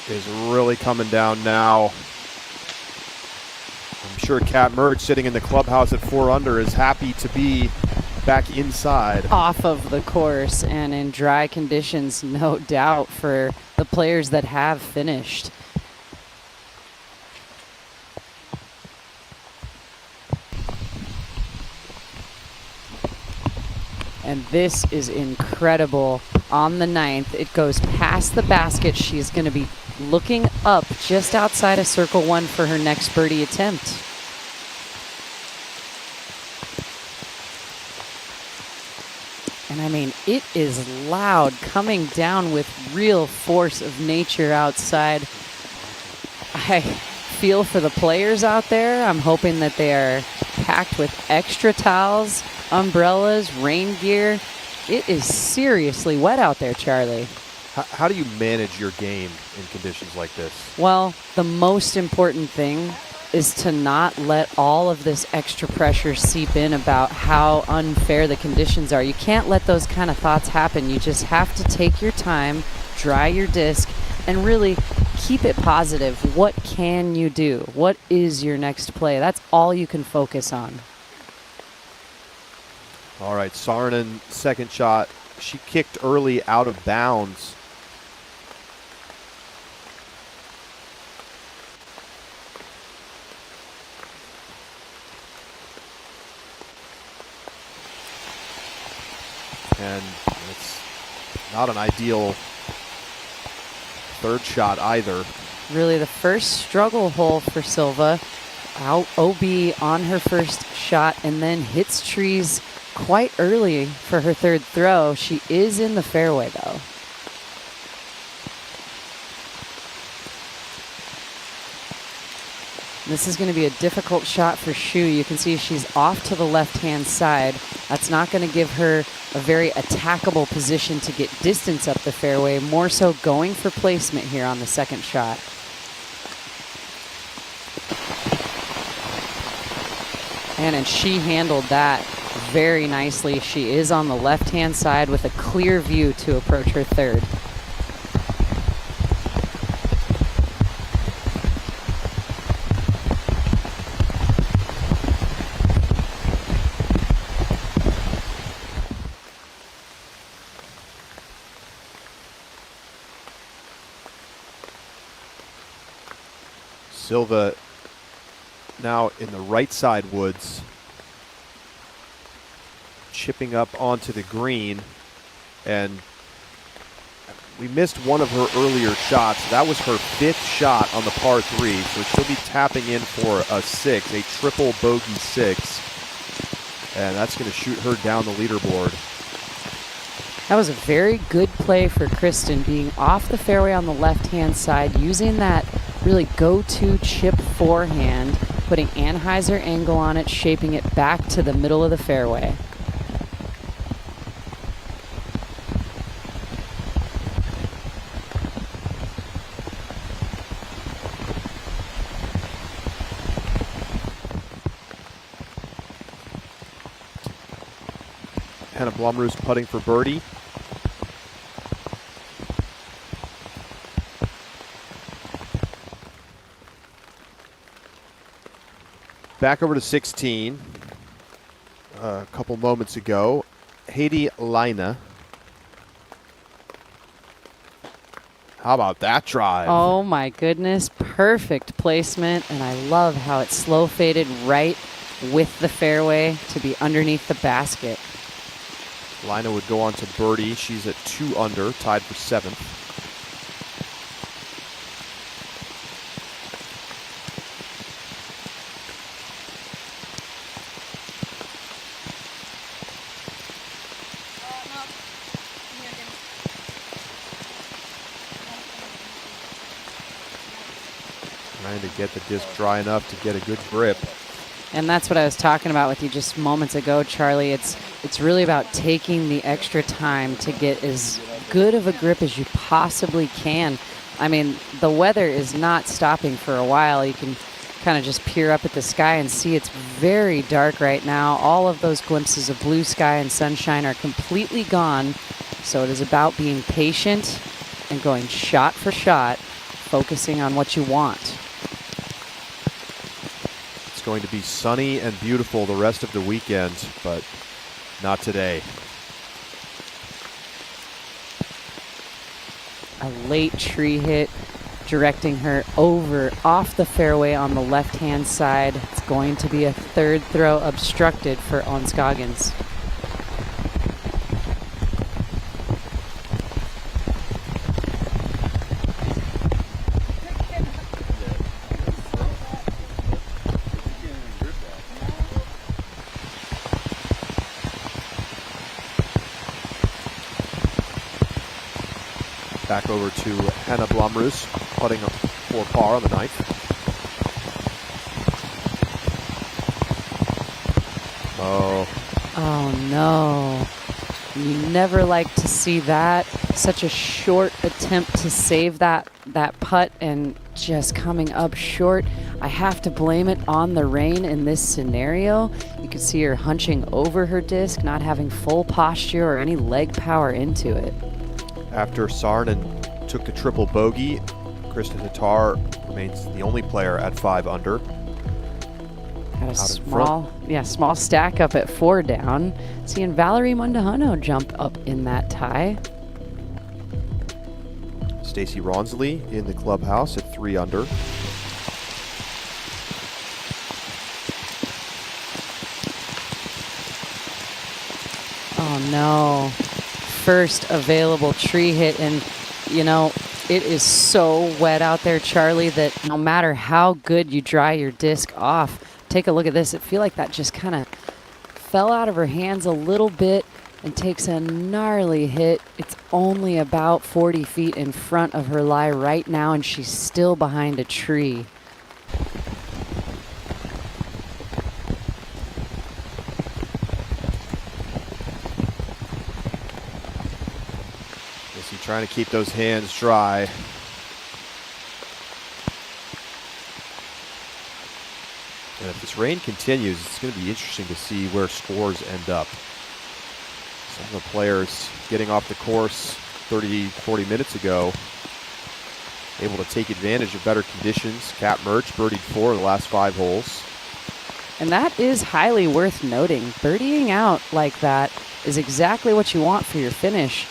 is really coming down now. I'm sure Kat Mertz, sitting in the clubhouse at 4 under, is happy to be back inside. Off of the course and in dry conditions, no doubt, for the players that have finished. And this is incredible. On the 9th, it goes past the basket. She's going to be looking up just outside of circle 1 for her next birdie attempt. And I mean, it is loud, coming down with real force of nature outside. I feel for the players out there. I'm hoping that they are packed with extra towels, umbrellas, rain gear. It is seriously wet out there, Charlie. How do you manage your game in conditions like this? Well, the most important thing is to not let all of this extra pressure seep in about how unfair the conditions are. You can't let those kind of thoughts happen. You just have to take your time, dry your disc, and really keep it positive. What can you do? What is your next play? That's all you can focus on. All right, Saarinen, second shot. She kicked early out of bounds. And it's not an ideal third shot either. Really the first struggle hole for Silva. Out OB on her first shot and then hits trees quite early for her third throw. She is in the fairway though. This is going to be a difficult shot for Shu. You can see she's off to the left-hand side. That's not going to give her a very attackable position to get distance up the fairway, more so going for placement here on the second shot. And she handled that very nicely. She is on the left-hand side with a clear view to approach her third. Silva now in the right side woods, chipping up onto the green, and we missed one of her earlier shots. That was her 5th shot on the par 3, so she'll be tapping in for a 6, a triple bogey 6, and that's going to shoot her down the leaderboard. That was a very good play for Kristen, being off the fairway on the left-hand side, using that really go-to chip forehand, putting Anheuser angle on it, shaping it back to the middle of the fairway. Hannah Blomroos putting for birdie. Back over to 16. A couple moments ago, Heidi Leine. How about that drive? Oh my goodness, perfect placement, and I love how it slow faded right with the fairway to be underneath the basket. Leine would go on to birdie. She's at 2 under, tied for 7th. Trying to get the disc dry enough to get a good grip. And that's what I was talking about with you just moments ago, Charlie. It's really about taking the extra time to get as good of a grip as you possibly can. I mean, the weather is not stopping for a while. You can kind of just peer up at the sky and see it's very dark right now. All of those glimpses of blue sky and sunshine are completely gone. So it is about being patient and going shot for shot, focusing on what you want. It's going to be sunny and beautiful the rest of the weekend, but not today. A late tree hit, directing her over off the fairway on the left-hand side. It's going to be a third throw obstructed for Onscoggins. Back over to Hannah Blomroos, putting for par on the 9th. Oh no. You never like to see that. Such a short attempt to save that putt and just coming up short. I have to blame it on the rain in this scenario. You can see her hunching over her disc, not having full posture or any leg power into it. After Saarinen took the triple bogey, Kristen Tatar remains the only player at 5 under. Got a small stack up at 4 down. Seeing Valerie Mundahano jump up in that tie. Stacey Ronsley in the clubhouse at 3 under. Oh no. First available tree hit, and you know, it is so wet out there, Charlie, that no matter how good you dry your disc off, take a look at this. It feels like that just kind of fell out of her hands a little bit and takes a gnarly hit. It's only about 40 feet in front of her lie right now, and she's still behind a tree. Missy trying to keep those hands dry. And if this rain continues, it's going to be interesting to see where scores end up. Some of the players getting off the course 30, 40 minutes ago, able to take advantage of better conditions. Kat Mertz birdied 4 of the last 5 holes. And that is highly worth noting. Birdieing out like that is exactly what you want for your finish.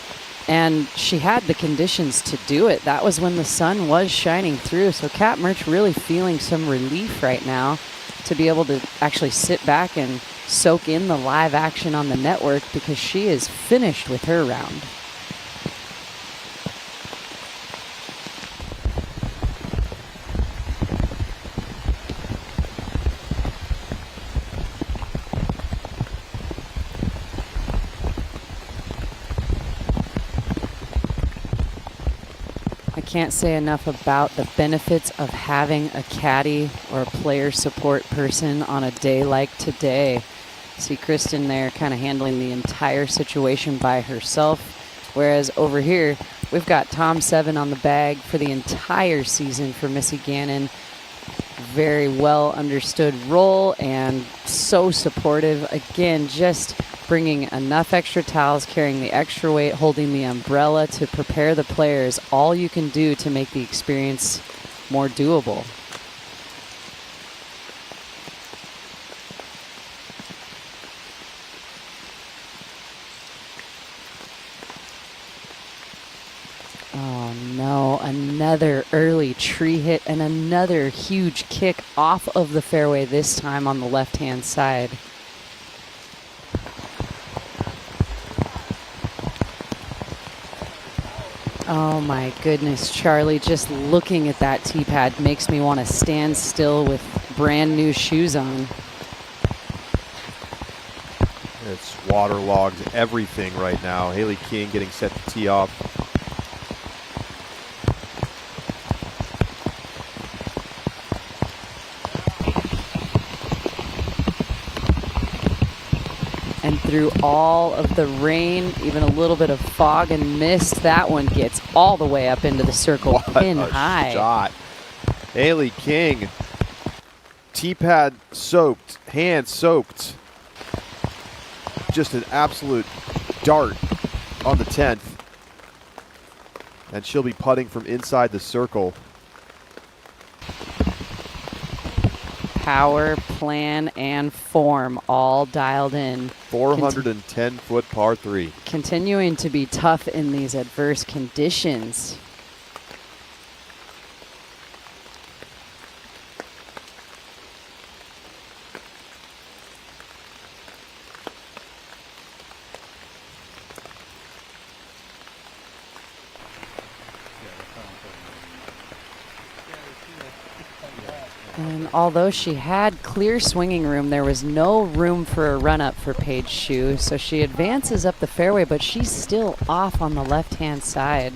And she had the conditions to do it. That was when the sun was shining through. So Kat Mertz really feeling some relief right now to be able to actually sit back and soak in the live action on the network, because she is finished with her round. Can't say enough about the benefits of having a caddy or a player support person on a day like today. See Kristen there kind of handling the entire situation by herself, whereas over here we've got Tom Seven on the bag for the entire season for Missy Gannon. Very well understood role and so supportive. Again, just bringing enough extra towels, carrying the extra weight, holding the umbrella to prepare the players. All you can do to make the experience more doable. Oh no, another early tree hit and another huge kick off of the fairway, this time on the left-hand side. Oh my goodness, Charlie, just looking at that tee pad makes me want to stand still with brand new shoes on. It's waterlogged everything right now. Haley King getting set to tee off. And through all of the rain, even a little bit of fog and mist, that one gets all the way up into the circle, pin high. Shot. Haley King, tee pad soaked, hand soaked. Just an absolute dart on the 10th. And she'll be putting from inside the circle. Power, plan, and form all dialed in. 410-foot par 3. Continuing to be tough in these adverse conditions. And although she had clear swinging room, there was no room for a run-up for Paige Shue. So she advances up the fairway, but she's still off on the left-hand side.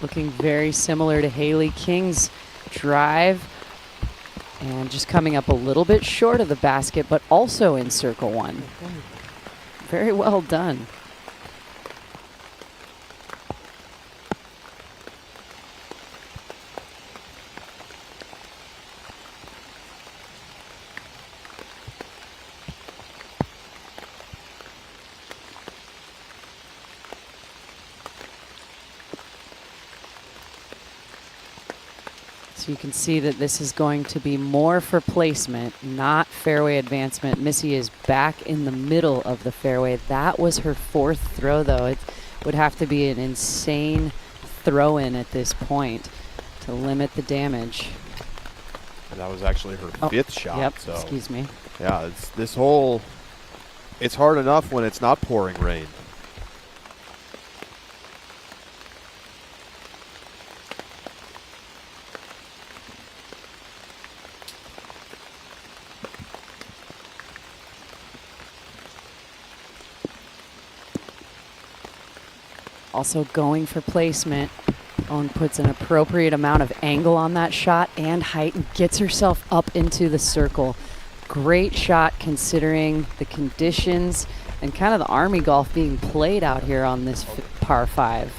Looking very similar to Haley King's drive. And just coming up a little bit short of the basket, but also in circle one. Very well done. So you can see that this is going to be more for placement, not fairway advancement. Missy is back in the middle of the fairway. That was her 4th throw, though. It would have to be an insane throw-in at this point to limit the damage. And that was actually her 5th shot. Yep, so. excuse me. Yeah, this hole, it's hard enough when it's not pouring rain. Also going for placement. Owen puts an appropriate amount of angle on that shot and height and gets herself up into the circle. Great shot considering the conditions and kind of the Army golf being played out here on this par 5.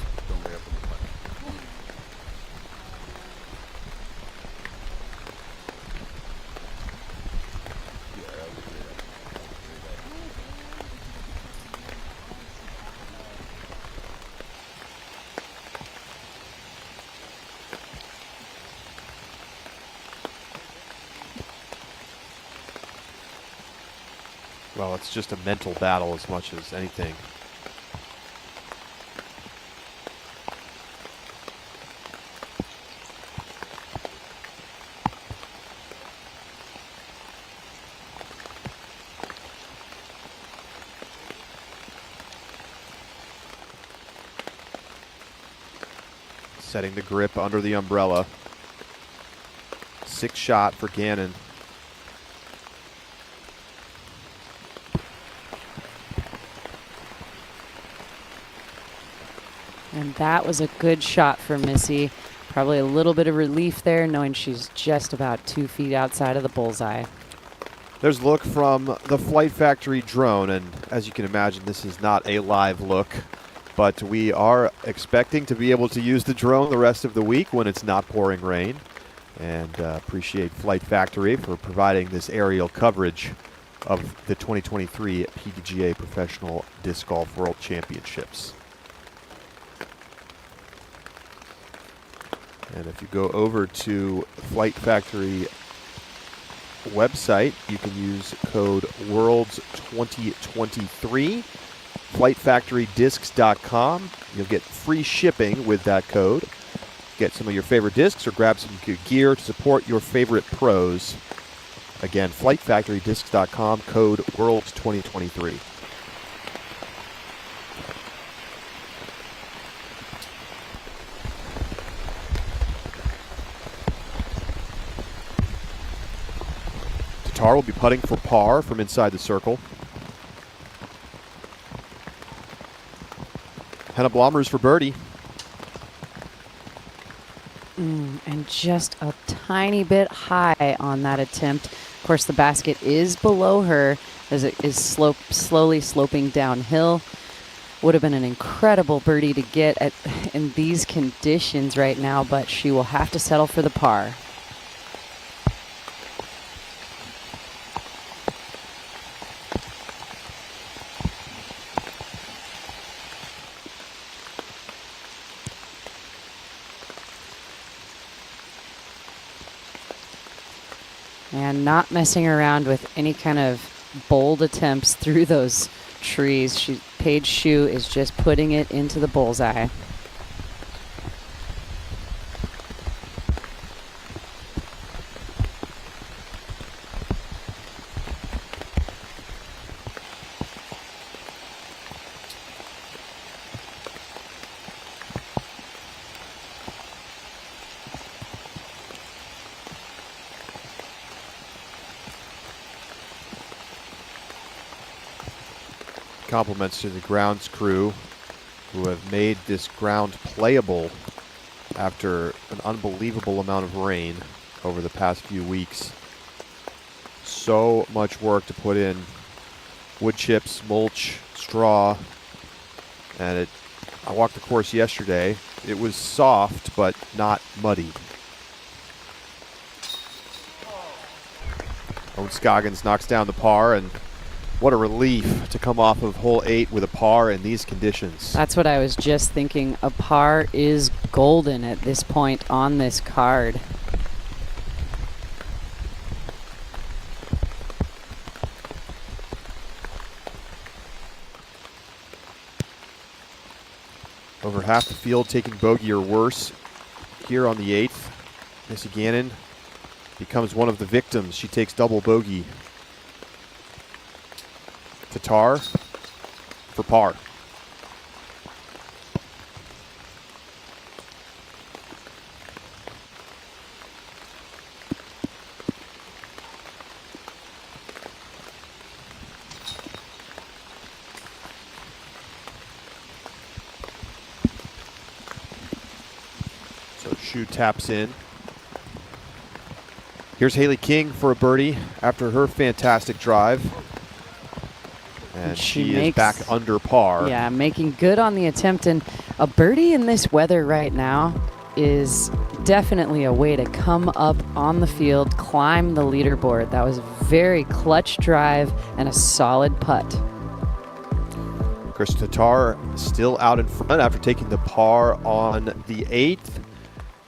Well, it's just a mental battle as much as anything. Setting the grip under the umbrella. 6 shot for Gannon. And that was a good shot for Missy. Probably a little bit of relief there, knowing she's just about 2 feet outside of the bullseye. There's a look from the Flight Factory drone, and as you can imagine, this is not a live look, but we are expecting to be able to use the drone the rest of the week when it's not pouring rain, and appreciate Flight Factory for providing this aerial coverage of the 2023 PDGA Professional Disc Golf World Championships. And if you go over to Flight Factory website, you can use code WORLDS2023, flightfactorydiscs.com. You'll get free shipping with that code. Get some of your favorite discs or grab some good gear to support your favorite pros. Again, flightfactorydiscs.com, code WORLDS2023. Tatar will be putting for par from inside the circle. Hannah Blomers for birdie. And just a tiny bit high on that attempt. Of course, the basket is below her as it is slowly sloping downhill. Would have been an incredible birdie to get in these conditions right now, but she will have to settle for the par. And not messing around with any kind of bold attempts through those trees. Paige Shue is just putting it into the bullseye. Compliments to the grounds crew who have made this ground playable after an unbelievable amount of rain over the past few weeks. So much work to put in. Wood chips, mulch, straw, and I walked the course yesterday. It was soft, but not muddy. Owen Scoggins knocks down the par, and what a relief to come off of hole 8 with a par in these conditions. That's what I was just thinking. A par is golden at this point on this card. Over half the field taking bogey or worse here on the 8th. Missy Gannon becomes one of the victims. She takes double bogey. Tatar for par. So Shu taps in. Here's Haley King for a birdie after her fantastic drive. And she is back under par. Yeah, making good on the attempt. And a birdie in this weather right now is definitely a way to come up on the field, climb the leaderboard. That was a very clutch drive and a solid putt. Chris Tatar still out in front after taking the par on the 8th.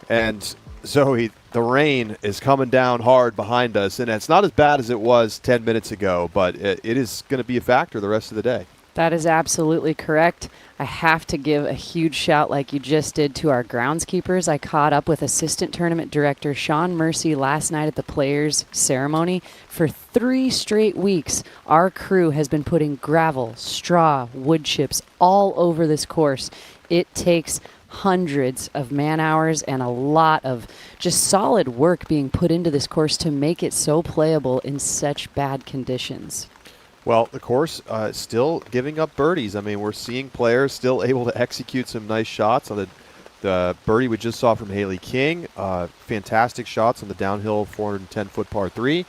And Zoe, the rain is coming down hard behind us, and it's not as bad as it was 10 minutes ago, but it is going to be a factor the rest of the day. That is absolutely correct. I have to give a huge shout, like you just did, to our groundskeepers. I caught up with Assistant Tournament Director Sean Mercy last night at the Players Ceremony. For 3 straight weeks, our crew has been putting gravel, straw, wood chips all over this course. It takes hundreds of man hours and a lot of just solid work being put into this course to make it so playable in such bad conditions. Well, the course still giving up birdies. I mean, we're seeing players still able to execute some nice shots on the birdie we just saw from Haley King. Fantastic shots on the downhill 410-foot par 3.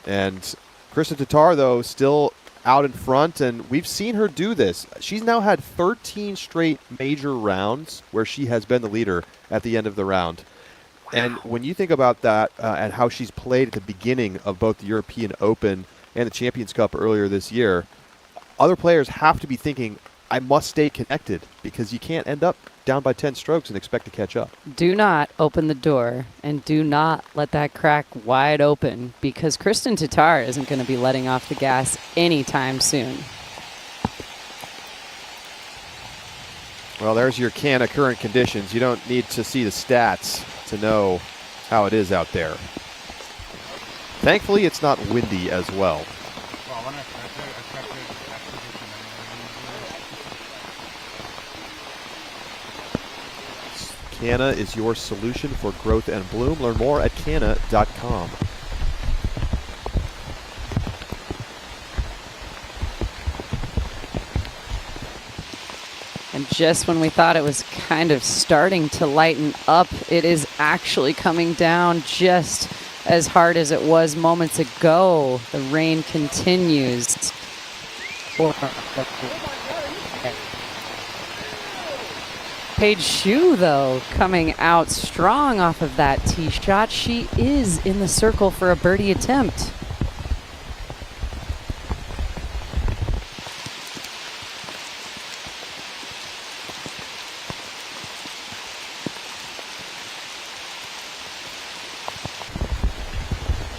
And Krista Tatar, though, still out in front, and we've seen her do this. She's now had 13 straight major rounds where she has been the leader at the end of the round. Wow. And when you think about that and how she's played at the beginning of both the European Open and the Champions Cup earlier this year, other players have to be thinking, I must stay connected, because you can't end up down by 10 strokes and expect to catch up. Do not open the door, and do not let that crack wide open, because Kristen Tatar isn't going to be letting off the gas anytime soon. Well, there's your can of current conditions. You don't need to see the stats to know how it is out there. Thankfully, it's not windy as well. Canna is your solution for growth and bloom. Learn more at canna.com. And just when we thought it was kind of starting to lighten up, it is actually coming down just as hard as it was moments ago. The rain continues. Paige Shue, though, coming out strong off of that tee shot. She is in the circle for a birdie attempt.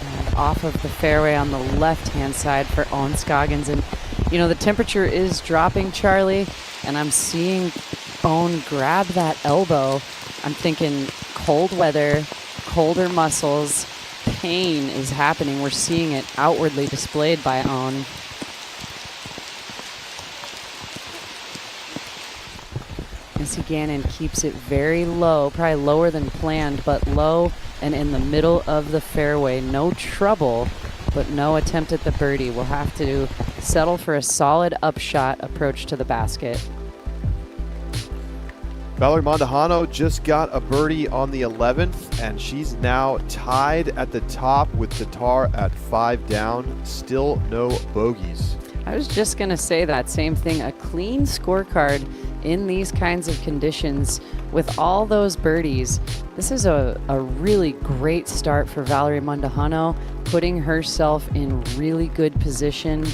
And off of the fairway on the left-hand side for Owen Scoggins. And, you know, the temperature is dropping, Charlie, and I'm seeing Owen grab that elbow. I'm thinking cold weather, colder muscles, pain is happening. We're seeing it outwardly displayed by Owen. Missy Gannon keeps it very low, probably lower than planned, but low and in the middle of the fairway. No trouble, but no attempt at the birdie. We'll have to settle for a solid upshot approach to the basket. Valerie Mondahano just got a birdie on the 11th, and she's now tied at the top with Tatar at 5 down. Still no bogeys. I was just going to say that same thing. A clean scorecard in these kinds of conditions with all those birdies. This is a really great start for Valerie Mondahano, putting herself in really good position.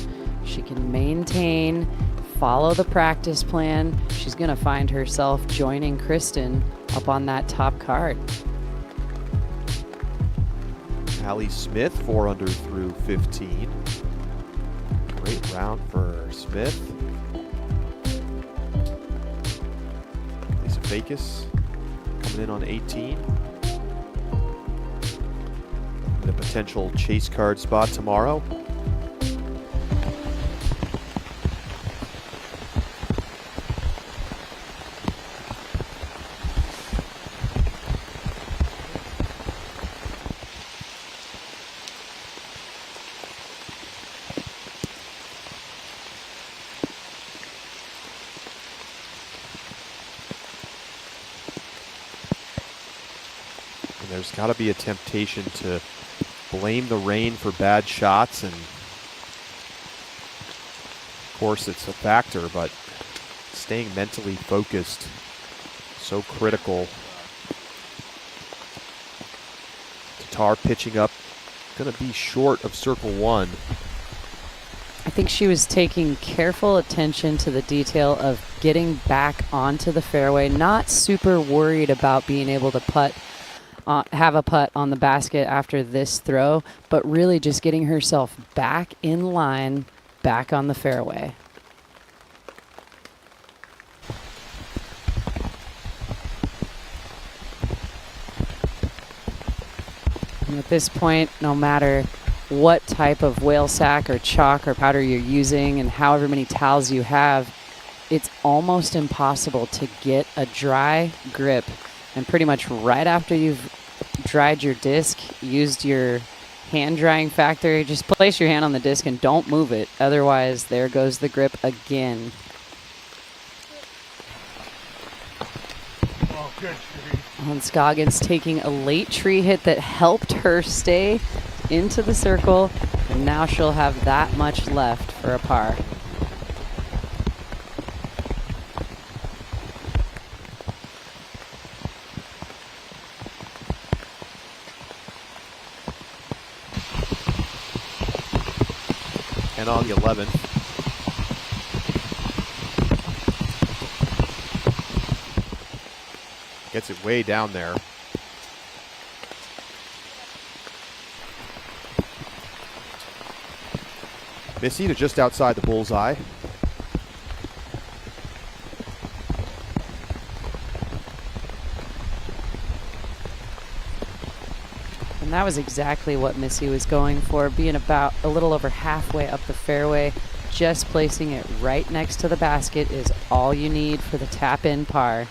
She can maintain, follow the practice plan. She's going to find herself joining Kristen up on that top card. Allie Smith, 4 under through 15. Great round for Smith. Lisa Fakis coming in on 18. And a potential chase card spot tomorrow. And there's got to be a temptation to blame the rain for bad shots, and of course it's a factor, but staying mentally focused, so critical. Tatar pitching up, going to be short of circle one. I think she was taking careful attention to the detail of getting back onto the fairway, not super worried about being able to have a putt on the basket after this throw, but really just getting herself back in line, back on the fairway. And at this point, no matter what type of whale sack or chalk or powder you're using and however many towels you have, it's almost impossible to get a dry grip. And pretty much right after you've dried your disc, used your hand drying factor, just place your hand on the disc and don't move it. Otherwise, there goes the grip again. Oh, good tree. And Scoggins taking a late tree hit that helped her stay into the circle, and now she'll have that much left for a par. And on the 11th. Gets it way down there. Missy to just outside the bullseye. And that was exactly what Missy was going for, being about a little over halfway up the fairway. Just placing it right next to the basket is all you need for the tap-in par.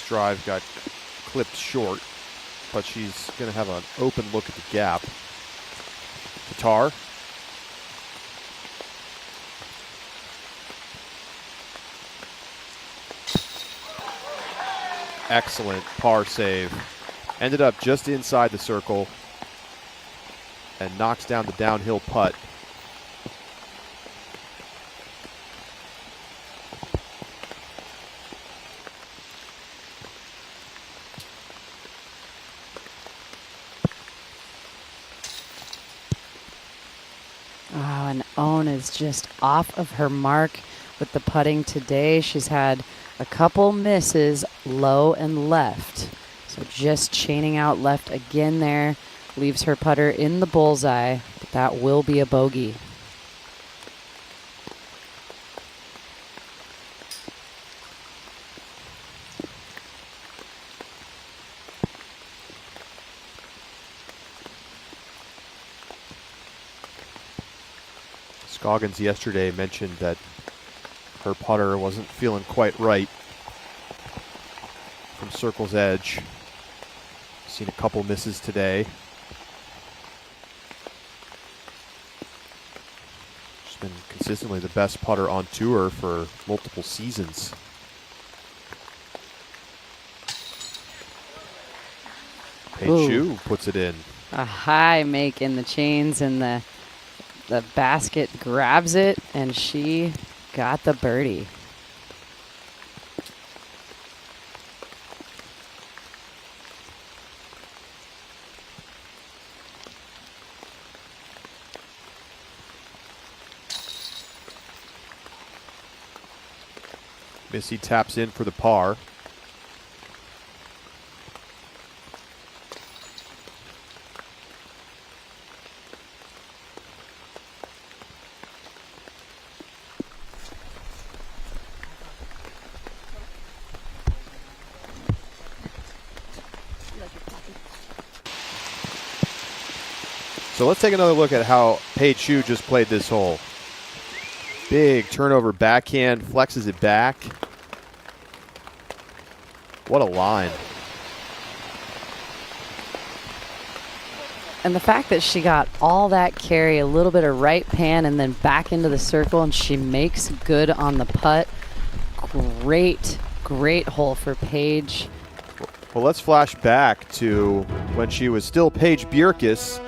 Drive got clipped short, but she's going to have an open look at the gap. Tatar. Excellent par save. Ended up just inside the circle and knocks down the downhill putt. Is just off of her mark with the putting today. She's had a couple misses low and left. So just chaining out left again there. Leaves her putter in the bullseye, but that will be a bogey. Scoggins yesterday mentioned that her putter wasn't feeling quite right from circle's edge. Seen a couple misses today. She's been consistently the best putter on tour for multiple seasons. Pei Chu puts it in. A high make in the chains, and the basket grabs it, and she got the birdie. Missy taps in for the par. So let's take another look at how Pei Chu just played this hole. Big turnover backhand, flexes it back. What a line. And the fact that she got all that carry, a little bit of right pan, and then back into the circle, and she makes good on the putt. Great, great hole for Paige. Well, let's flash back to when she was still Paige Bierkes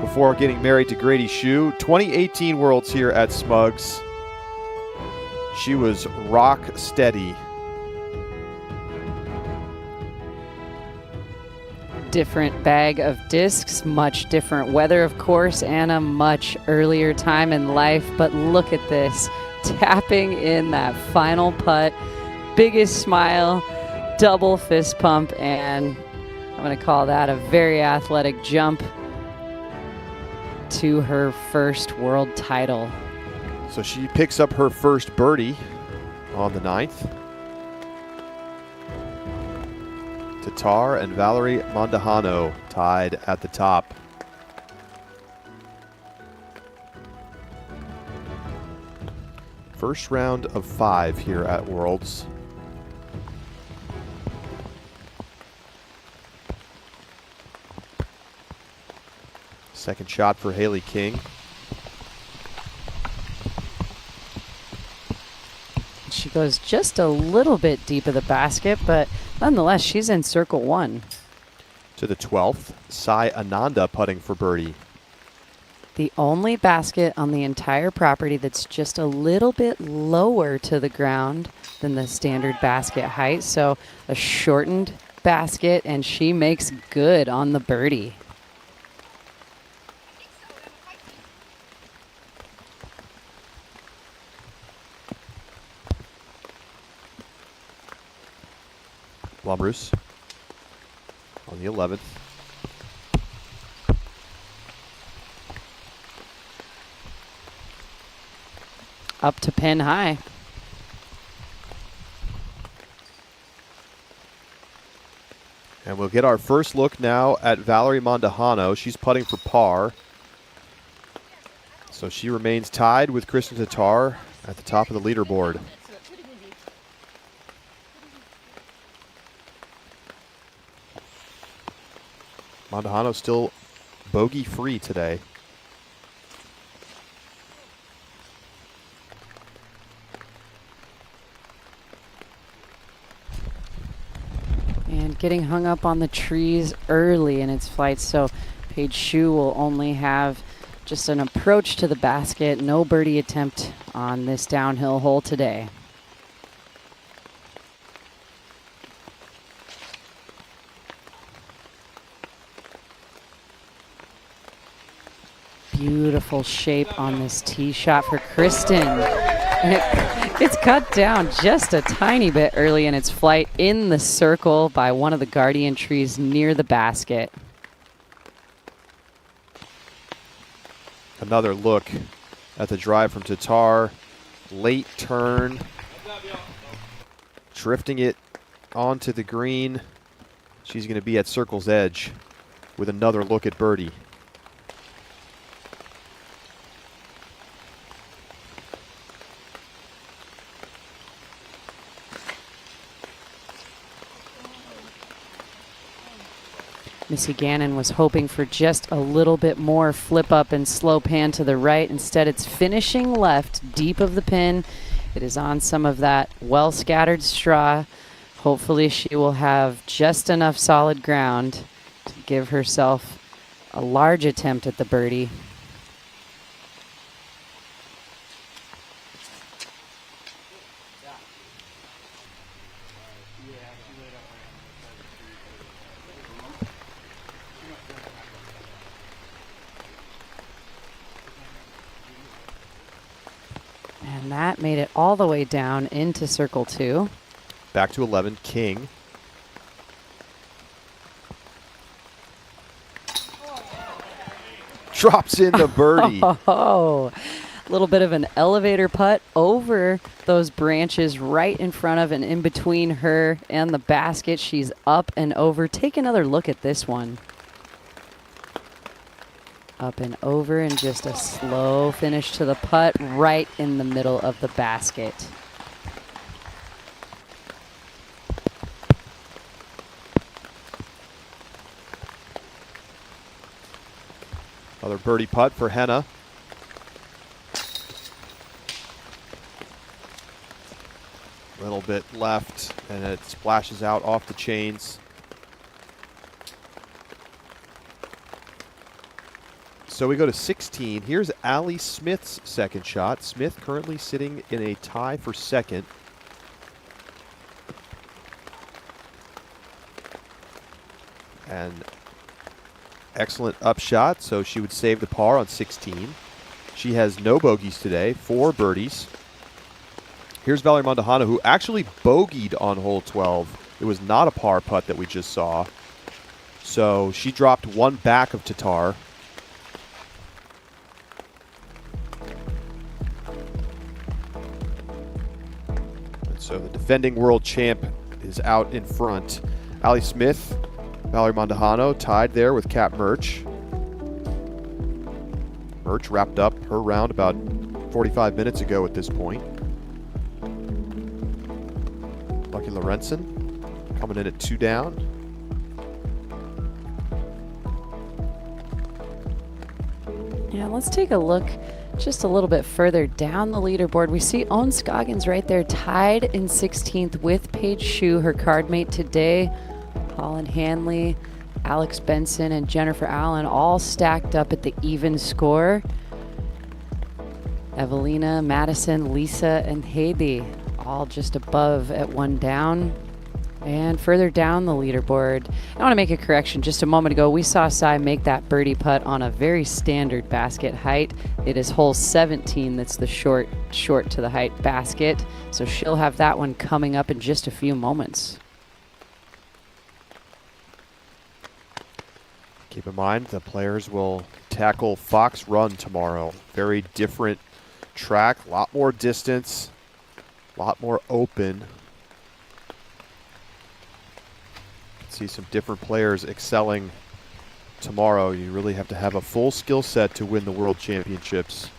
before getting married to Grady Shue. 2018 Worlds here at Smugs. She was rock steady. Different bag of discs, much different weather, of course, and a much earlier time in life. But look at this, tapping in that final putt. Biggest smile, double fist pump, and I'm going to call that a very athletic jump to her first world title. So she picks up her first birdie on the 9th. Tatar and Valerie Mondahano tied at the top. First round of 5 here at Worlds. Second shot for Haley King. She goes just a little bit deep of the basket, but nonetheless, she's in circle 1. To the 12th, Sai Ananda putting for birdie. The only basket on the entire property that's just a little bit lower to the ground than the standard basket height, so a shortened basket, and she makes good on the birdie. Bruce on the 11th. Up to pin high. And we'll get our first look now at Valerie Mondahano. She's putting for par. So she remains tied with Kristen Tatar at the top of the leaderboard. Mondahano still bogey-free today. And getting hung up on the trees early in its flight, so Paige Shue will only have just an approach to the basket. No birdie attempt on this downhill hole today. Beautiful shape on this tee shot for Kristen. And it gets cut down just a tiny bit early in its flight in the circle by one of the guardian trees near the basket. Another look at the drive from Tatar. Late turn. Drifting it onto the green. She's going to be at circle's edge with another look at birdie. Missy Gannon was hoping for just a little bit more flip up and slow pan to the right. Instead, it's finishing left, deep of the pin. It is on some of that well-scattered straw. Hopefully she will have just enough solid ground to give herself a large attempt at the birdie. And that made it all the way down into circle 2. Back to 11, King. Drops in the birdie. Oh, a little bit of an elevator putt over those branches right in front of and in between her and the basket. She's up and over. Take another look at this one. Up and over, and just a slow finish to the putt right in the middle of the basket. Another birdie putt for Henna. Little bit left, and it splashes out off the chains. So we go to 16. Here's Allie Smith's second shot. Smith currently sitting in a tie for second. And excellent upshot, so she would save the par on 16. She has no bogeys today, 4 birdies. Here's Valerie Mondahano, who actually bogeyed on hole 12. It was not a par putt that we just saw. So she dropped 1 back of Tatar. And so the defending world champ is out in front. Allie Smith, Valerie Mondahano tied there with Kat Murch. Murch wrapped up her round about 45 minutes ago at this point. Lucky Lorenzen coming in at 2 down. Yeah, let's take a look just a little bit further down the leaderboard. We see Owen Scoggins right there tied in 16th with Paige Shue, her card mate today. Holland Hanley, Alex Benson, and Jennifer Allen all stacked up at the even score. Evelina, Madison, Lisa, and Heidi all just above at 1 down. And further down the leaderboard, I want to make a correction. Just a moment ago, we saw Sai make that birdie putt on a very standard basket height. It is hole 17 that's the short to the height basket. So she'll have that one coming up in just a few moments. Keep in mind, the players will tackle Fox Run tomorrow. Very different track, a lot more distance, a lot more open. See some different players excelling tomorrow. You really have to have a full skill set to win the World Championships.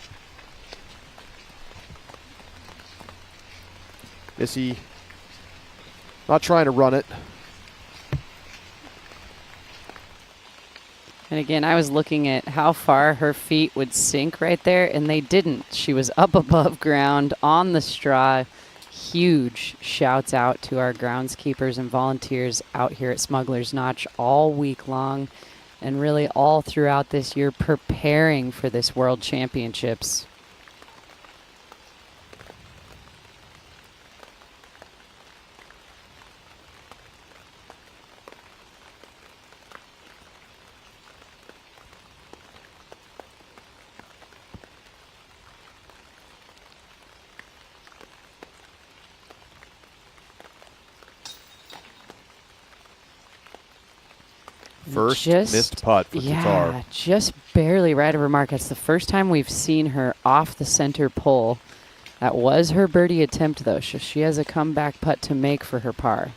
Missy not trying to run it. And again, I was looking at how far her feet would sink right there, and they didn't. She was up above ground on the straw. Huge shouts out to our groundskeepers and volunteers out here at Smugglers Notch all week long and really all throughout this year preparing for this World Championships. First missed putt for Tatar. Yeah, just barely right of her mark. That's the first time we've seen her off the center pole. That was her birdie attempt, though. So she has a comeback putt to make for her par.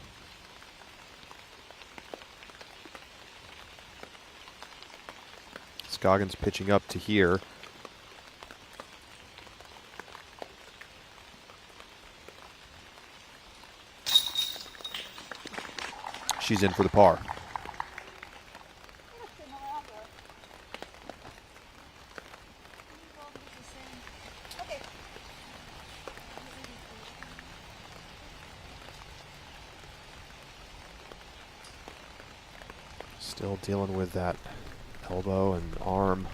Scoggins pitching up to here. She's in for the par. Still dealing with that elbow and arm.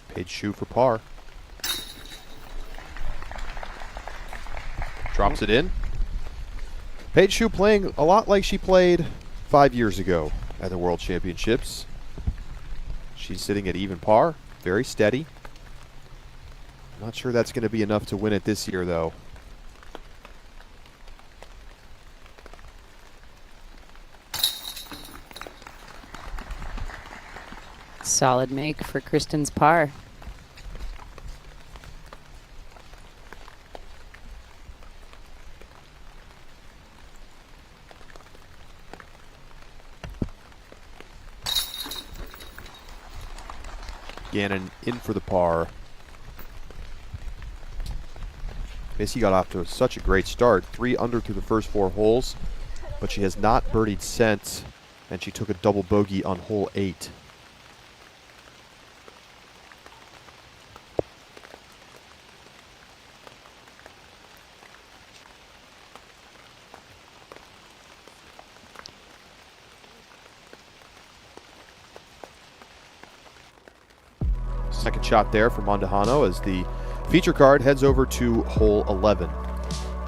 Paige Shue for par. Drops it in. Paige Shue playing a lot like she played 5 years ago at the World Championships. She's sitting at even par, very steady. Not sure that's going to be enough to win it this year, though. Solid make for Kristen's par. Gannon in for the par. Missy got off to such a great start. 3 under through the first 4 holes, but she has not birdied since, and she took a double bogey on hole 8. Second shot there for Mondahano as the feature card heads over to hole 11.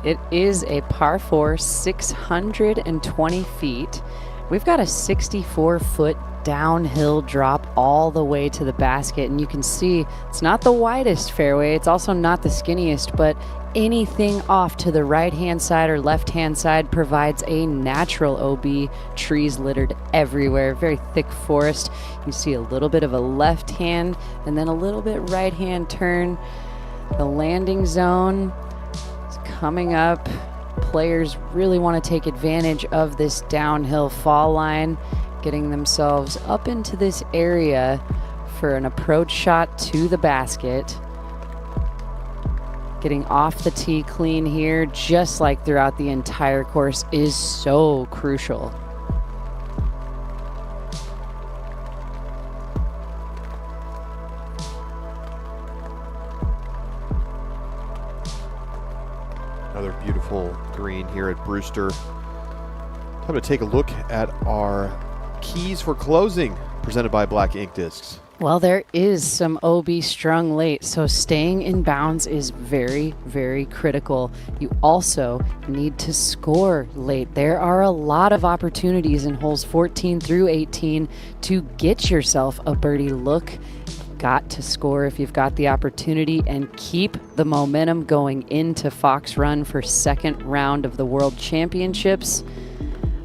It is a par 4, 620 feet. We've got a 64-foot downhill drop all the way to the basket, and you can see it's not the widest fairway, it's also not the skinniest, but anything off to the right-hand side or left-hand side provides a natural OB, trees littered everywhere, very thick forest. You see a little bit of a left hand and then a little bit right hand turn. The landing zone is coming up. Players really want to take advantage of this downhill fall line, getting themselves up into this area for an approach shot to the basket. Getting off the tee clean here, just like throughout the entire course, is so crucial. Another beautiful green here at Brewster. Time to take a look at our keys for closing, presented by Black Ink Discs. Well, there is some OB strung late, so staying in bounds is very, very critical. You also need to score late. There are a lot of opportunities in holes 14 through 18 to get yourself a birdie look. Got to score if you've got the opportunity and keep the momentum going into Fox Run for second round of the World Championships.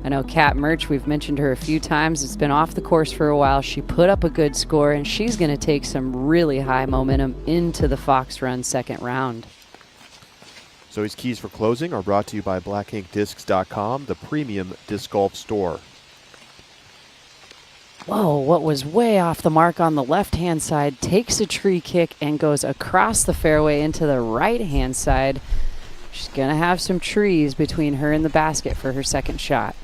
I know Kat Murch, we've mentioned her a few times. It's been off the course for a while. She put up a good score, and she's going to take some really high momentum into the Fox Run second round. Zoe's keys for closing are brought to you by blackinkdiscs.com, the premium disc golf store. Whoa, what was way off the mark on the left-hand side takes a tree kick and goes across the fairway into the right-hand side. She's going to have some trees between her and the basket for her second shot.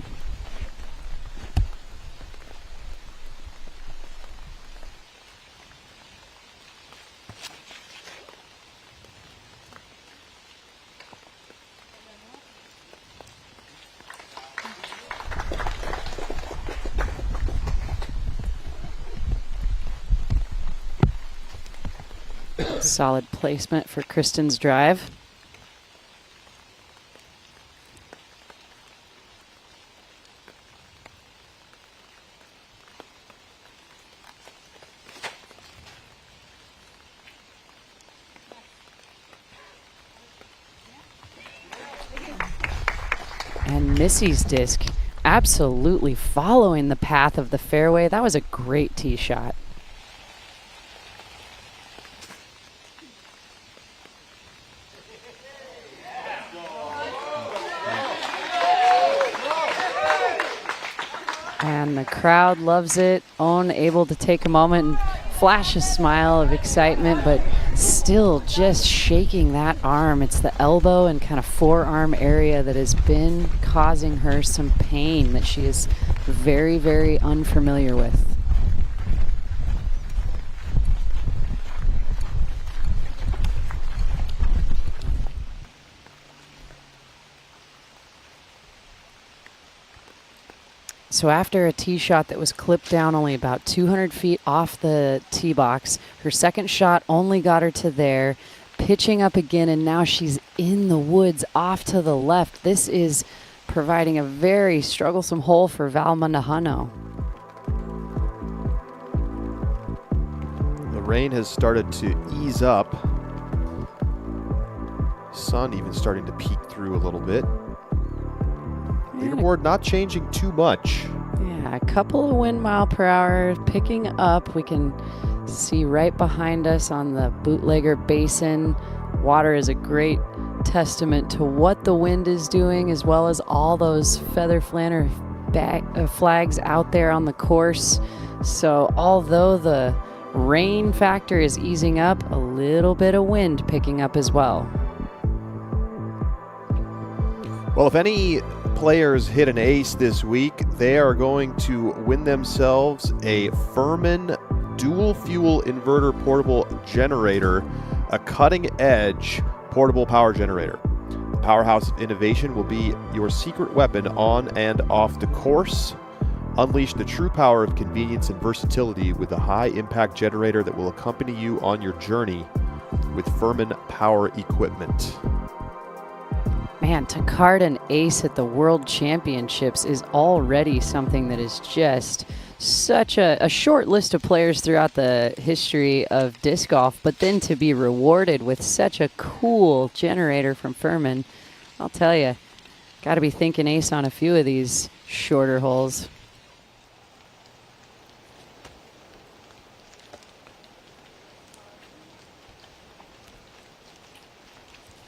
Solid placement for Kristen's drive. And Missy's disc absolutely following the path of the fairway. That was a great tee shot. And the crowd loves it. Owen able to take a moment and flash a smile of excitement, but still just shaking that arm. It's the elbow and kind of forearm area that has been causing her some pain that she is very, very unfamiliar with. So after a tee shot that was clipped down only about 200 feet off the tee box, her second shot only got her to there, pitching up again, and now she's in the woods off to the left. This is providing a very strugglesome hole for Val Mondahano. The rain has started to ease up. Sun even starting to peek through a little bit. Leaderboard not changing too much. Yeah, a couple of wind mile per hour picking up. We can see right behind us on the Bootlegger Basin. Water is a great testament to what the wind is doing, as well as all those feather flanner flags out there on the course. So although the rain factor is easing up, a little bit of wind picking up as well. Well, if any players hit an ace this week, they are going to win themselves a Furman dual fuel inverter portable generator, a cutting-edge portable power generator. The powerhouse of innovation will be your secret weapon on and off the course. Unleash the true power of convenience and versatility with a high-impact generator that will accompany you on your journey with Furman Power Equipment. Man, to card an ace at the World Championships is already something that is just such a short list of players throughout the history of disc golf, but then to be rewarded with such a cool generator from Furman, I'll tell you, got to be thinking ace on a few of these shorter holes.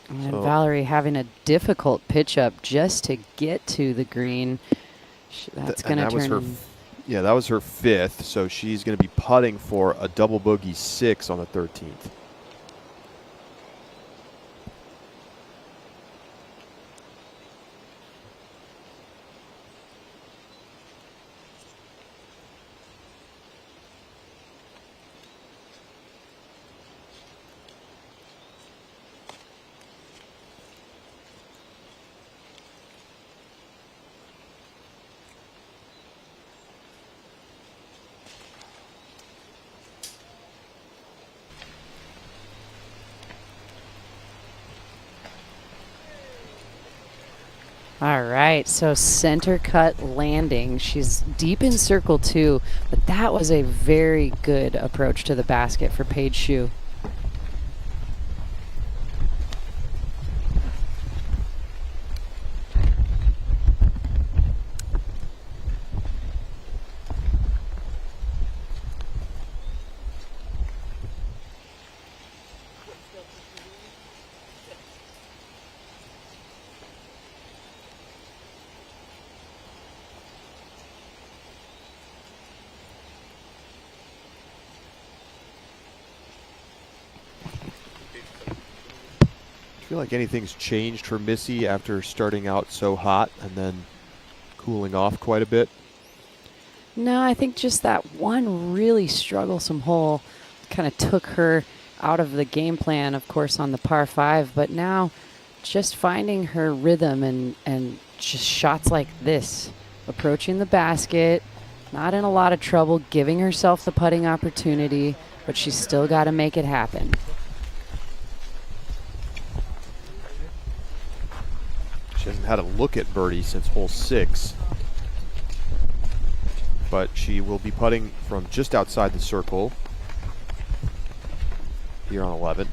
And Valerie having a difficult pitch up just to get to the green. That's going to turn. Yeah, that was her 5th, so she's going to be putting for a double bogey 6 on the 13th. All right, so center cut landing. She's deep in circle 2, but that was a very good approach to the basket for Paige Shue. Feel like anything's changed for Missy after starting out so hot and then cooling off quite a bit? No, I think just that one really strugglesome hole kind of took her out of the game plan, of course, on the par 5, but now just finding her rhythm and just shots like this, approaching the basket, not in a lot of trouble, giving herself the putting opportunity, but she's still got to make it happen. She hasn't had a look at birdie since hole 6. But she will be putting from just outside the circle here on 11.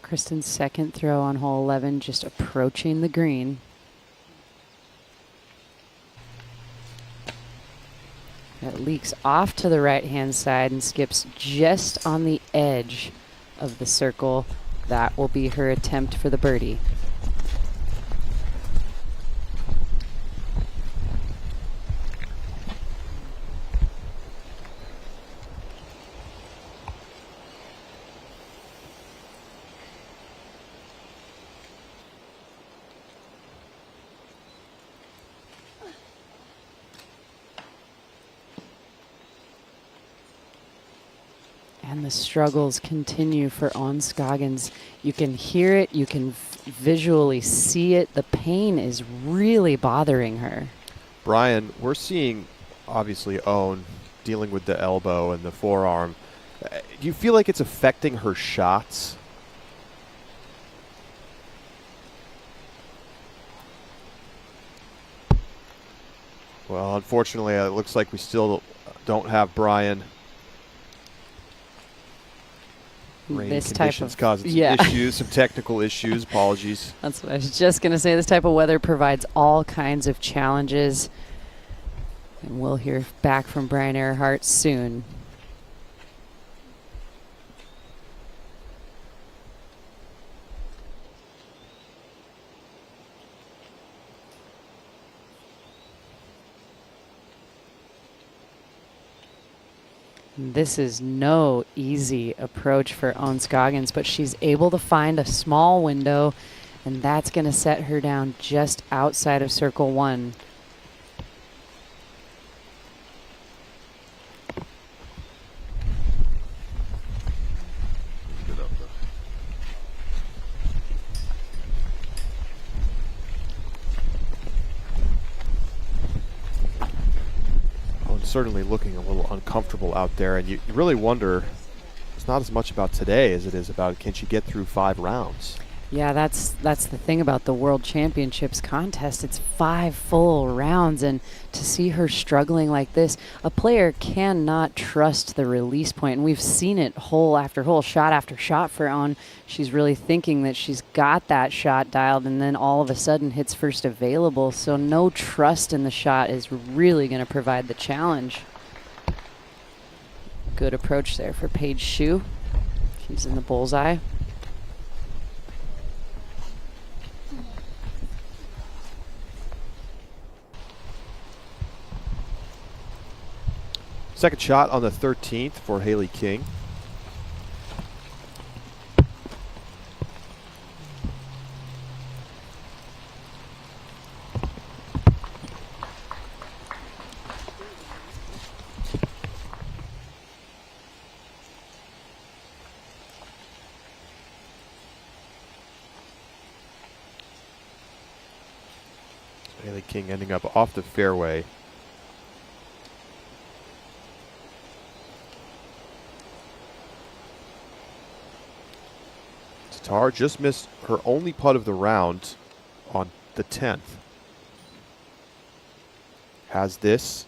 Kristen's second throw on hole 11, just approaching the green. That leaks off to the right-hand side and skips just on the edge of the circle. That will be her attempt for the birdie. And the struggles continue for Scoggins. You can hear it, you can visually see it. The pain is really bothering her. Brian, we're seeing, obviously, Owen dealing with the elbow and the forearm. Do you feel like it's affecting her shots? Well, unfortunately, it looks like we still don't have Brian. Rain conditions causing some issues, some technical issues. Apologies. That's what I was just going to say. This type of weather provides all kinds of challenges. And we'll hear back from Brian Earhart soon. This is no easy approach for Scoggins, but she's able to find a small window, and that's going to set her down just outside of circle 1. Certainly looking a little uncomfortable out there, and you really wonder, it's not as much about today as it is about can she get through 5 rounds. Yeah, that's the thing about the World Championships contest. It's 5 full rounds, and to see her struggling like this, a player cannot trust the release point, and we've seen it hole after hole, shot after shot for On. She's really thinking that she's got that shot dialed, and then all of a sudden hits first available, so no trust in the shot is really going to provide the challenge. Good approach there for Paige Shue. She's in the bullseye. Second shot on the 13th for Haley King. Haley King ending up off the fairway. Tatar just missed her only putt of the round on the 10th. Has this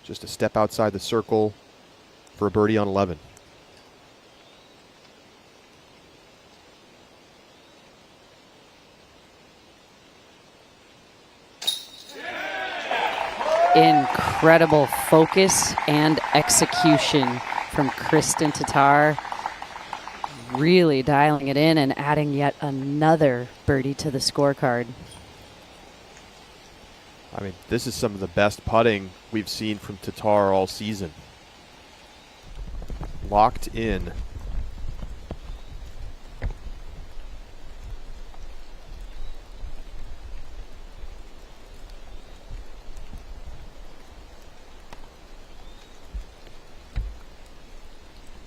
just a step outside the circle for a birdie on 11. Incredible focus and execution from Kristen Tatar. Really dialing it in and adding yet another birdie to the scorecard. I mean, this is some of the best putting we've seen from Tatar all season. Locked in.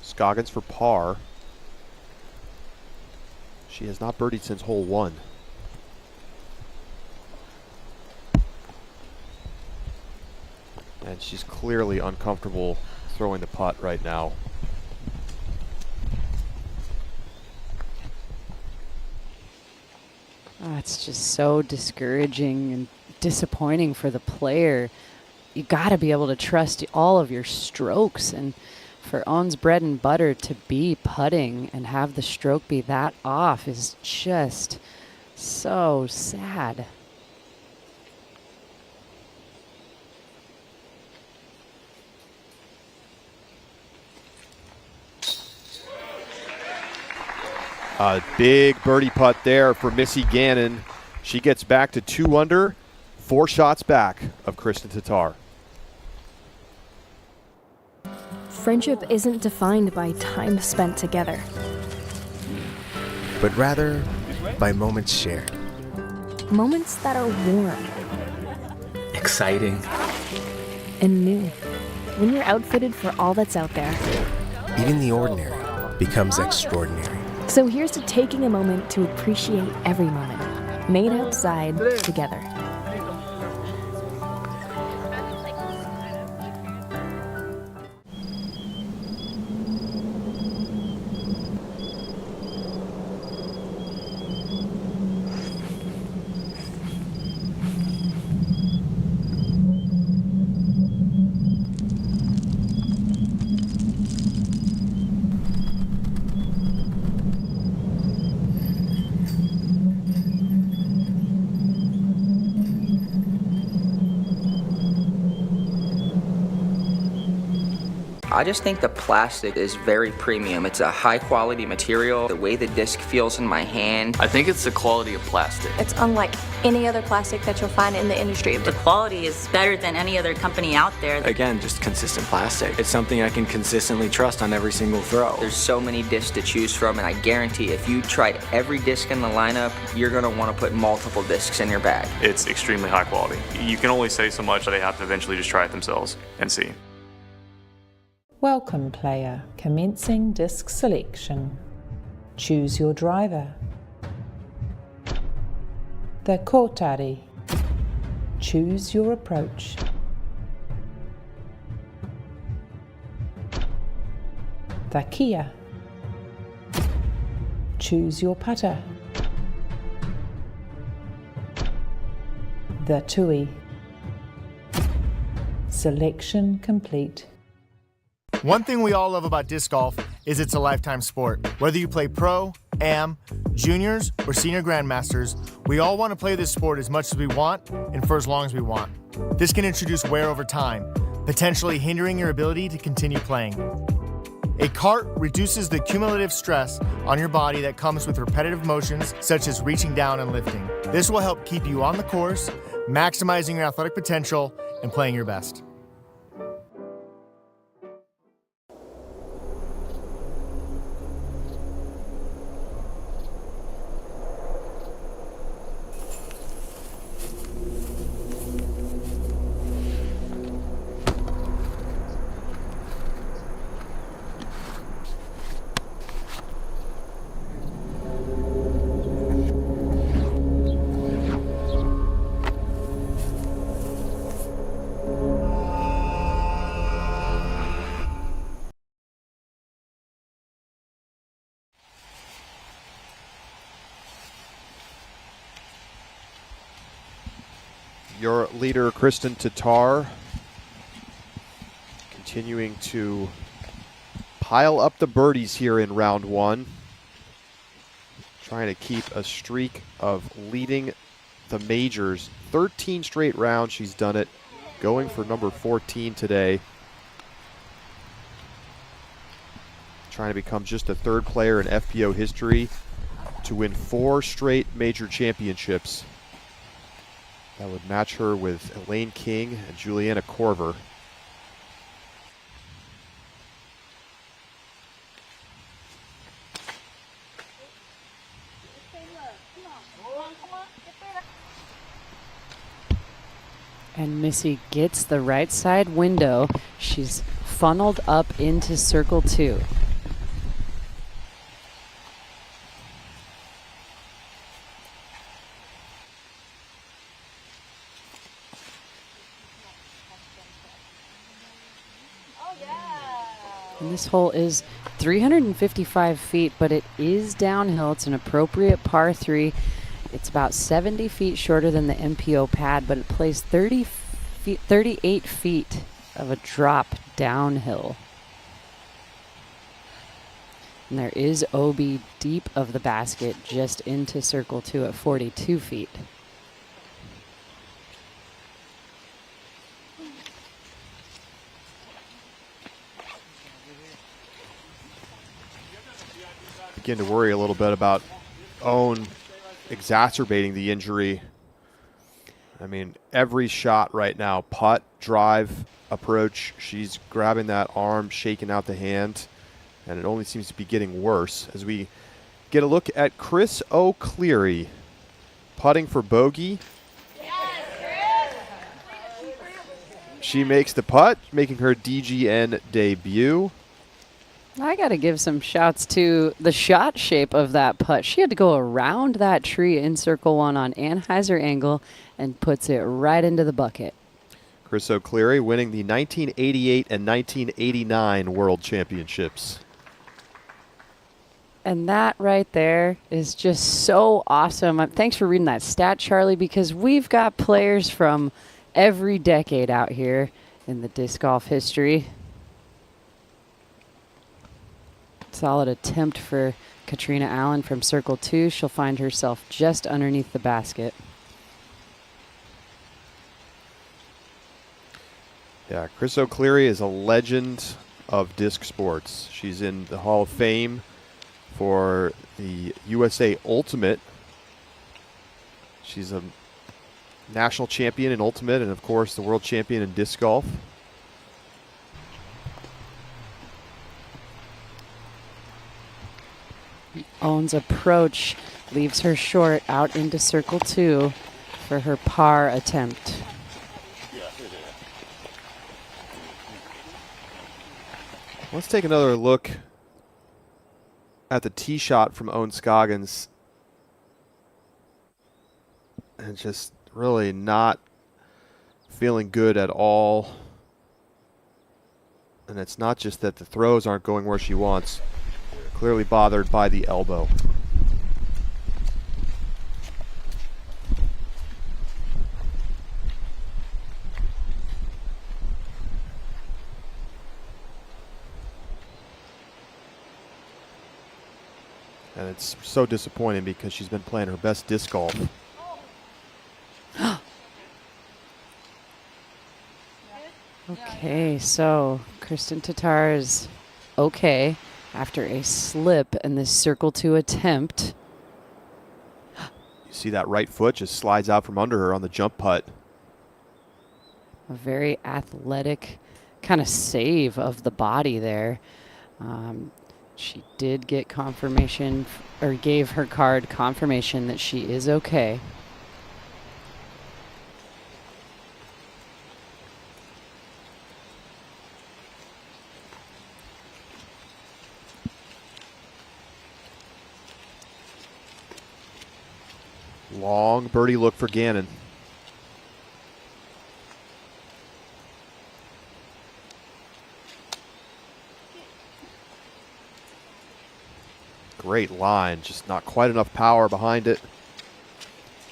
Scoggins for par. She has not birdied since hole 1. And she's clearly uncomfortable throwing the putt right now. Oh, it's just so discouraging and disappointing for the player. You got to be able to trust all of your strokes, and for Owen's bread and butter to be putting and have the stroke be that off is just so sad. A big birdie putt there for Missy Gannon. She gets back to 2 under, 4 shots back of Kristen Tatar. Friendship isn't defined by time spent together, but rather by moments shared. Moments that are warm, exciting, and new. When you're outfitted for all that's out there, even the ordinary becomes extraordinary. So here's to taking a moment to appreciate every moment, made outside together. I just think the plastic is very premium. It's a high quality material. The way the disc feels in my hand. I think it's the quality of plastic. It's unlike any other plastic that you'll find in the industry. The quality is better than any other company out there. Again, just consistent plastic. It's something I can consistently trust on every single throw. There's so many discs to choose from, and I guarantee if you tried every disc in the lineup, you're going to want to put multiple discs in your bag. It's extremely high quality. You can only say so much, they have to eventually just try it themselves and see. Welcome, player. Commencing disc selection. Choose your driver. The Kotari. Choose your approach. The Kia. Choose your putter. The Tui. Selection complete. One thing we all love about disc golf is it's a lifetime sport. Whether you play pro, am, juniors, or senior grandmasters, we all want to play this sport as much as we want and for as long as we want. This can introduce wear over time, potentially hindering your ability to continue playing. A cart reduces the cumulative stress on your body that comes with repetitive motions such as reaching down and lifting. This will help keep you on the course, maximizing your athletic potential and playing your best. Your leader, Kristen Tatar, continuing to pile up the birdies here in round one. Trying to keep a streak of leading the majors. 13 straight rounds she's done it, going for number 14 today. Trying to become just the third player in FPO history to win 4 straight major championships. That would match her with Elaine King and Juliana Korver. And Missy gets the right side window. She's funneled up into circle 2. And this hole is 355 feet, but it is downhill. It's an appropriate par 3. It's about 70 feet shorter than the MPO pad, but it plays 38 feet of a drop downhill. And there is OB deep of the basket just into circle 2 at 42 feet. Begin to worry a little bit about Owen exacerbating the injury. I mean, every shot right now, putt, drive, approach, she's grabbing that arm, shaking out the hand, and it only seems to be getting worse. As we get a look at Chris O'Cleary putting for bogey. She makes the putt, making her DGN debut. I got to give some shouts to the shot shape of that putt. She had to go around that tree in circle 1 on Anheuser angle and puts it right into the bucket. Chris O'Cleary winning the 1988 and 1989 World Championships. And that right there is just so awesome. Thanks for reading that stat, Charlie, because we've got players from every decade out here in the disc golf history. Solid attempt for Katrina Allen from circle 2. She'll find herself just underneath the basket. Yeah, Chris O'Cleary is a legend of disc sports. She's in the Hall of Fame for the USA Ultimate. She's a national champion in Ultimate and, of course, the world champion in disc golf. Owen's approach leaves her short out into circle 2 for her par attempt. Let's take another look at the tee shot from Owen Scoggins. And just really not feeling good at all. And it's not just that the throws aren't going where she wants. Clearly bothered by the elbow. And it's so disappointing because she's been playing her best disc golf. Okay, so Kristen Tatar is okay after a slip in this circle 2 attempt. You see that right foot just slides out from under her on the jump putt. A very athletic kind of save of the body there. She did get confirmation, or gave her card confirmation that she is okay. Long birdie look for Gannon. Great line, just not quite enough power behind it.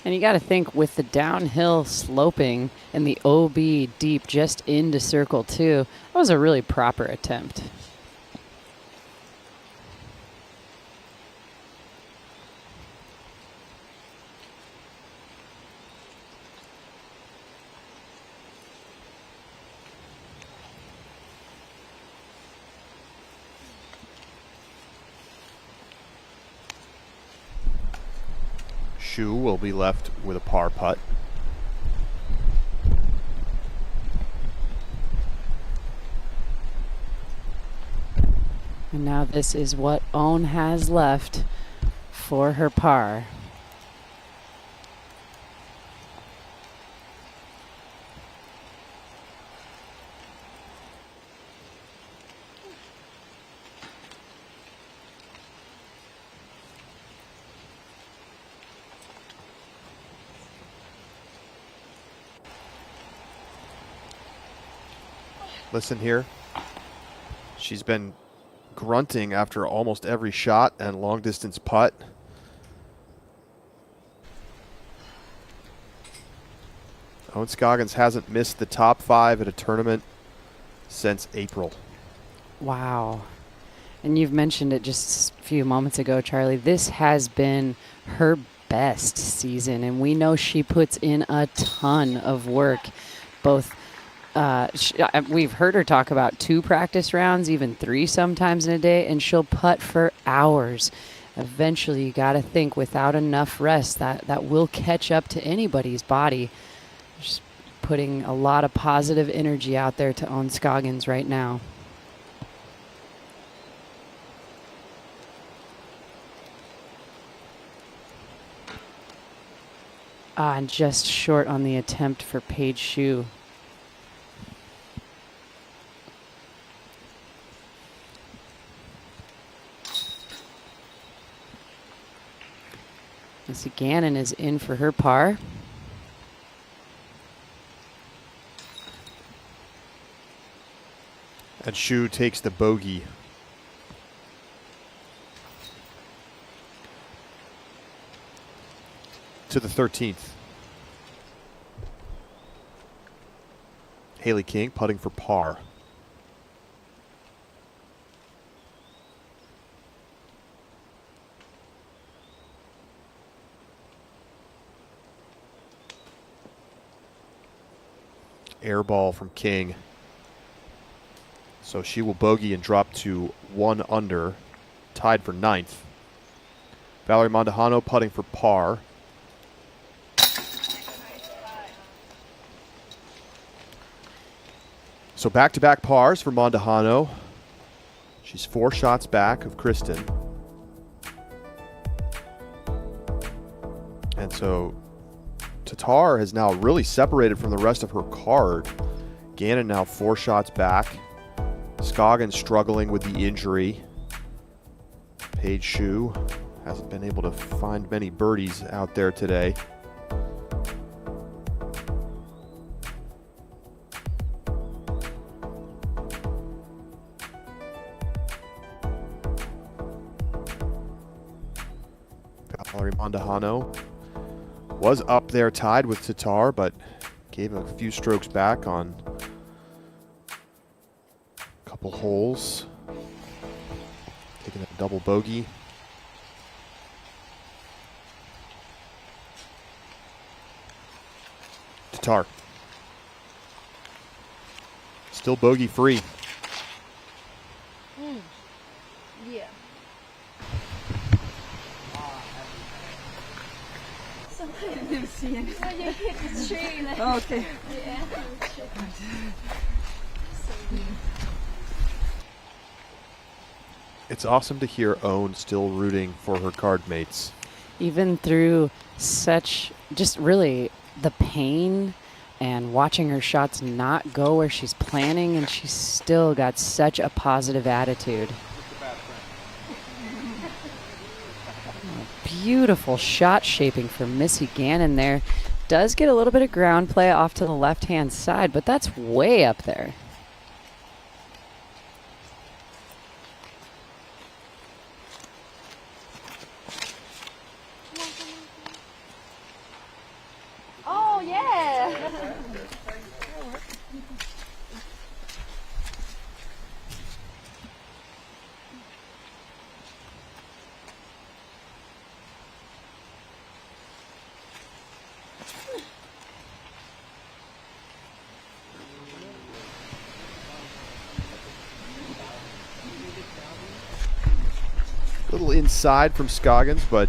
And you got to think with the downhill sloping and the OB deep just into circle 2, that was a really proper attempt. Shu will be left with a par putt. And now this is what Owen has left for her par. Listen here. She's been grunting after almost every shot and long distance putt. Owen Scoggins hasn't missed the top 5 at a tournament since April. Wow. And you've mentioned it just a few moments ago, Charlie. This has been her best season, and we know she puts in a ton of work, both we've heard her talk about 2 practice rounds, even 3 sometimes in a day, and she'll putt for hours. Eventually, you got to think without enough rest, that will catch up to anybody's body. Just putting a lot of positive energy out there to Owen Scoggins right now. And just short on the attempt for Paige Shue. Missy Gannon is in for her par. And Shu takes the bogey. To the 13th. Haley King putting for par. Air ball from King. So she will bogey and drop to 1 under, tied for 9th. Valerie Mondahano putting for par. So back-to-back pars for Mondahano. She's 4 shots back of Kristen. And so Tatar has now really separated from the rest of her card. Gannon now 4 shots back. Scoggins struggling with the injury. Paige Shue hasn't been able to find many birdies out there today. Valerie Mondahano was up there tied with Tatar, but gave a few strokes back on a couple holes. Taking a double bogey. Tatar. Still bogey free. Yeah. When you hit the tree. Oh, okay. Yeah. It's awesome to hear Owen still rooting for her card mates. Even through such, just really the pain and watching her shots not go where she's planning, and she's still got such a positive attitude. Beautiful shot shaping for Missy Gannon there. Does get a little bit of ground play off to the left-hand side, but that's way up there. Oh, yeah. A little inside from Scoggins, but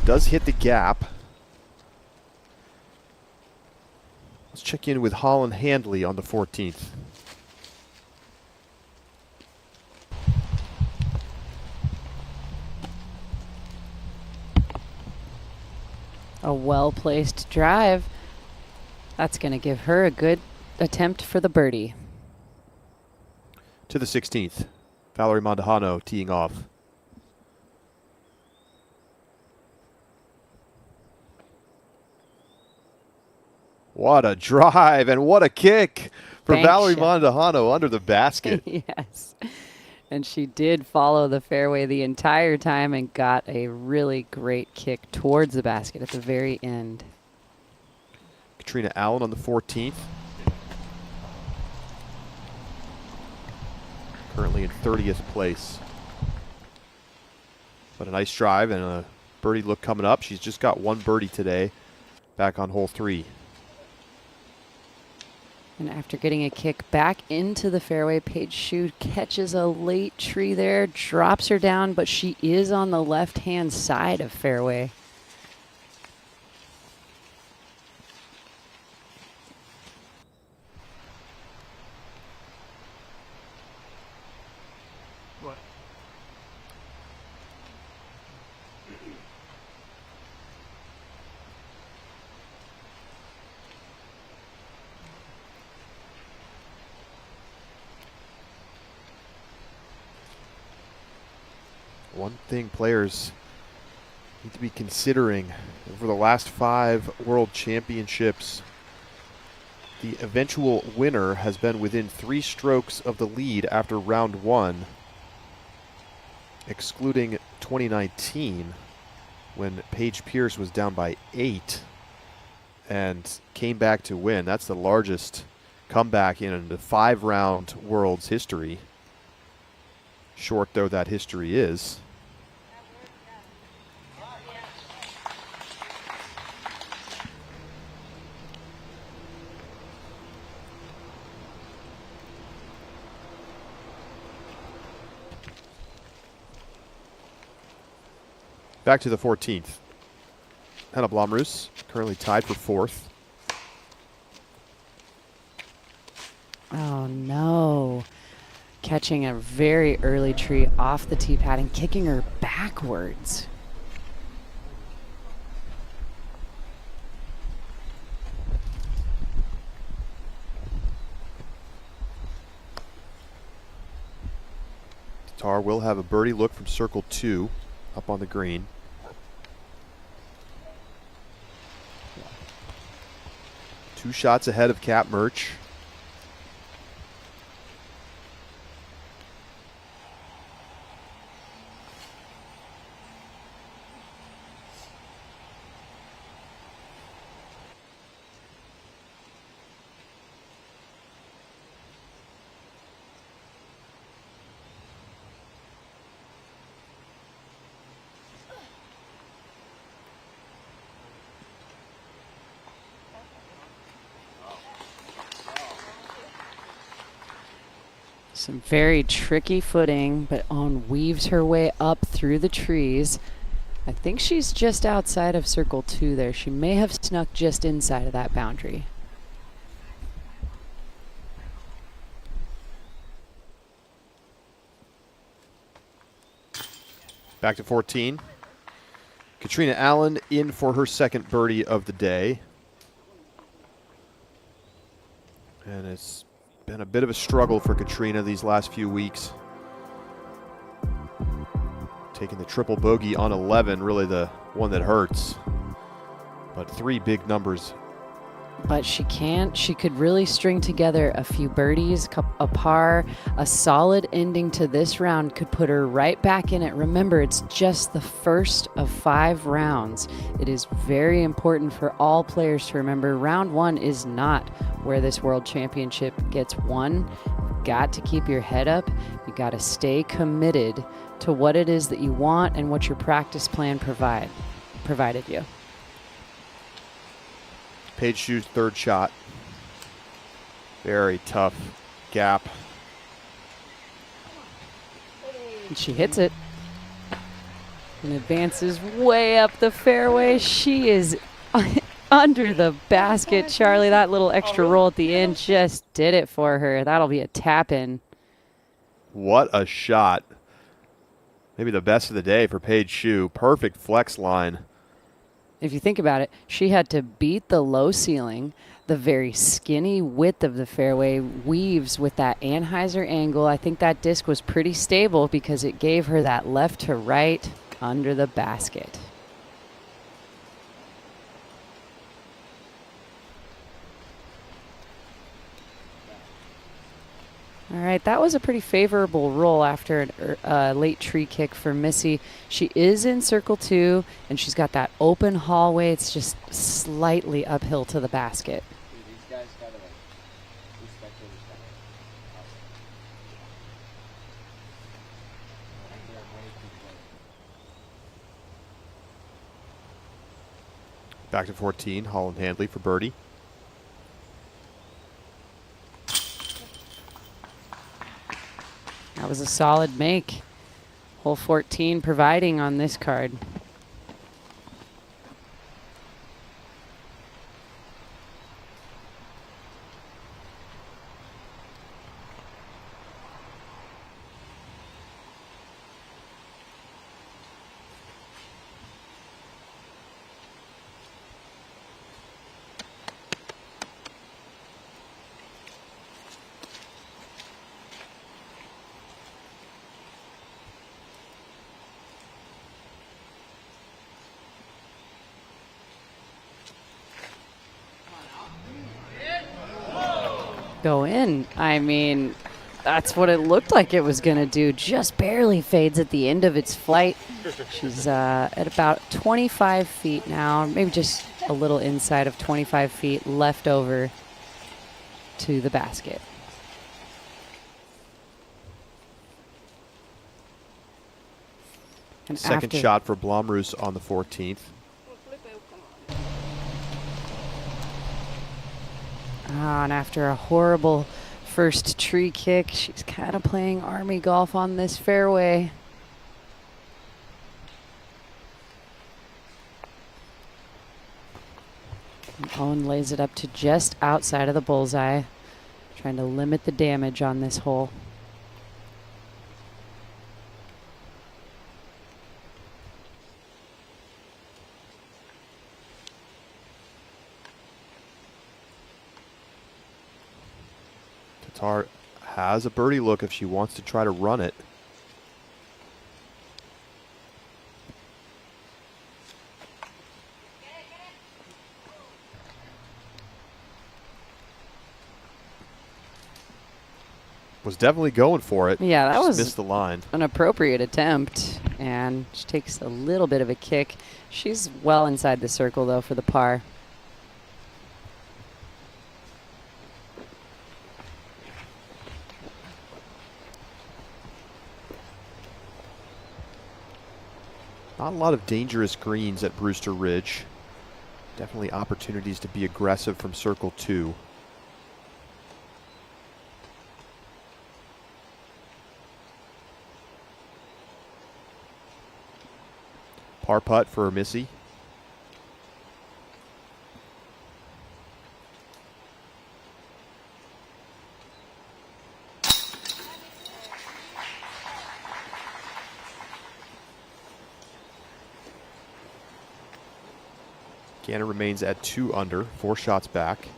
does hit the gap. Let's check in with Holland Handley on the 14th. A well-placed drive. That's going to give her a good attempt for the birdie. To the 16th, Valerie Mondahano teeing off. What a drive and what a kick for Bank Valerie shot. Mondahano under the basket. Yes. And she did follow the fairway the entire time and got a really great kick towards the basket at the very end. Katrina Allen on the 14th. Currently in 30th place. But a nice drive and a birdie look coming up. She's just got 1 birdie today, back on hole 3. And after getting a kick back into the fairway, Paige Shue catches a late tree there, drops her down, but she is on the left-hand side of fairway. What? One thing players need to be considering over the last 5 World Championships, the eventual winner has been within 3 strokes of the lead after round 1, excluding 2019 when Paige Pierce was down by 8 and came back to win. That's the largest comeback in the 5-round World's history. Short though that history is. Back to the 14th. Hannah Blomroos currently tied for 4th. Oh, no. Catching a very early tree off the tee pad and kicking her backwards. Tatar will have a birdie look from circle 2 up on the green. Two shots ahead of Cap Murch. Some very tricky footing, but On weaves her way up through the trees. I think she's just outside of circle 2 there. She may have snuck just inside of that boundary. Back to 14. Katrina Allen in for her second birdie of the day. And it's been a bit of a struggle for Katrina these last few weeks. Taking the triple bogey on 11, really the one that hurts. But 3 big numbers. But she could really string together a few birdies, a par, a solid ending to this round could put her right back in it. Remember, it's just the first of 5 rounds. It is very important for all players to remember round 1 is not where this world championship gets won. You've got to keep your head up. You got to stay committed to what it is that you want and what your practice plan provided you. Paige Shu's third shot. Very tough gap. And she hits it. And advances way up the fairway. She is under the basket, Charlie. That little extra roll at the end just did it for her. That'll be a tap in. What a shot. Maybe the best of the day for Paige Shu. Perfect flex line. If you think about it, she had to beat the low ceiling, the very skinny width of the fairway, weaves with that Anheuser angle. I think that disc was pretty stable because it gave her that left to right under the basket. All right, that was a pretty favorable roll after a late tree kick for Missy. She is in circle 2, and she's got that open hallway. It's just slightly uphill to the basket. Back to 14, Holland Handley for birdie. That was a solid make. Hole 14 providing on this card. Go in. I mean, that's what it looked like it was going to do. Just barely fades at the end of its flight. She's at about 25 feet now, maybe just a little inside of 25 feet left over to the basket. And second shot for Blomroos on the 14th. And after a horrible first tree kick, she's kind of playing army golf on this fairway. Owen lays it up to just outside of the bullseye, trying to limit the damage on this hole. Tatar has a birdie look if she wants to try to run it. Was definitely going for it. Yeah, that Just was missed the line. An appropriate attempt, and she takes a little bit of a kick. She's well inside the circle, though, for the par. Not a lot of dangerous greens at Brewster Ridge. Definitely opportunities to be aggressive from circle 2. Par putt for Missy. Gannon remains at 2 under, 4 shots back.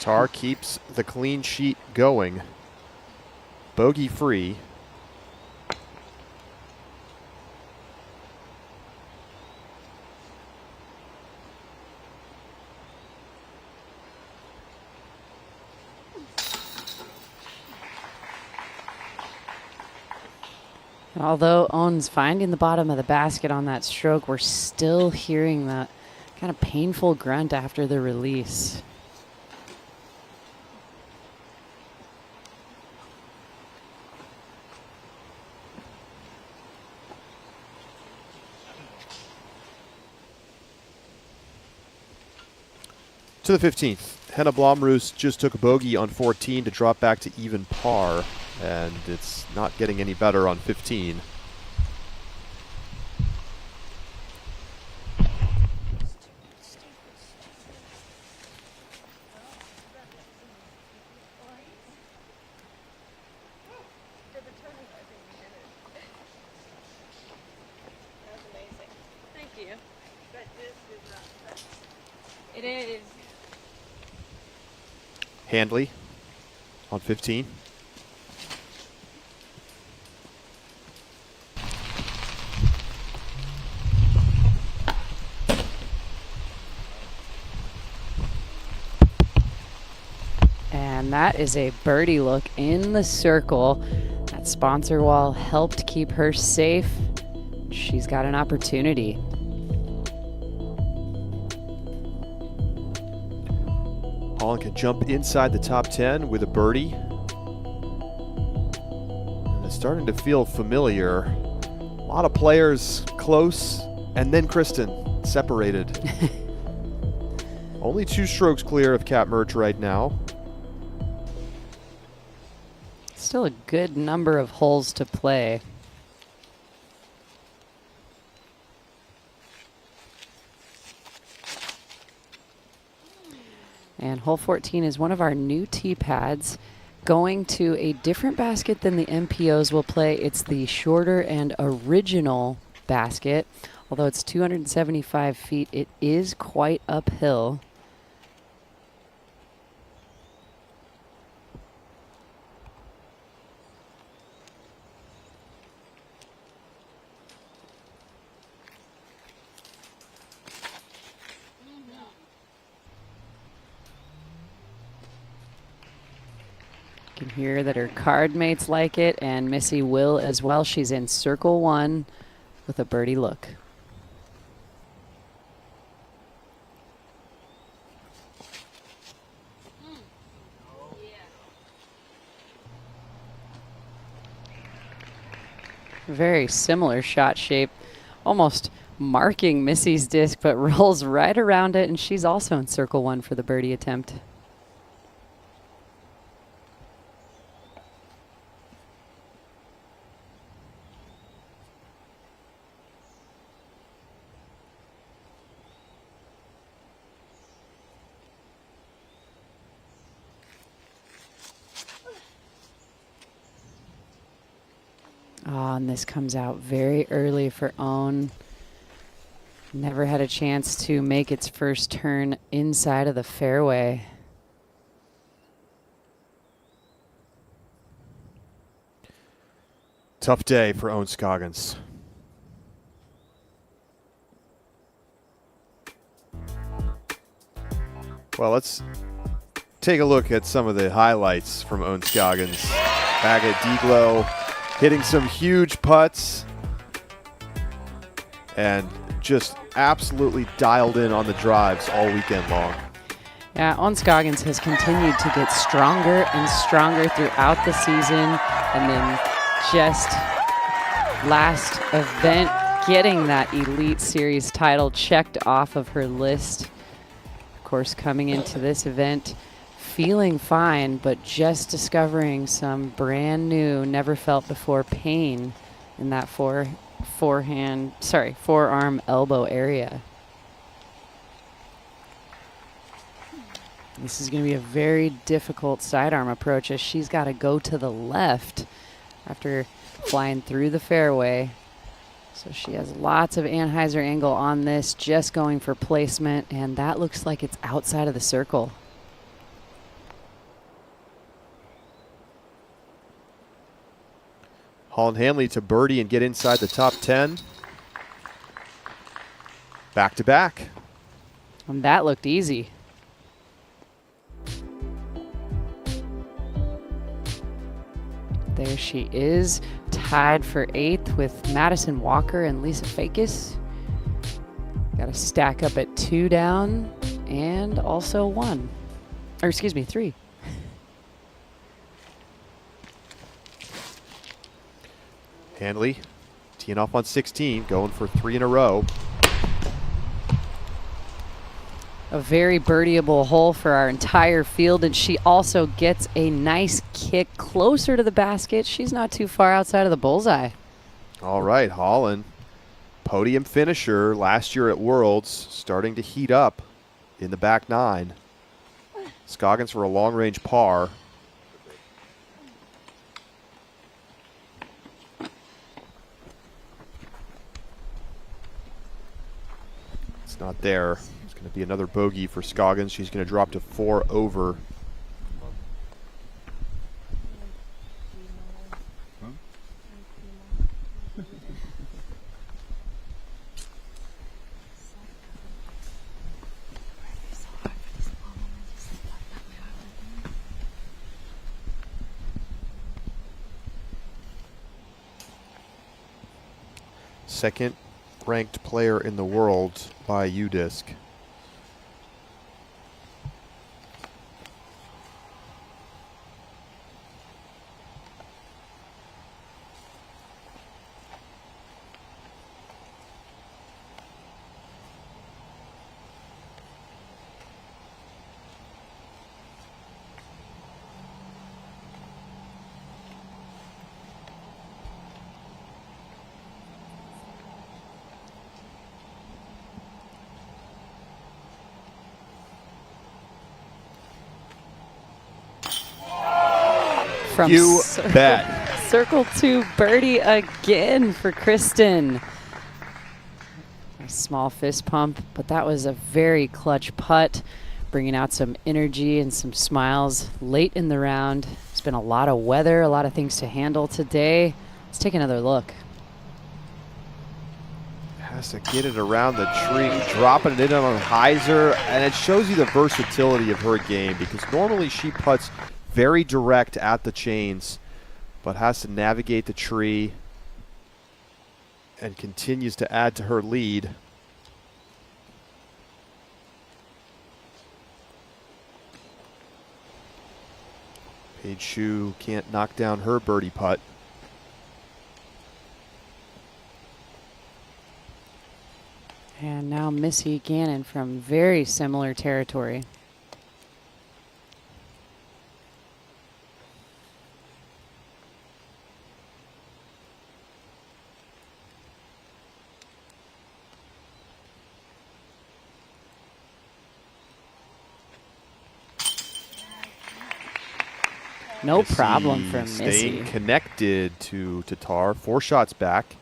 Tar keeps the clean sheet going. Bogey free. Although Owen's finding the bottom of the basket on that stroke, we're still hearing that kind of painful grunt after the release. To the 15th, Henna Blomroos just took a bogey on 14 to drop back to even par, and it's not getting any better on 15. Thank you. It is. Handley on 15. And that is a birdie look in the circle. That sponsor wall helped keep her safe. She's got an opportunity. Holland can jump inside the top 10 with a birdie. And it's starting to feel familiar. A lot of players close, and then Kristen separated. Only 2 strokes clear of Kat Mertz right now. Still a good number of holes to play. And hole 14 is one of our new tee pads, going to a different basket than the MPOs will play. It's the shorter and original basket. Although it's 275 feet, it is quite uphill. You can hear that her card mates like it, and Missy will as well. She's in circle 1 with a birdie look. Very similar shot shape, almost marking Missy's disc, but rolls right around it, and she's also in circle one for the birdie attempt. Oh, and this comes out very early for Own. Never had a chance to make its first turn inside of the fairway. Tough day for Owen Scoggins. Well, let's take a look at some of the highlights from Owen Scoggins. Back at Deglow, hitting some huge putts and just absolutely dialed in on the drives all weekend long. Yeah, Owen Scoggins has continued to get stronger and stronger throughout the season, and then just last event getting that Elite Series title checked off of her list. Of course, coming into this event feeling fine, but just discovering some brand new, never felt before pain in that forearm elbow area. This is going to be a very difficult sidearm approach, as she's got to go to the left after flying through the fairway. So she has lots of Anheuser angle on this, just going for placement, and that looks like it's outside of the circle. Holland Hanley to birdie and get inside the top 10. Back to back. And that looked easy. There she is, tied for 8th with Madison Walker and Lisa Fakis. Got to stack up at 2 down and also 1. Or excuse me, 3. Hanley teeing off on 16, going for 3 in a row. A very birdieable hole for our entire field, and she also gets a nice kick closer to the basket. She's not too far outside of the bullseye. All right, Holland, podium finisher last year at Worlds, starting to heat up in the back 9. Scoggins for a long-range par. It's not there. It's going to be another bogey for Scoggins. She's going to drop to 4 over. Second ranked player in the world by UDisc. From you bet. Circle 2 birdie again for Kristen. A small fist pump, but that was a very clutch putt, bringing out some energy and some smiles late in the round. It's been a lot of weather, a lot of things to handle today. Let's take another look. Has to get it around the tree, dropping it in on Heiser, and it shows you the versatility of her game, because normally she putts very direct at the chains, but has to navigate the tree and continues to add to her lead. Paige Shue can't knock down her birdie putt. And now Missy Gannon from very similar territory. No problem for Missy. Staying connected to Tatar. 4 shots back.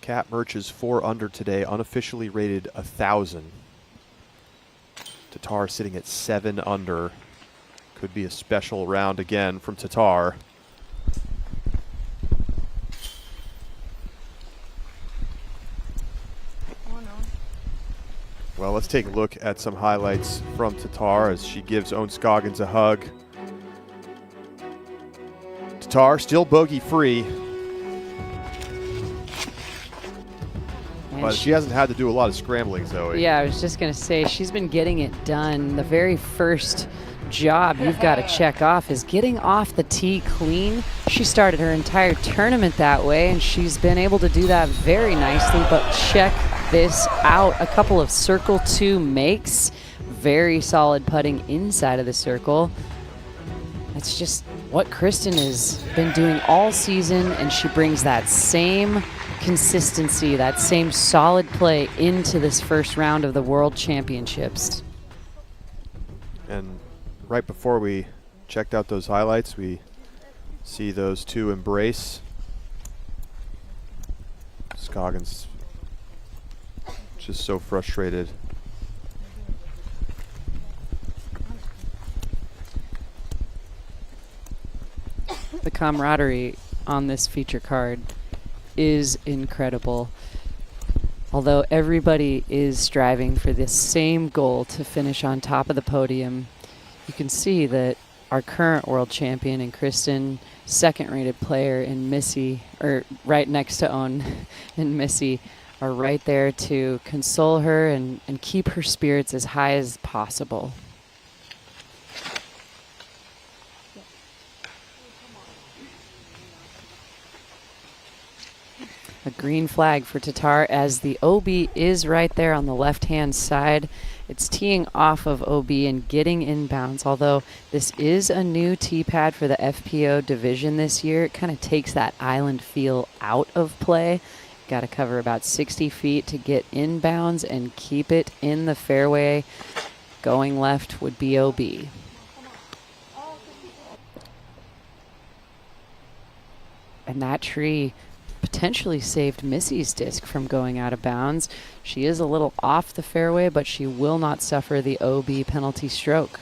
Cat Merch is 4 under today, unofficially rated 1,000. Tatar sitting at 7 under. Could be a special round again from Tatar. Well, let's take a look at some highlights from Tatar as she gives Owen Scoggins a hug. Tatar still bogey free. But she hasn't had to do a lot of scrambling, Zoe. Yeah, I was just going to say, she's been getting it done. The very first job you've got to check off is getting off the tee clean. She started her entire tournament that way, and she's been able to do that very nicely. But check this out. A couple of circle 2 makes. Very solid putting inside of the circle. That's just what Kristen has been doing all season, and she brings that same consistency, that same solid play into this first round of the World Championships. And right before we checked out those highlights, we see those two embrace. Scoggins just so frustrated. The camaraderie on this feature card is incredible. Although everybody is striving for this same goal to finish on top of the podium, you can see that our current world champion in Kristen, second-rated player in Missy, or right next to Owen and Missy, are right there to console her and keep her spirits as high as possible. A green flag for Tatar as the OB is right there on the left-hand side. It's teeing off of OB and getting inbounds. Although this is a new tee pad for the FPO division this year, it kind of takes that island feel out of play. Got to cover about 60 feet to get inbounds and keep it in the fairway. Going left would be OB. And that tree potentially saved Missy's disc from going out of bounds. She is a little off the fairway, but she will not suffer the OB penalty stroke.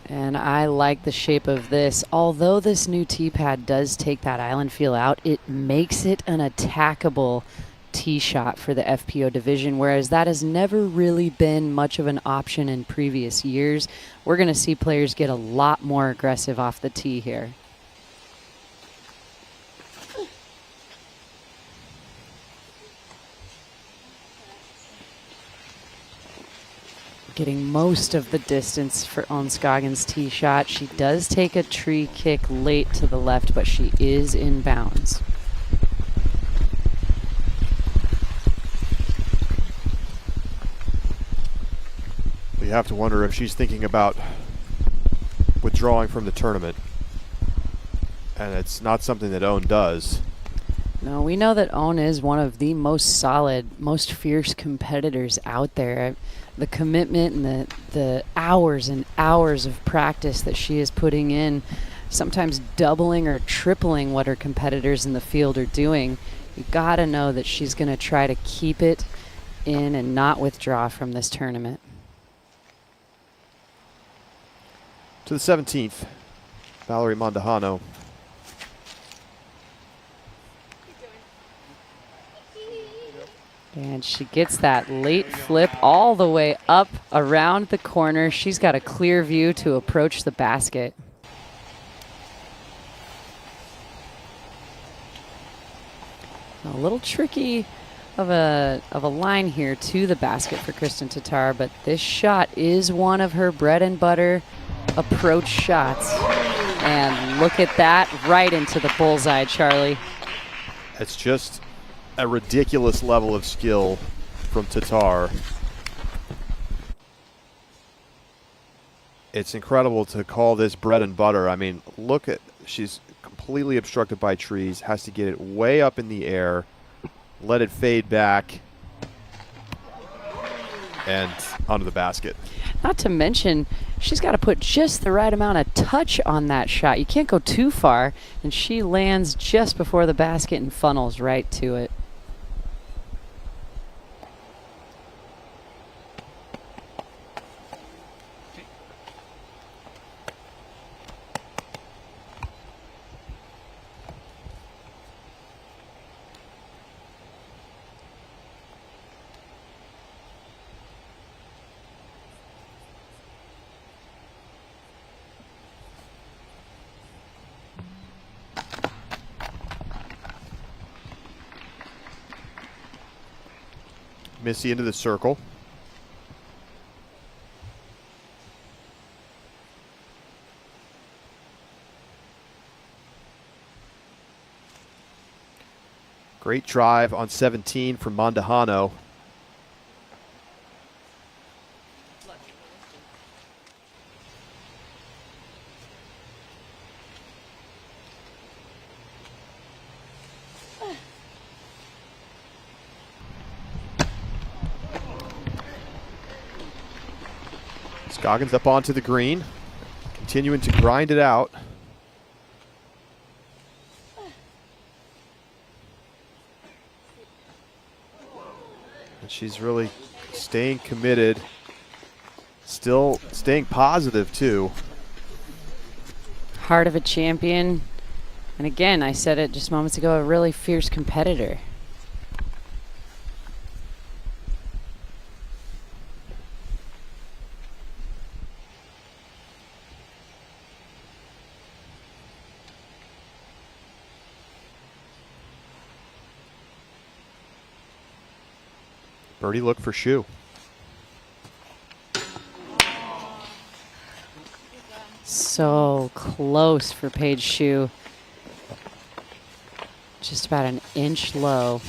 And I like the shape of this. Although this new tee pad does take that island feel out, it makes it an attackable tee shot for the FPO division, whereas that has never really been much of an option in previous years. We're going to see players get a lot more aggressive off the tee here. Getting most of the distance for Owen Scoggins' tee shot. She does take a tree kick late to the left, but she is in bounds. You have to wonder if she's thinking about withdrawing from the tournament. And it's not something that Owen does. No, we know that Owen is one of the most solid, most fierce competitors out there. The commitment and the hours and hours of practice that she is putting in, sometimes doubling or tripling what her competitors in the field are doing. You gotta know that she's gonna try to keep it in and not withdraw from this tournament. To the 17th, Valerie Mondahano. And she gets that late flip all the way up around the corner. She's got a clear view to approach the basket. A little tricky of a line here to the basket for Kristen Tatar, but this shot is one of her bread and butter approach shots. And look at that, right into the bullseye, Charlie. It's just a ridiculous level of skill from Tatar. It's incredible to call this bread and butter. I mean, look at, she's completely obstructed by trees, has to get it way up in the air, let it fade back, and onto the basket. Not to mention, she's got to put just the right amount of touch on that shot. You can't go too far, and she lands just before the basket and funnels right to it. Missy into the circle. Great drive on 17 from Mondahano. Scoggins up onto the green, continuing to grind it out. And she's really staying committed, still staying positive too. Heart of a champion. And again, I said it just moments ago, a really fierce competitor. Birdie look for Shu. So close for Paige Shu. Just about an inch low.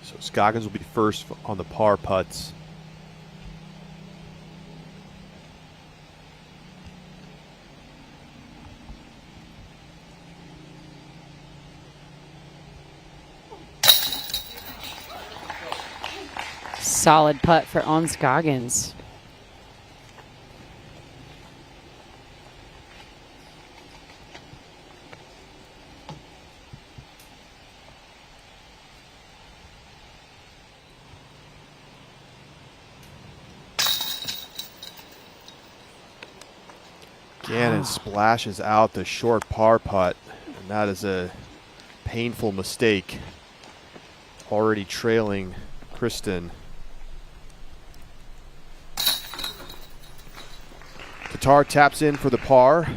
So Scoggins will be first on the par putts. Solid putt for On Scoggins. Gannon splashes out the short par putt, and that is a painful mistake. Already trailing Kristen. Tatar taps in for the par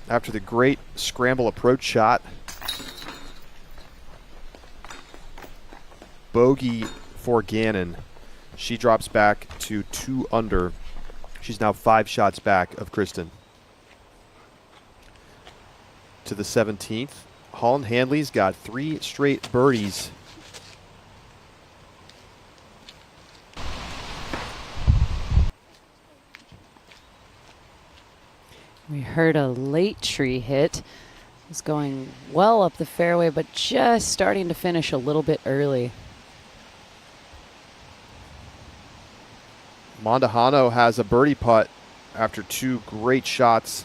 after the great scramble approach shot. Bogey for Gannon. She drops back to 2 under. She's now 5 shots back of Kristen. To the 17th. Holland Handley's got 3 straight birdies. We heard a late tree hit. It was going well up the fairway, but just starting to finish a little bit early. Mondahano has a birdie putt after 2 great shots.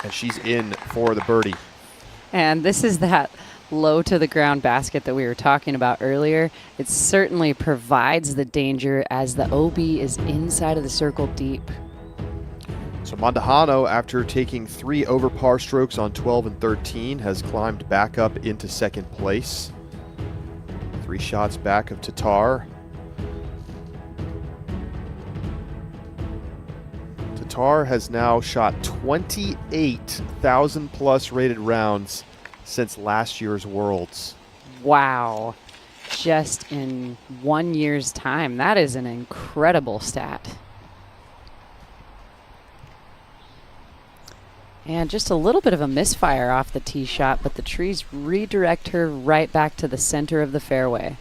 And she's in for the birdie. And this is that low to the ground basket that we were talking about earlier. It certainly provides the danger as the OB is inside of the circle deep. So Mandujano, after taking 3 over par strokes on 12 and 13, has climbed back up into second place. 3 shots back of Tatar. Tatar has now shot 28,000 plus rated rounds since last year's Worlds. Wow. Just in 1 year's time. That is an incredible stat. And just a little bit of a misfire off the tee shot, but the trees redirect her right back to the center of the fairway.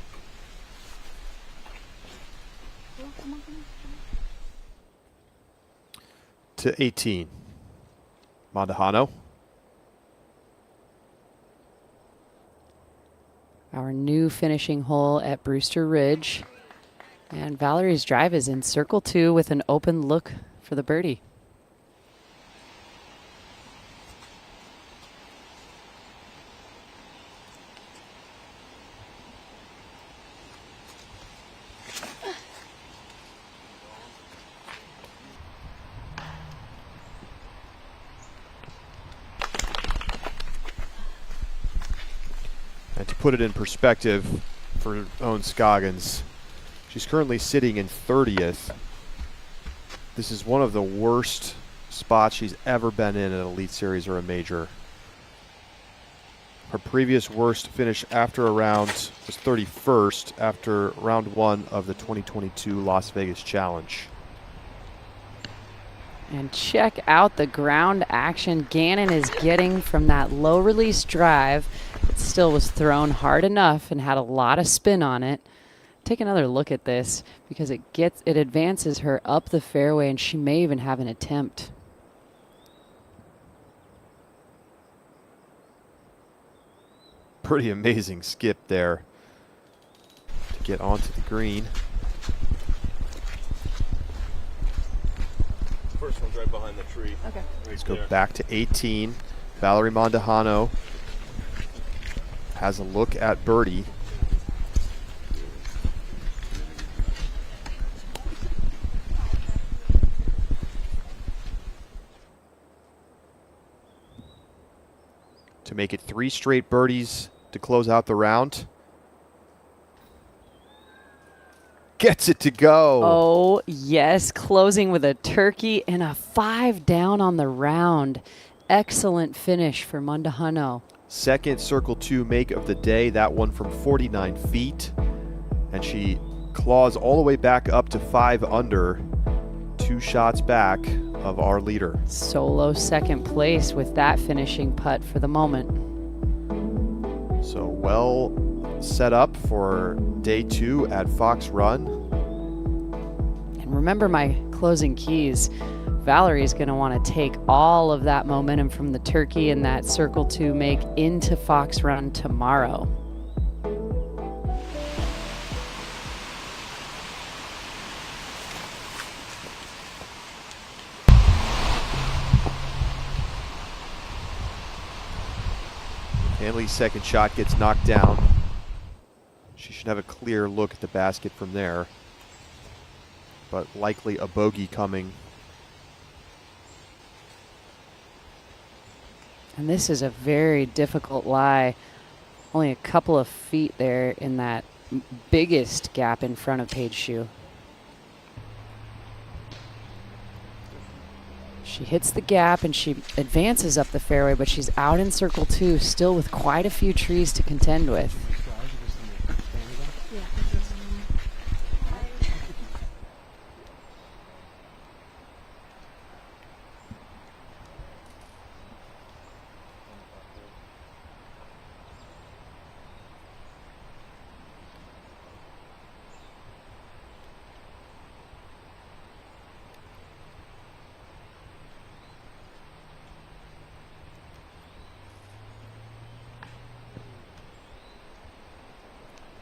To 18. Mandujano. Our new finishing hole at Brewster Ridge. And Valerie's drive is in circle 2 with an open look for the birdie. And to put it in perspective for Owen Scoggins, she's currently sitting in 30th. This is one of the worst spots she's ever been in an Elite Series or a major. Her previous worst finish after a round was 31st after round 1 of the 2022 Las Vegas Challenge. And check out the ground action Gannon is getting from that low release drive. It still was thrown hard enough and had a lot of spin on it. Take another look at this because it advances her up the fairway and she may even have an attempt. Pretty amazing skip there to get onto the green. First one's right behind the tree. Okay. Let's go back to 18. Valerie Mandujano has a look at birdie. To make it 3 straight birdies to close out the round. Gets it to go. Oh, yes. Closing with a turkey and a 5 down on the round. Excellent finish for Mandujano. Second circle 2 make of the day, that one from 49 feet. And she claws all the way back up to 5 under, 2 shots back of our leader. Solo second place with that finishing putt for the moment. So well set up for day 2 at Fox Run. And remember my closing keys. Valerie's going to want to take all of that momentum from the turkey and that circle 2 make into Fox Run tomorrow. Hanley's second shot gets knocked down. She should have a clear look at the basket from there, but likely a bogey coming. And this is a very difficult lie. Only a couple of feet there in that biggest gap in front of Paige Shue. She hits the gap and she advances up the fairway, but she's out in circle 2, still with quite a few trees to contend with.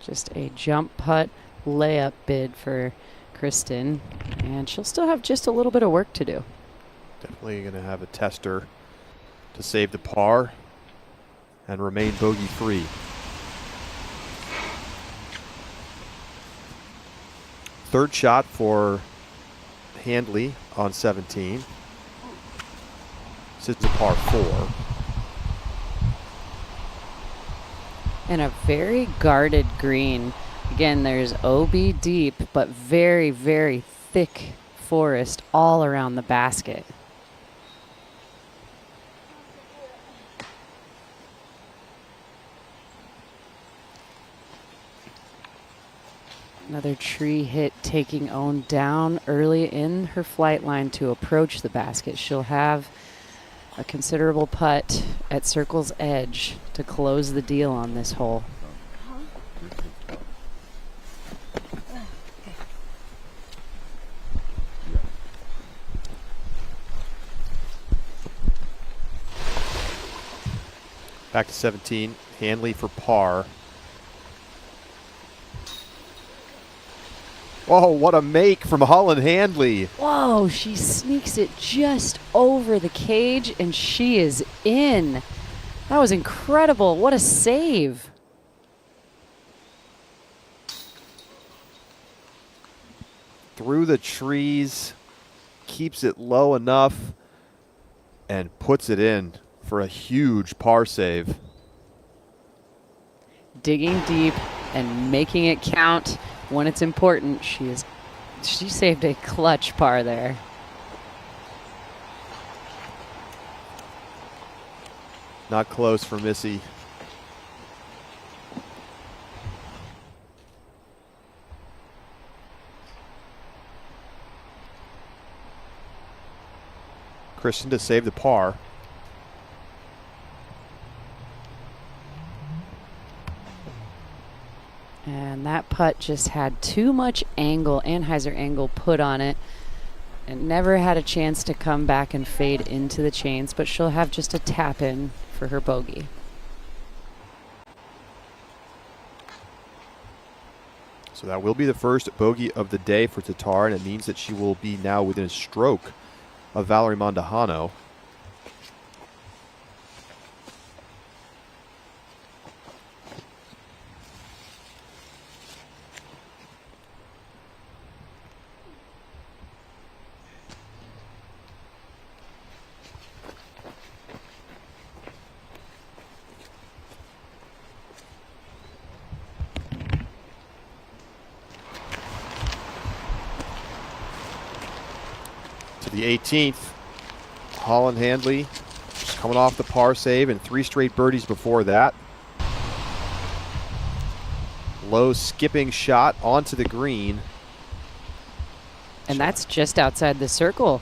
Just a jump putt layup bid for Kristen, and she'll still have just a little bit of work to do. Definitely going to have a tester to save the par. and remain bogey-free. Third shot for Handley on 17. This is a par 4. And a very guarded green. Again, there's OB deep, but very, very thick forest all around the basket. Another tree hit taking Own down early in her flight line to approach the basket. She'll have a considerable putt at circle's edge to close the deal on this hole. Back to 17. Handley for par. Oh, what a make from Holland Handley. Whoa, she sneaks it just over the cage, and she is in. That was incredible. What a save. Through the trees, keeps it low enough, and puts it in for a huge par save. Digging deep and making it count when it's important. She saved a clutch par there. Not close for Missy. Kristen to save the par. And that putt just had too much angle, Anheuser angle put on it. It never had a chance to come back and fade into the chains, but she'll have just a tap in for her bogey. So that will be the first bogey of the day for Tatar, and it means that she will be now within a stroke of Valerie Mondahano. The 18th, Holland Handley just coming off the par save and 3 straight birdies before that. Low skipping shot onto the green. And that's just outside the circle.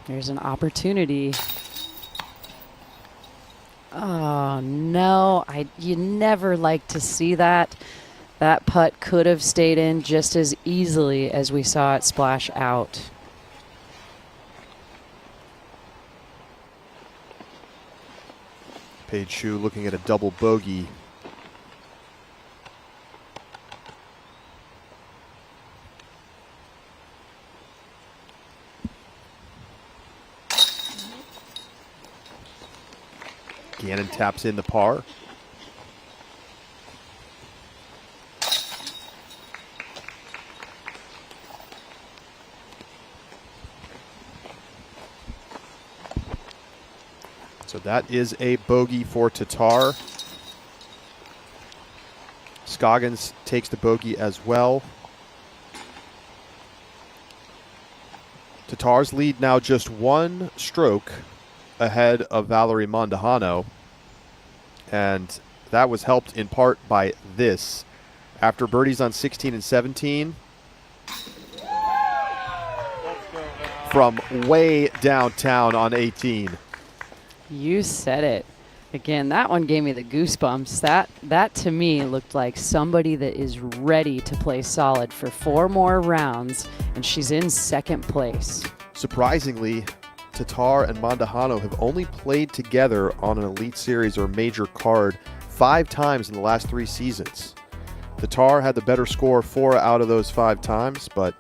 There's an opportunity. Oh no, you never like to see that. That putt could have stayed in just as easily as we saw it splash out. Paige Shue looking at a double bogey. Gannon taps in the par. So that is a bogey for Tatar. Scoggins takes the bogey as well. Tatar's lead now just 1 stroke ahead of Valerie Mondahano. And that was helped in part by this. After birdies on 16 and 17, from way downtown on 18. You said it. Again, that one gave me the goosebumps. That to me looked like somebody that is ready to play solid for 4 more rounds, and she's in second place. Surprisingly, Tatar and Mondahano have only played together on an Elite Series or major card 5 times in the last 3 seasons. Tatar had the better score 4 out of those 5 times, but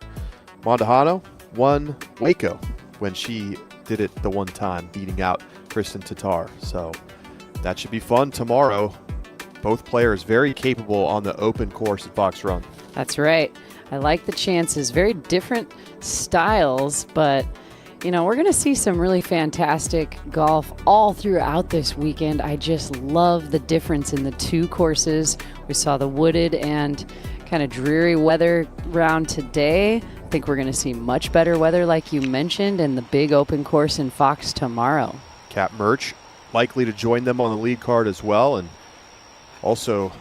Mondahano won Waco when she did it the one time, beating out Kristen Tatar. So that should be fun tomorrow. Both players very capable on the open course at Fox Run. That's right. I like the chances. Very different styles, but you know, we're going to see some really fantastic golf all throughout this weekend. I just love the difference in the two courses. We saw the wooded and kind of dreary weather round today. I think we're going to see much better weather, like you mentioned, and the big open course in Fox tomorrow. Cap Murch likely to join them on the lead card as well, and also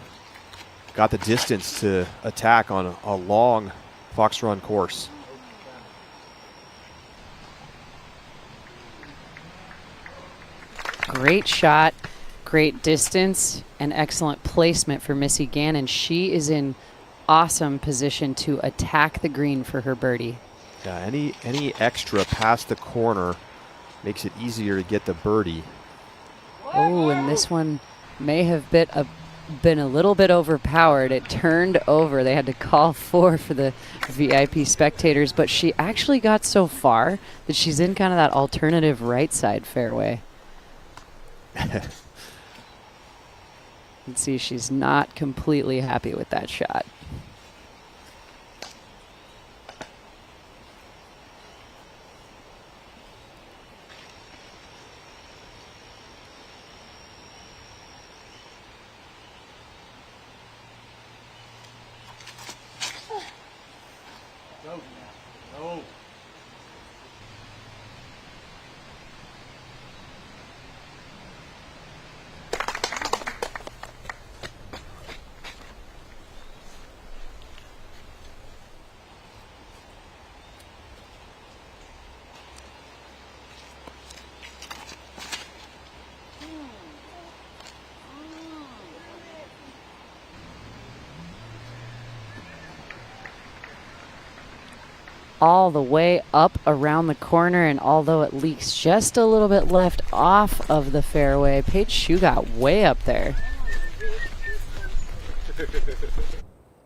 got the distance to attack on a long Fox Run course. Great shot, great distance, and excellent placement for Missy Gannon. She is in awesome position to attack the green for her birdie. Yeah, any extra past the corner makes it easier to get the birdie. Oh, and this one may have been a little bit overpowered. It turned over. They had to call for the VIP spectators, but she actually got so far that she's in kind of that alternative right side fairway. You can see she's not completely happy with that shot. No. All the way up around the corner, and although it leaks just a little bit left off of the fairway, Paige Shue got way up there.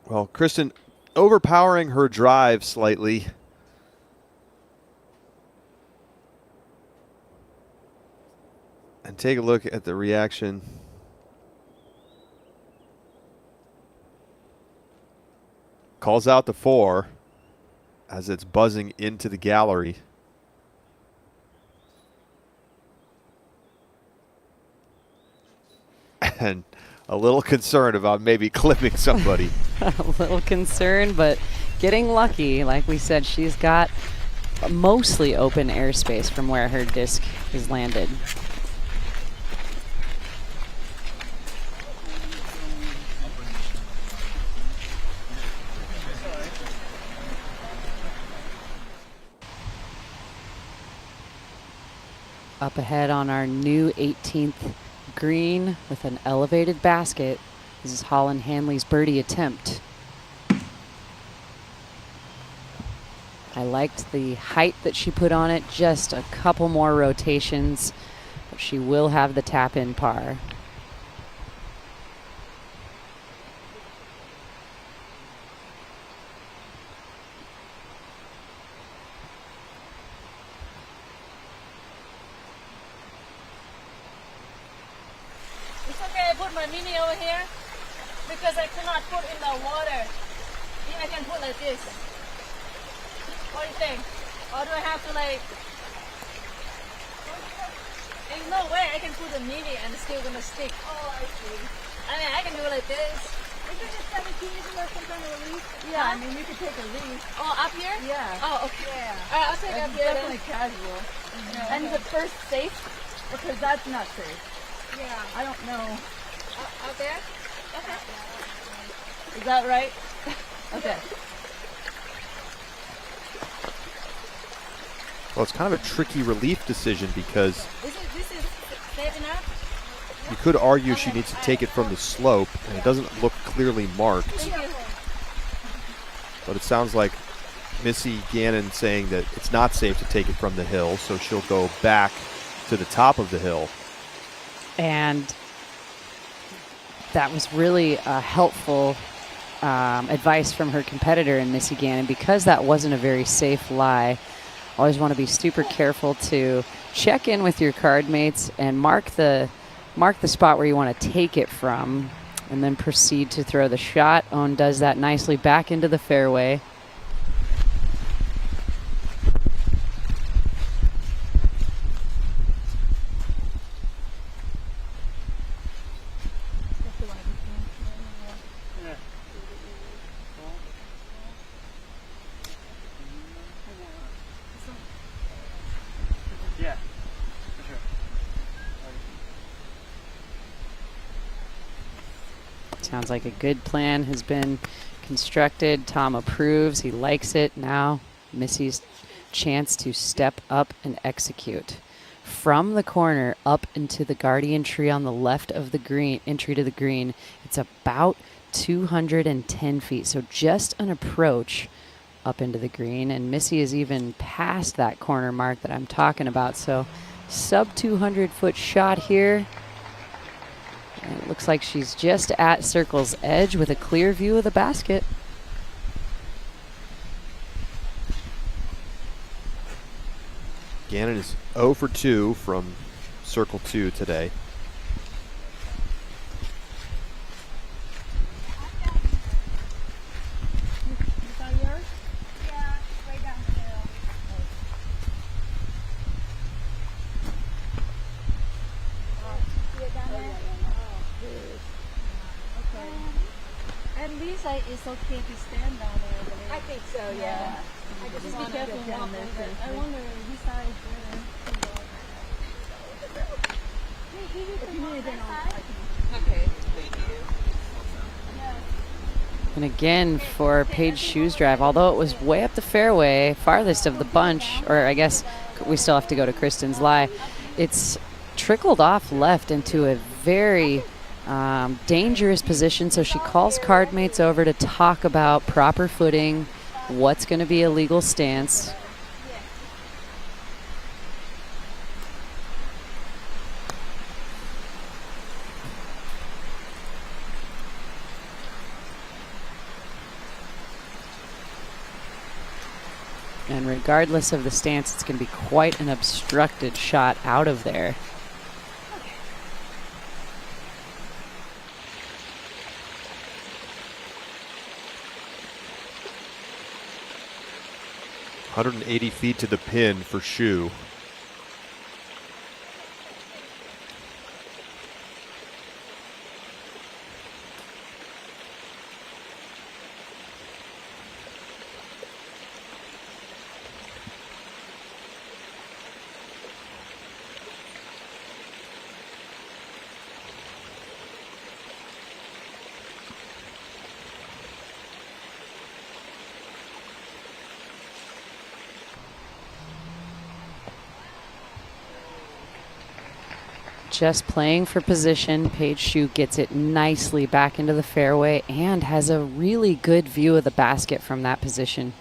Well, Kristen overpowering her drive slightly. And take a look at the reaction. Calls out the 4 as it's buzzing into the gallery. And a little concerned about maybe clipping somebody. A little concerned, but getting lucky. Like we said, she's got mostly open airspace from where her disc is landed. Up ahead on our new 18th green with an elevated basket. This is Holland Hanley's birdie attempt. I liked the height that she put on it, just a couple more rotations, but she will have the tap in par. My mini over here because I cannot put in the water. Yeah, I can put like this. What do you think? Or do I have to like? There's no way I can put the mini and it's still gonna stick. Oh, I see. I mean, I can do it like this. Isn't it 17 or some kind of release? Yeah, I mean, you can take a release. Oh, up here? Yeah. Oh, okay. Yeah. All right, I'll take up here. Definitely casual. And the first safe? Because that's not safe. Yeah. I don't know. Out there? Okay. Is that right? Okay. Well, it's kind of a tricky relief decision because This is safe enough? you could argue she needs to take it from the slope, and it doesn't look clearly marked. But it sounds like Missy Gannon saying that it's not safe to take it from the hill, so she'll go back to the top of the hill. And that was really helpful advice from her competitor in Missy Gannon, because that wasn't a very safe lie. always want to be super careful to check in with your card mates and mark the spot where you want to take it from, and then proceed to throw the shot. Owen does that nicely back into the fairway. Sounds like a good plan has been constructed. Tom approves. He likes it. Now Missy's chance to step up and execute. From the corner up into the guardian tree on the left of the green, entry to the green, it's about 210 feet. So just an approach up into the green. And Missy is even past that corner mark that I'm talking about. So sub 200 foot shot here. And it looks like she's just at circle's edge with a clear view of the basket. Gannon is 0 for 2 from circle 2 today. It's okay to stand down there. I think so, yeah. I just be careful and walk over. I wonder which side is better. Okay, thank you. And again for Paige Shue's drive, although it was way up the fairway, farthest of the bunch, or I guess we still have to go to Kristen's lie, it's trickled off left into a very dangerous position. So she calls card mates over to talk about proper footing, what's going to be a legal stance. And regardless of the stance, it's going to be quite an obstructed shot out of there. 180 feet to the pin for Shue. Just playing for position. Paige Shue gets it nicely back into the fairway and has a really good view of the basket from that position.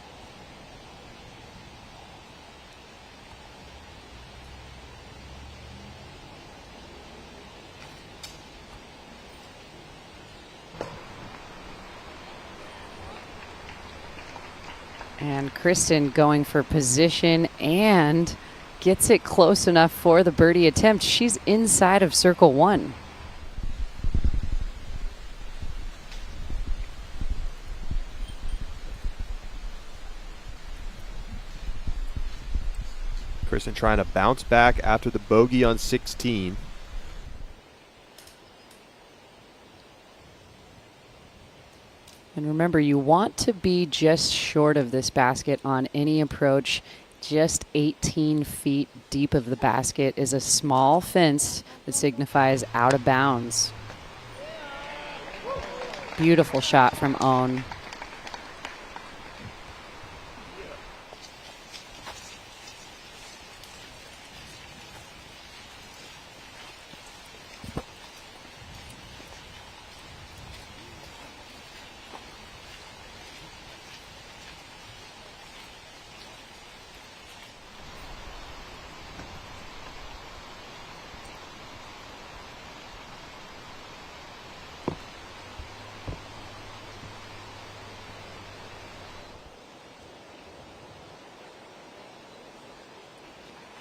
And Kristen going for position and gets it close enough for the birdie attempt. She's inside of circle one. Kristen trying to bounce back after the bogey on 16. And remember, you want to be just short of this basket on any approach. Just 18 feet deep of the basket is a small fence that signifies out of bounds. Beautiful shot from Owen.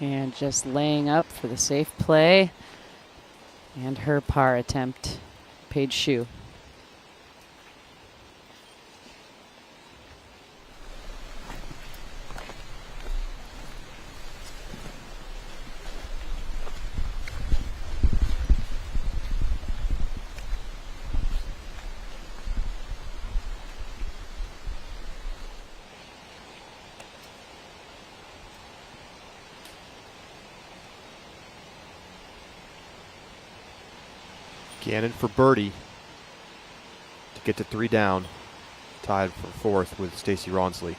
And just laying up for the safe play. And her par attempt, Paige Shue. Gannon for birdie to get to 3 down, tied for 4th with Stacey Rawnsley.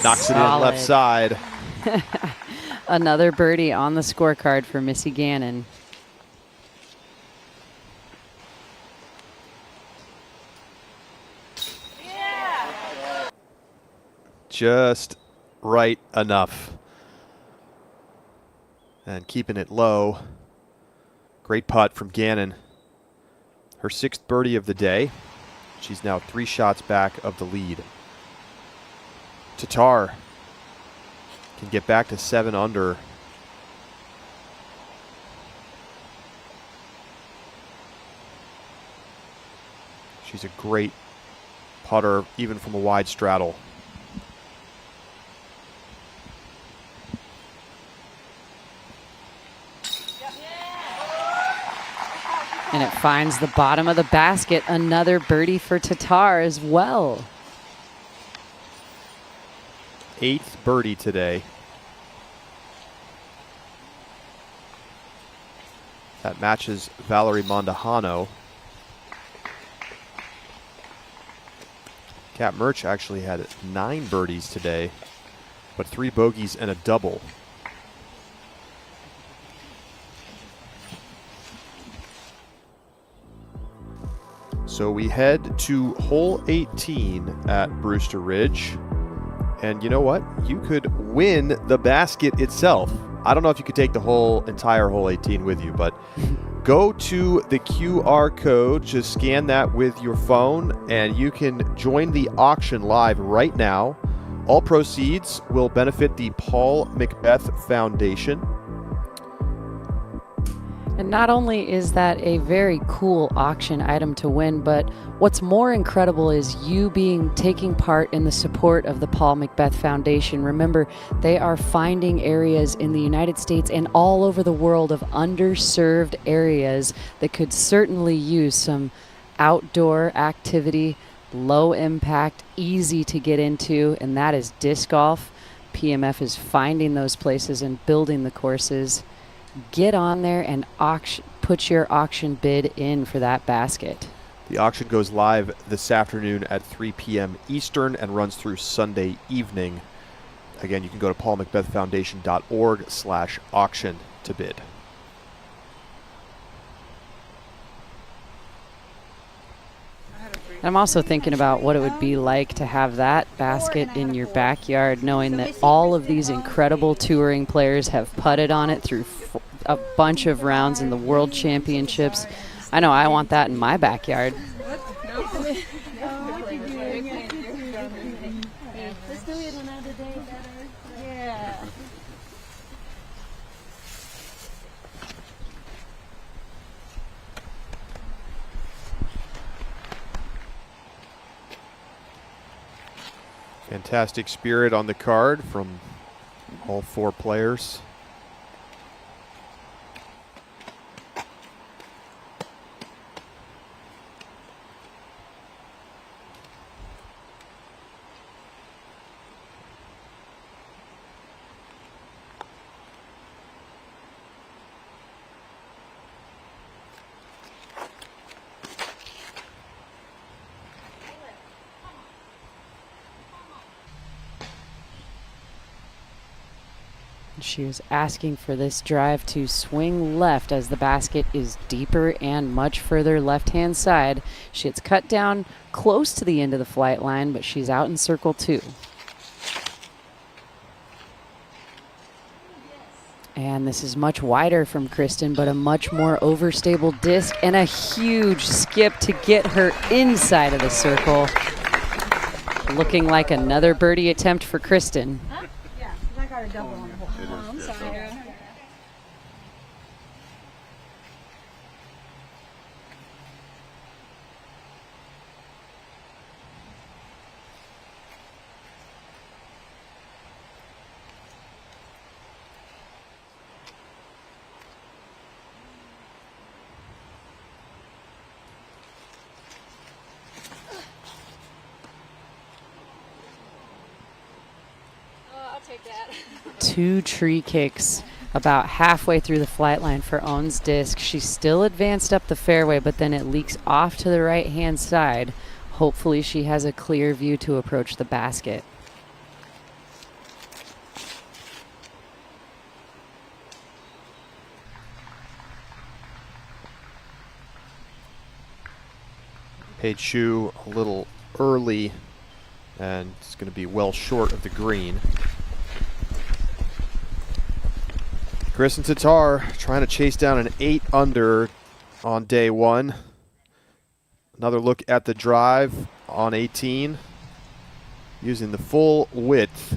Knocks it in left side. Another birdie on the scorecard for Missy Gannon. Just right enough. And keeping it low. Great putt from Gannon. Her 6th birdie of the day. She's now 3 shots back of the lead. Tatar can get back to 7 under. She's a great putter, even from a wide straddle. And it finds the bottom of the basket. Another birdie for Tatar as well. 8th birdie today. That matches Valerie Mondahano. Kat Murch actually had 9 birdies today, but 3 bogeys and a double. So we head to hole 18 at Brewster Ridge. And you know what? You could win the basket itself. I don't know if you could take the whole entire hole 18 with you, but go to the QR code, just scan that with your phone, and you can join the auction live right now. All proceeds will benefit the Paul Macbeth Foundation. And not only is that a very cool auction item to win, but what's more incredible is you taking part in the support of the Paul Macbeth Foundation. Remember, they are finding areas in the United States and all over the world of underserved areas that could certainly use some outdoor activity, low impact, easy to get into, and that is disc golf. PMF is finding those places and building the courses. Get on there and put your auction bid in for that basket. The auction goes live this afternoon at 3 p.m. Eastern and runs through Sunday evening. Again, you can go to paulmacbethfoundation.org/auction to bid. I'm also thinking about what it would be like to have that basket in your backyard, knowing that all of these incredible touring players have putted on it through a bunch of rounds in the World Championships. I know I want that in my backyard. Let's do it another day better. Yeah. Fantastic spirit on the card from all 4 players. She was asking for this drive to swing left as the basket is deeper and much further left-hand side. She hits cut down close to the end of the flight line, but she's out in circle 2. And this is much wider from Kristen, but a much more overstable disc and a huge skip to get her inside of the circle. Looking like another birdie attempt for Kristen. Huh? Yeah, I got a double on the hole. Oh, I'm sorry. Two tree kicks about halfway through the flight line for Owen's disc. She's still advanced up the fairway, but then it leaks off to the right-hand side. Hopefully she has a clear view to approach the basket. Paige Shue a little early, and it's going to be well short of the green. Kristen Tatar trying to chase down an 8 under on day one. Another look at the drive on 18, using the full width.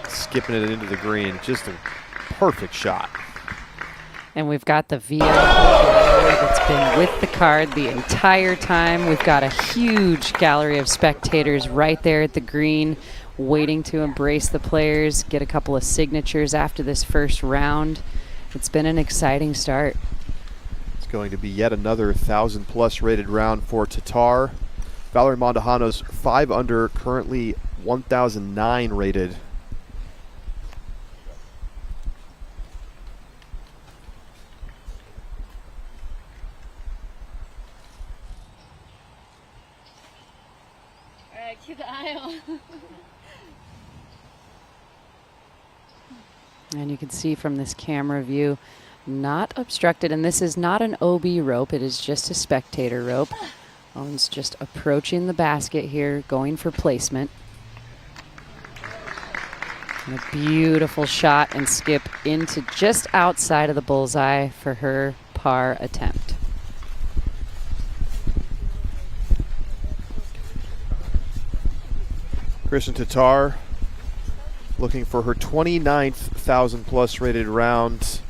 Skipping it into the green, just a perfect shot. And we've got the VIP that's been with the card the entire time. We've got a huge gallery of spectators right there at the green, waiting to embrace the players, get a couple of signatures after this first round. It's been an exciting start. It's going to be yet another 1,000+ rated round for Tatar. Valerie Mondahano's 5 under, currently 1,009 rated. All right, keep the eye on. And you can see from this camera view, not obstructed. And this is not an OB rope. It is just a spectator rope. Owen's just approaching the basket here, going for placement. And a beautiful shot and skip into just outside of the bullseye for her par attempt. Kristen Tatar looking for her 29th 1,000+ rated round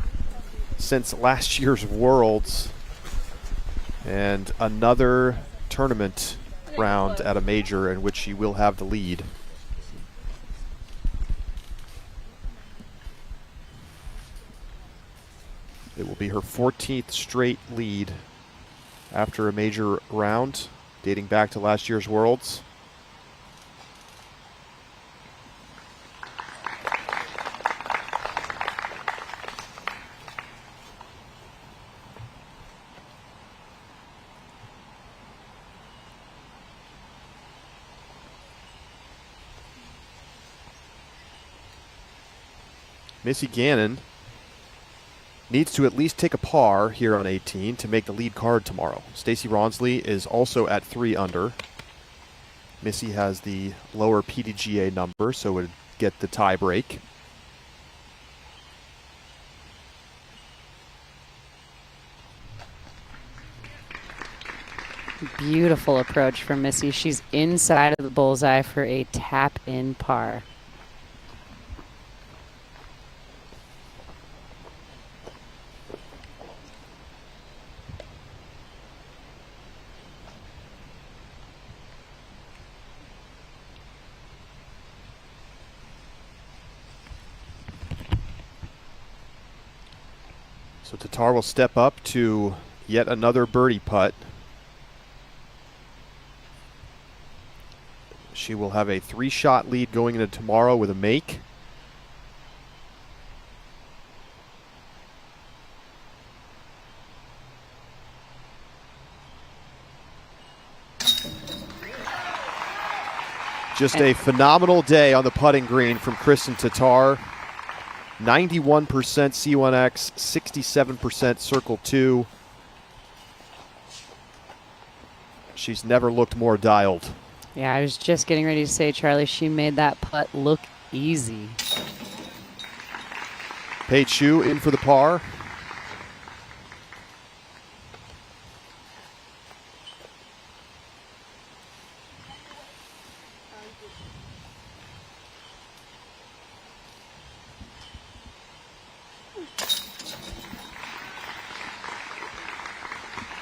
since last year's Worlds, and another tournament round at a major in which she will have the lead. It will be her 14th straight lead after a major round, dating back to last year's Worlds. Missy Gannon needs to at least take a par here on 18 to make the lead card tomorrow. Stacey Ronsley is also at 3 under. Missy has the lower PDGA number, so would get the tie break. Beautiful approach from Missy. She's inside of the bullseye for a tap-in par. So Tatar will step up to yet another birdie putt. She will have a 3-shot lead going into tomorrow with a make. Just a phenomenal day on the putting green from Kristen Tatar. 91% C1X, 67% Circle 2. She's never looked more dialed. Yeah, I was just getting ready to say, Charlie, she made that putt look easy. Paige Shue in for the par.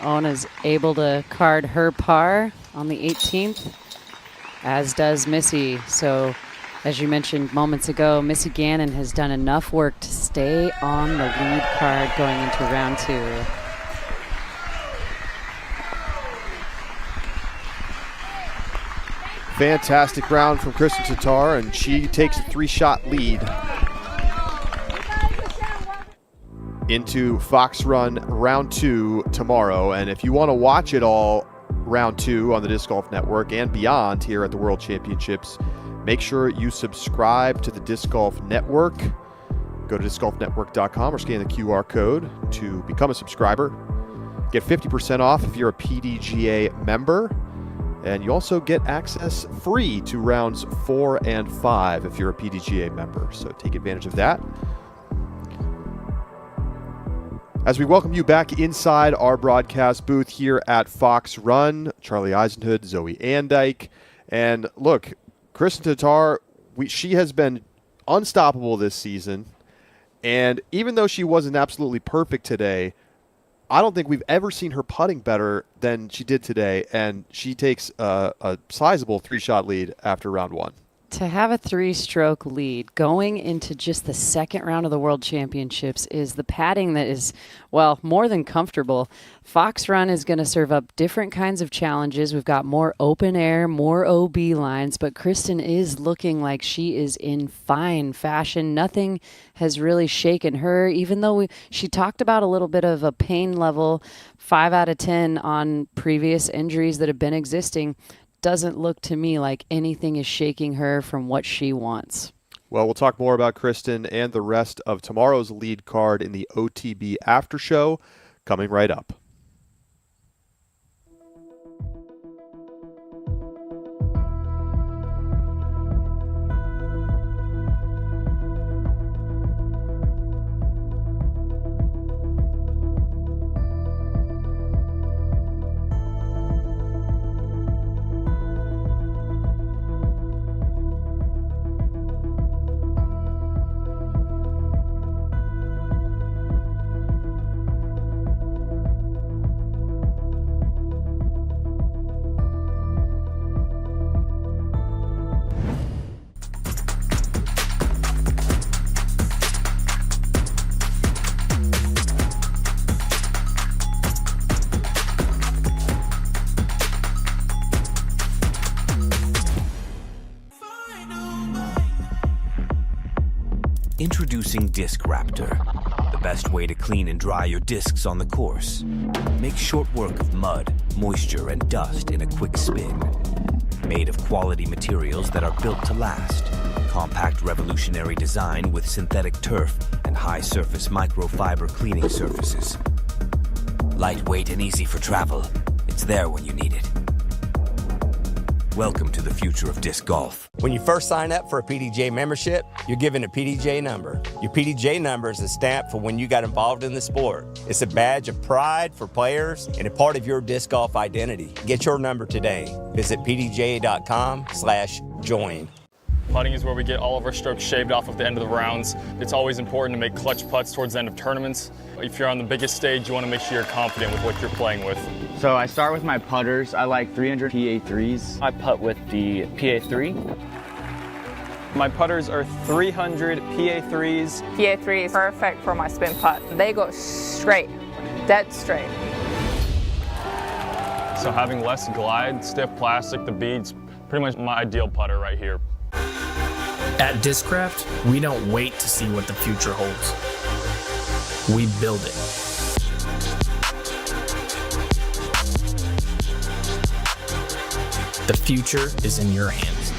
Ona's able to card her par on the 18th, as does Missy. So, as you mentioned moments ago, Missy Gannon has done enough work to stay on the lead card going into round 2. Fantastic round from Kristen Tatar, and she takes a 3-shot lead into Fox Run round 2 tomorrow. And if you want to watch it all, round 2 on the Disc Golf Network and beyond here at the World Championships, make sure you subscribe to the Disc Golf Network. Go to discgolfnetwork.com or scan the QR code to become a subscriber. Get 50% off if you're a PDGA member. And you also get access free to rounds 4 and 5 if you're a PDGA member. So take advantage of that. As we welcome you back inside our broadcast booth here at Fox Run, Charlie Eisenhood, Zoe Andyke. And look, Kristen Tatar, she has been unstoppable this season. And even though she wasn't absolutely perfect today, I don't think we've ever seen her putting better than she did today. And she takes a sizable 3-shot lead after round 1. To have a 3-stroke lead going into just the second round of the World Championships is the padding that is, well, more than comfortable. Fox Run is going to serve up different kinds of challenges. We've got more open air, more OB lines, but Kristen is looking like she is in fine fashion. Nothing has really shaken her, even though she talked about a little bit of a pain level, 5 out of 10 on previous injuries that have been existing. Doesn't look to me like anything is shaking her from what she wants. Well, we'll talk more about Kristen and the rest of tomorrow's lead card in the OTB After Show coming right up. Introducing Disc Raptor, the best way to clean and dry your discs on the course. Make short work of mud, moisture, and dust in a quick spin. Made of quality materials that are built to last. Compact revolutionary design with synthetic turf and high surface microfiber cleaning surfaces. Lightweight and easy for travel. It's there when you need it. Welcome to the future of disc golf. When you first sign up for a PDGA membership, you're given a PDGA number. Your PDGA number is a stamp for when you got involved in the sport. It's a badge of pride for players and a part of your disc golf identity. Get your number today. Visit pdga.com/join. Putting is where we get all of our strokes shaved off at the end of the rounds. It's always important to make clutch putts towards the end of tournaments. If you're on the biggest stage, you want to make sure you're confident with what you're playing with. So I start with my putters. I like 300 PA3s. I putt with the PA3. My putters are 300 PA3s. PA3 is perfect for my spin putt. They go straight, dead straight. So having less glide, stiff plastic, the beads, pretty much my ideal putter right here. At Discraft, we don't wait to see what the future holds. We build it. The future is in your hands.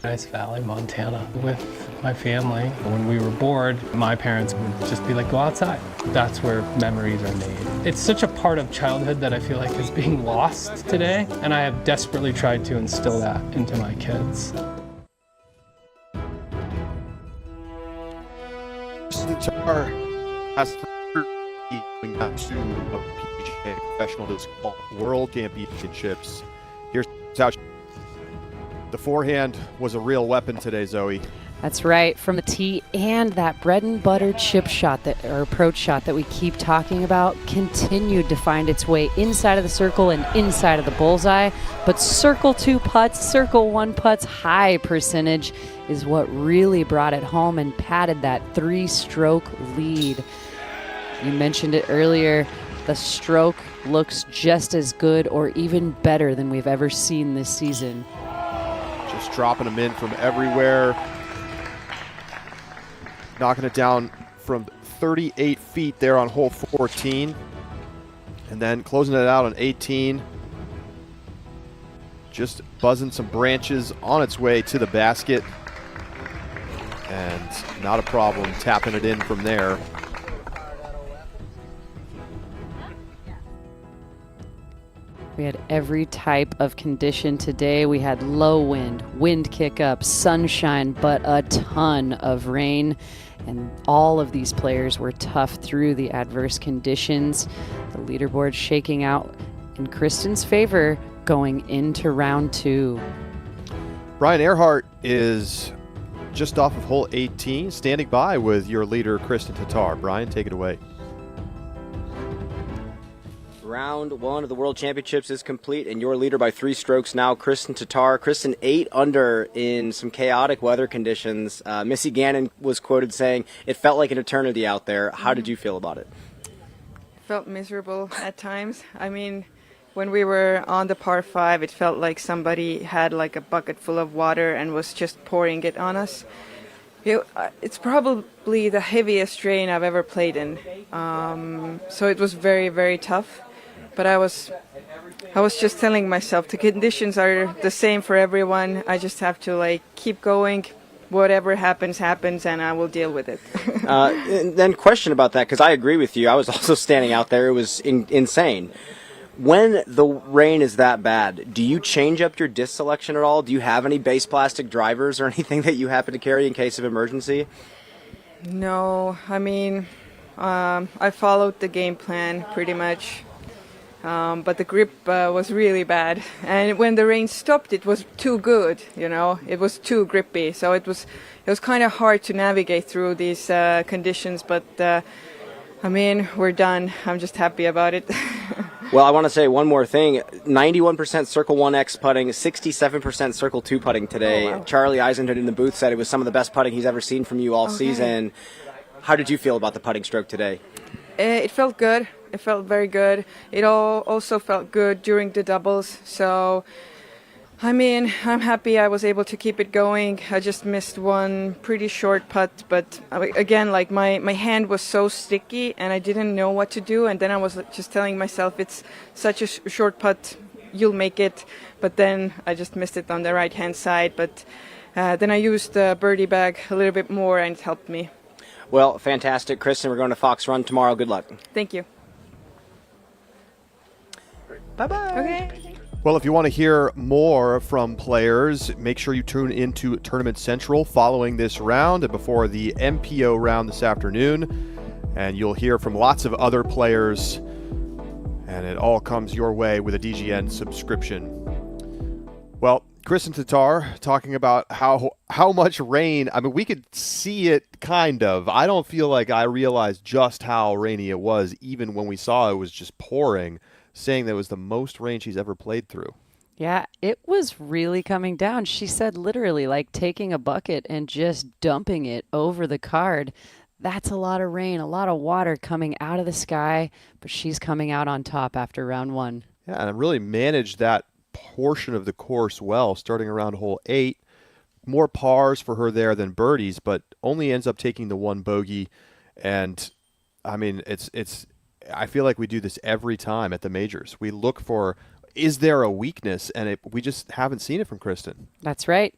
Nice Valley, Montana, with my family. When we were bored, my parents would just be like, go outside. That's where memories are made. It's such a part of childhood that I feel like is being lost today, and I have desperately tried to instill that into my kids. Tatar has going back to a PDGA Professional Disc Golf World Championships. Here's how the forehand was a real weapon today, Zoe. That's right, from the tee, and that bread and butter chip shot or approach shot that we keep talking about continued to find its way inside of the circle and inside of the bullseye. But circle 2 putts, circle 1 putts, high percentage is what really brought it home and padded that 3-stroke lead. You mentioned it earlier, the stroke looks just as good or even better than we've ever seen this season. Just dropping them in from everywhere. Knocking it down from 38 feet there on hole 14. And then closing it out on 18. Just buzzing some branches on its way to the basket. And not a problem tapping it in from there. We had every type of condition today. We had low wind, wind kick up, sunshine, but a ton of rain. And all of these players were tough through the adverse conditions. The leaderboard shaking out in Kristen's favor going into round 2. Brian Earhart is just off of hole 18, standing by with your leader, Kristen Tatar. Brian, take it away. Round 1 of the World Championships is complete, and your leader by 3 strokes now, Kristen Tatar. Kristen, 8 under in some chaotic weather conditions. Missy Gannon was quoted saying, "It felt like an eternity out there." How did you feel about it? Felt miserable at times. I mean, when we were on the par 5, it felt like somebody had like a bucket full of water and was just pouring it on us. It's probably the heaviest rain I've ever played in. So it was very, very tough. But I was just telling myself the conditions are the same for everyone. I just have to like keep going. Whatever happens, happens, and I will deal with it. And then question about that, because I agree with you. I was also standing out there. It was insane. When the rain is that bad, do you change up your disc selection at all? Do you have any base plastic drivers or anything that you happen to carry in case of emergency? No, I mean, I followed the game plan pretty much. But the grip was really bad, and when the rain stopped, it was too good. It was too grippy. So it was kind of hard to navigate through these conditions. But I mean, we're done. I'm just happy about it. Well, I want to say one more thing. 91% Circle 1X putting, 67% Circle 2 putting today. Oh, wow. Charlie Eisenhood in the booth said it was some of the best putting he's ever seen from you all season. How did you feel about the putting stroke today? It felt good. It felt very good. It also felt good during the doubles. So, I mean, I'm happy I was able to keep it going. I just missed one pretty short putt, but again, like my hand was so sticky and I didn't know what to do. And then I was just telling myself, it's such a short putt, you'll make it. But then I just missed it on the right-hand side. But then I used the birdie bag a little bit more and it helped me. Well, fantastic. Kristen, we're going to Fox Run tomorrow. Good luck. Thank you. Bye-bye. Okay. Well, if you want to hear more from players, make sure you tune into Tournament Central following this round and before the MPO round this afternoon. And you'll hear from lots of other players, and it all comes your way with a DGN subscription. Well, Kristen Tatar talking about how much rain. I mean, we could see it kind of. I don't feel like I realized just how rainy it was, even when we saw it was just pouring, saying that it was the most rain she's ever played through. Yeah, it was really coming down. She said literally like taking a bucket and just dumping it over the card. That's a lot of rain, a lot of water coming out of the sky, but she's coming out on top after round 1. Yeah, and really managed that portion of the course well, starting around hole 8. More pars for her there than birdies, but only ends up taking the 1 bogey. And I mean, I feel like we do this every time at the majors. We look for, is there a weakness? And we just haven't seen it from Kristen. That's right.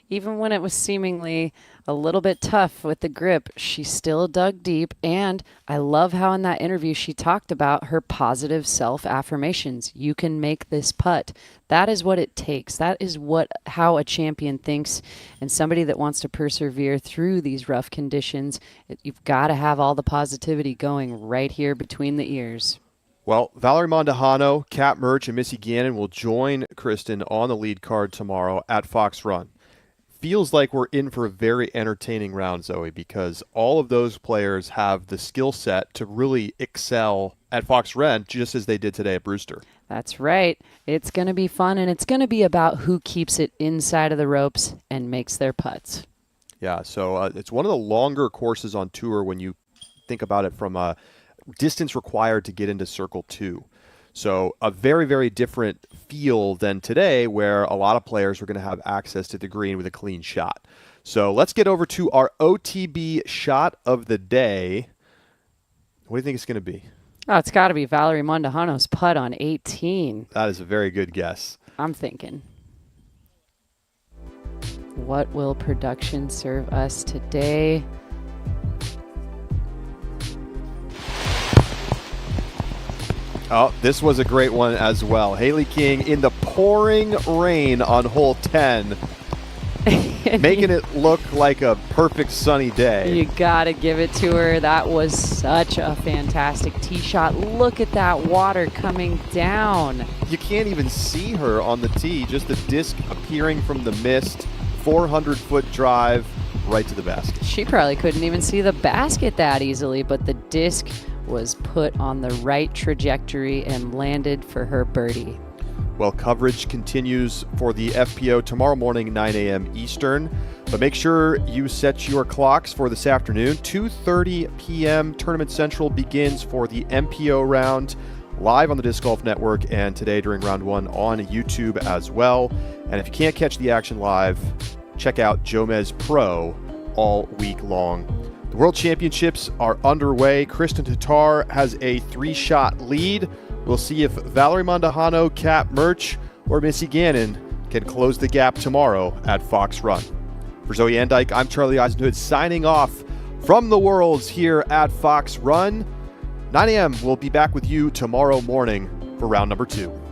Even when it was seemingly a little bit tough with the grip, she still dug deep. And I love how in that interview she talked about her positive self-affirmations. You can make this putt. That is what it takes. That is how a champion thinks. And somebody that wants to persevere through these rough conditions, you've got to have all the positivity going right here between the ears. Well, Valerie Mondahano, Kat Murch, and Missy Gannon will join Kristen on the lead card tomorrow at Fox Run. Feels like we're in for a very entertaining round, Zoe, because all of those players have the skill set to really excel at Fox Run, just as they did today at Brewster. That's right. It's going to be fun, and it's going to be about who keeps it inside of the ropes and makes their putts. Yeah, so it's one of the longer courses on tour when you think about it from a distance required to get into Circle 2. So a very, very different feel than today, where a lot of players are going to have access to the green with a clean shot. So let's get over to our OTB shot of the day. What do you think it's going to be? Oh, it's got to be Valerie Mondahano's putt on 18. That is a very good guess. I'm thinking. What will production serve us today? Oh, this was a great one as well. Haley King in the pouring rain on hole 10, making it look like a perfect sunny day. You got to give it to her. That was such a fantastic tee shot. Look at that water coming down. You can't even see her on the tee, just the disc appearing from the mist, 400-foot drive right to the basket. She probably couldn't even see the basket that easily, but the disc was put on the right trajectory and landed for her birdie. Well, coverage continues for the FPO tomorrow morning, 9 a.m. Eastern. But make sure you set your clocks for this afternoon. 2:30 p.m. Tournament Central begins for the MPO round, live on the Disc Golf Network, and today during round 1 on YouTube as well. And if you can't catch the action live, check out Jomez Pro all week long. The World Championships are underway. Kristen Tatar has a 3-shot lead. We'll see if Valerie Mondahano, Kat Murch, or Missy Gannon can close the gap tomorrow at Fox Run. For Zoe Andyke, I'm Charlie Eisenhood signing off from the Worlds here at Fox Run. 9 a.m. We'll be back with you tomorrow morning for round number 2.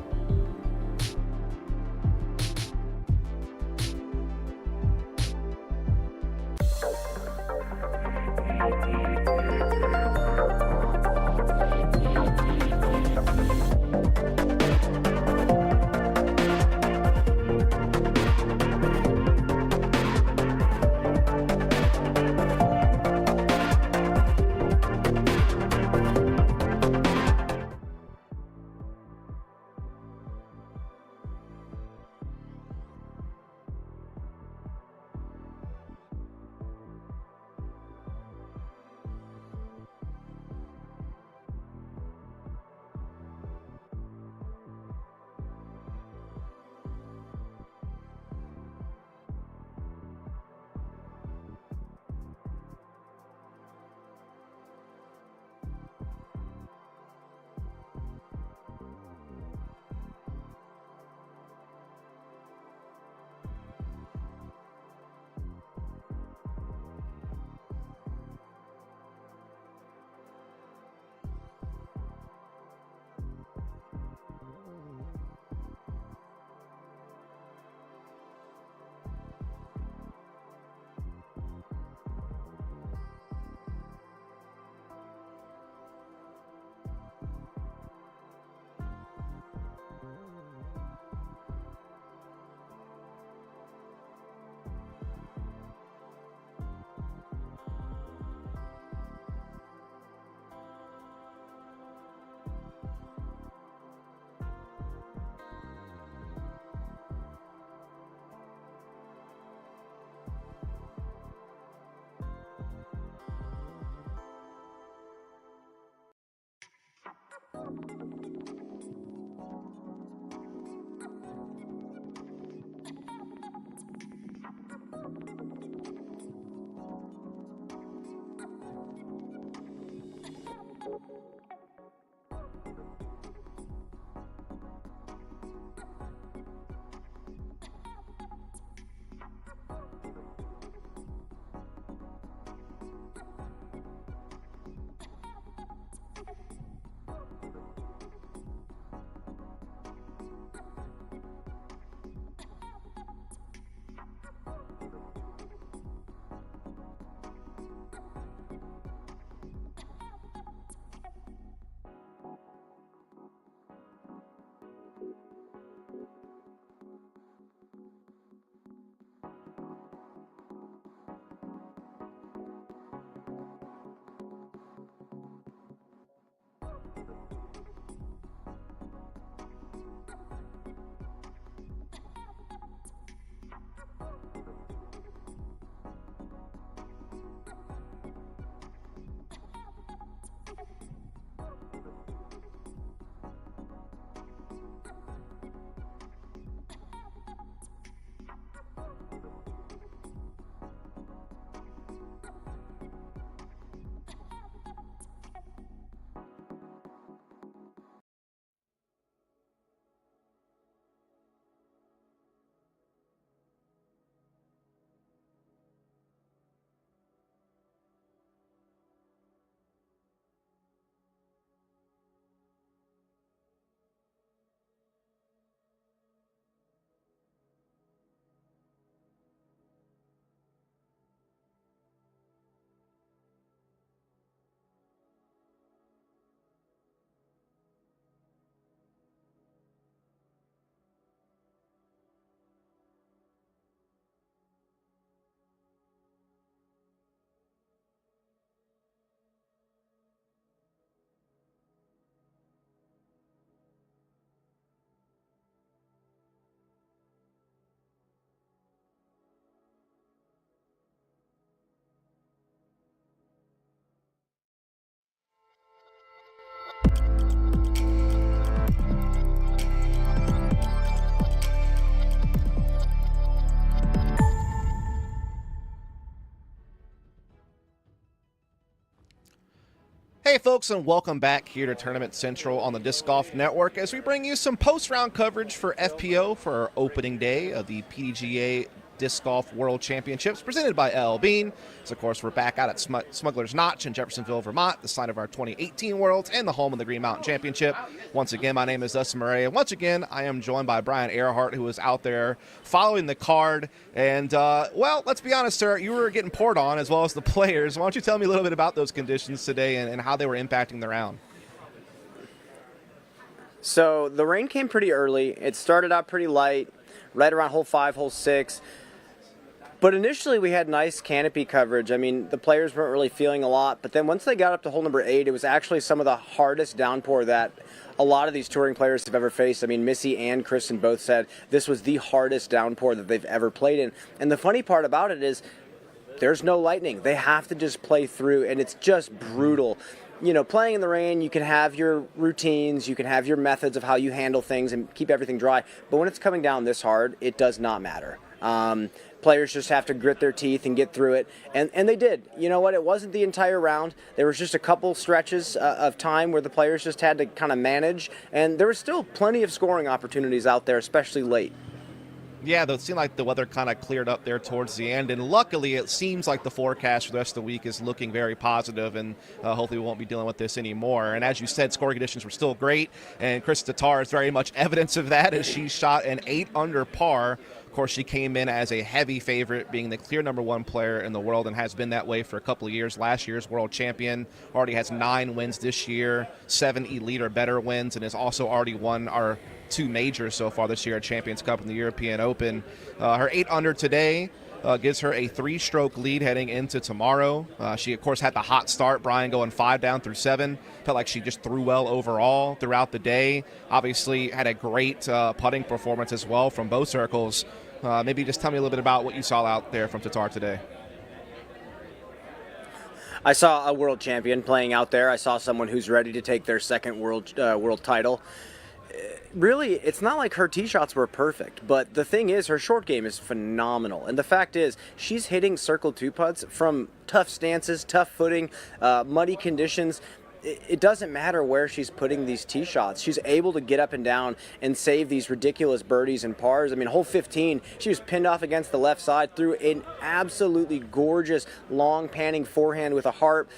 Hey folks, and welcome back here to Tournament Central on the Disc Golf Network as we bring you some post-round coverage for FPO for our opening day of the PDGA Disc Golf World Championships presented by L.L.Bean. So, of course, we're back out at Smugglers Notch in Jeffersonville, Vermont, the site of our 2018 Worlds and the home of the Green Mountain Championship. Once again, my name is Dustin Murray, and once again, I am joined by Brian Earhart, who is out there following the card. And, well, let's be honest, sir, you were getting poured on as well as the players. Why don't you tell me a little bit about those conditions today and how they were impacting the round? So the rain came pretty early. It started out pretty light, right around hole 5, hole 6. But initially we had nice canopy coverage. I mean, the players weren't really feeling a lot. But then once they got up to hole number 8, it was actually some of the hardest downpour that a lot of these touring players have ever faced. I mean, Missy and Kristen both said this was the hardest downpour that they've ever played in. And the funny part about it is there's no lightning. They have to just play through, and it's just brutal. You know, playing in the rain, you can have your routines, you can have your methods of how you handle things and keep everything dry. But when it's coming down this hard, it does not matter. Players just have to grit their teeth and get through it, and they did. You know what? It wasn't the entire round. There was just a couple stretches of time where the players just had to kind of manage, and there was still plenty of scoring opportunities out there, especially late. Yeah, though it seemed like the weather kind of cleared up there towards the end, and luckily it seems like the forecast for the rest of the week is looking very positive, and hopefully we won't be dealing with this anymore. And as you said, scoring conditions were still great, and Chris Tatar is very much evidence of that as she shot an 8 under par. Of course, she came in as a heavy favorite, being the clear #1 player in the world and has been that way for a couple of years. Last year's world champion, already has 9 wins this year, 7 elite or better wins, and has also already won our 2 majors so far this year, Champions Cup and the European Open. Her 8 under today gives her a 3-stroke lead heading into tomorrow. She, of course, had the hot start, Brian, going 5 down through 7. Felt like she just threw well overall throughout the day. Obviously had a great putting performance as well from both circles. Maybe just tell me a little bit about what you saw out there from Tatar today. I saw a world champion playing out there. I saw someone who's ready to take their second world title. Really, it's not like her tee shots were perfect, but the thing is, her short game is phenomenal. And the fact is, she's hitting circle 2 putts from tough stances, tough footing, muddy conditions. It doesn't matter where she's putting these tee shots. She's able to get up and down and save these ridiculous birdies and pars. I mean, hole 15, she was pinned off against the left side, threw an absolutely gorgeous long panning forehand with a heart,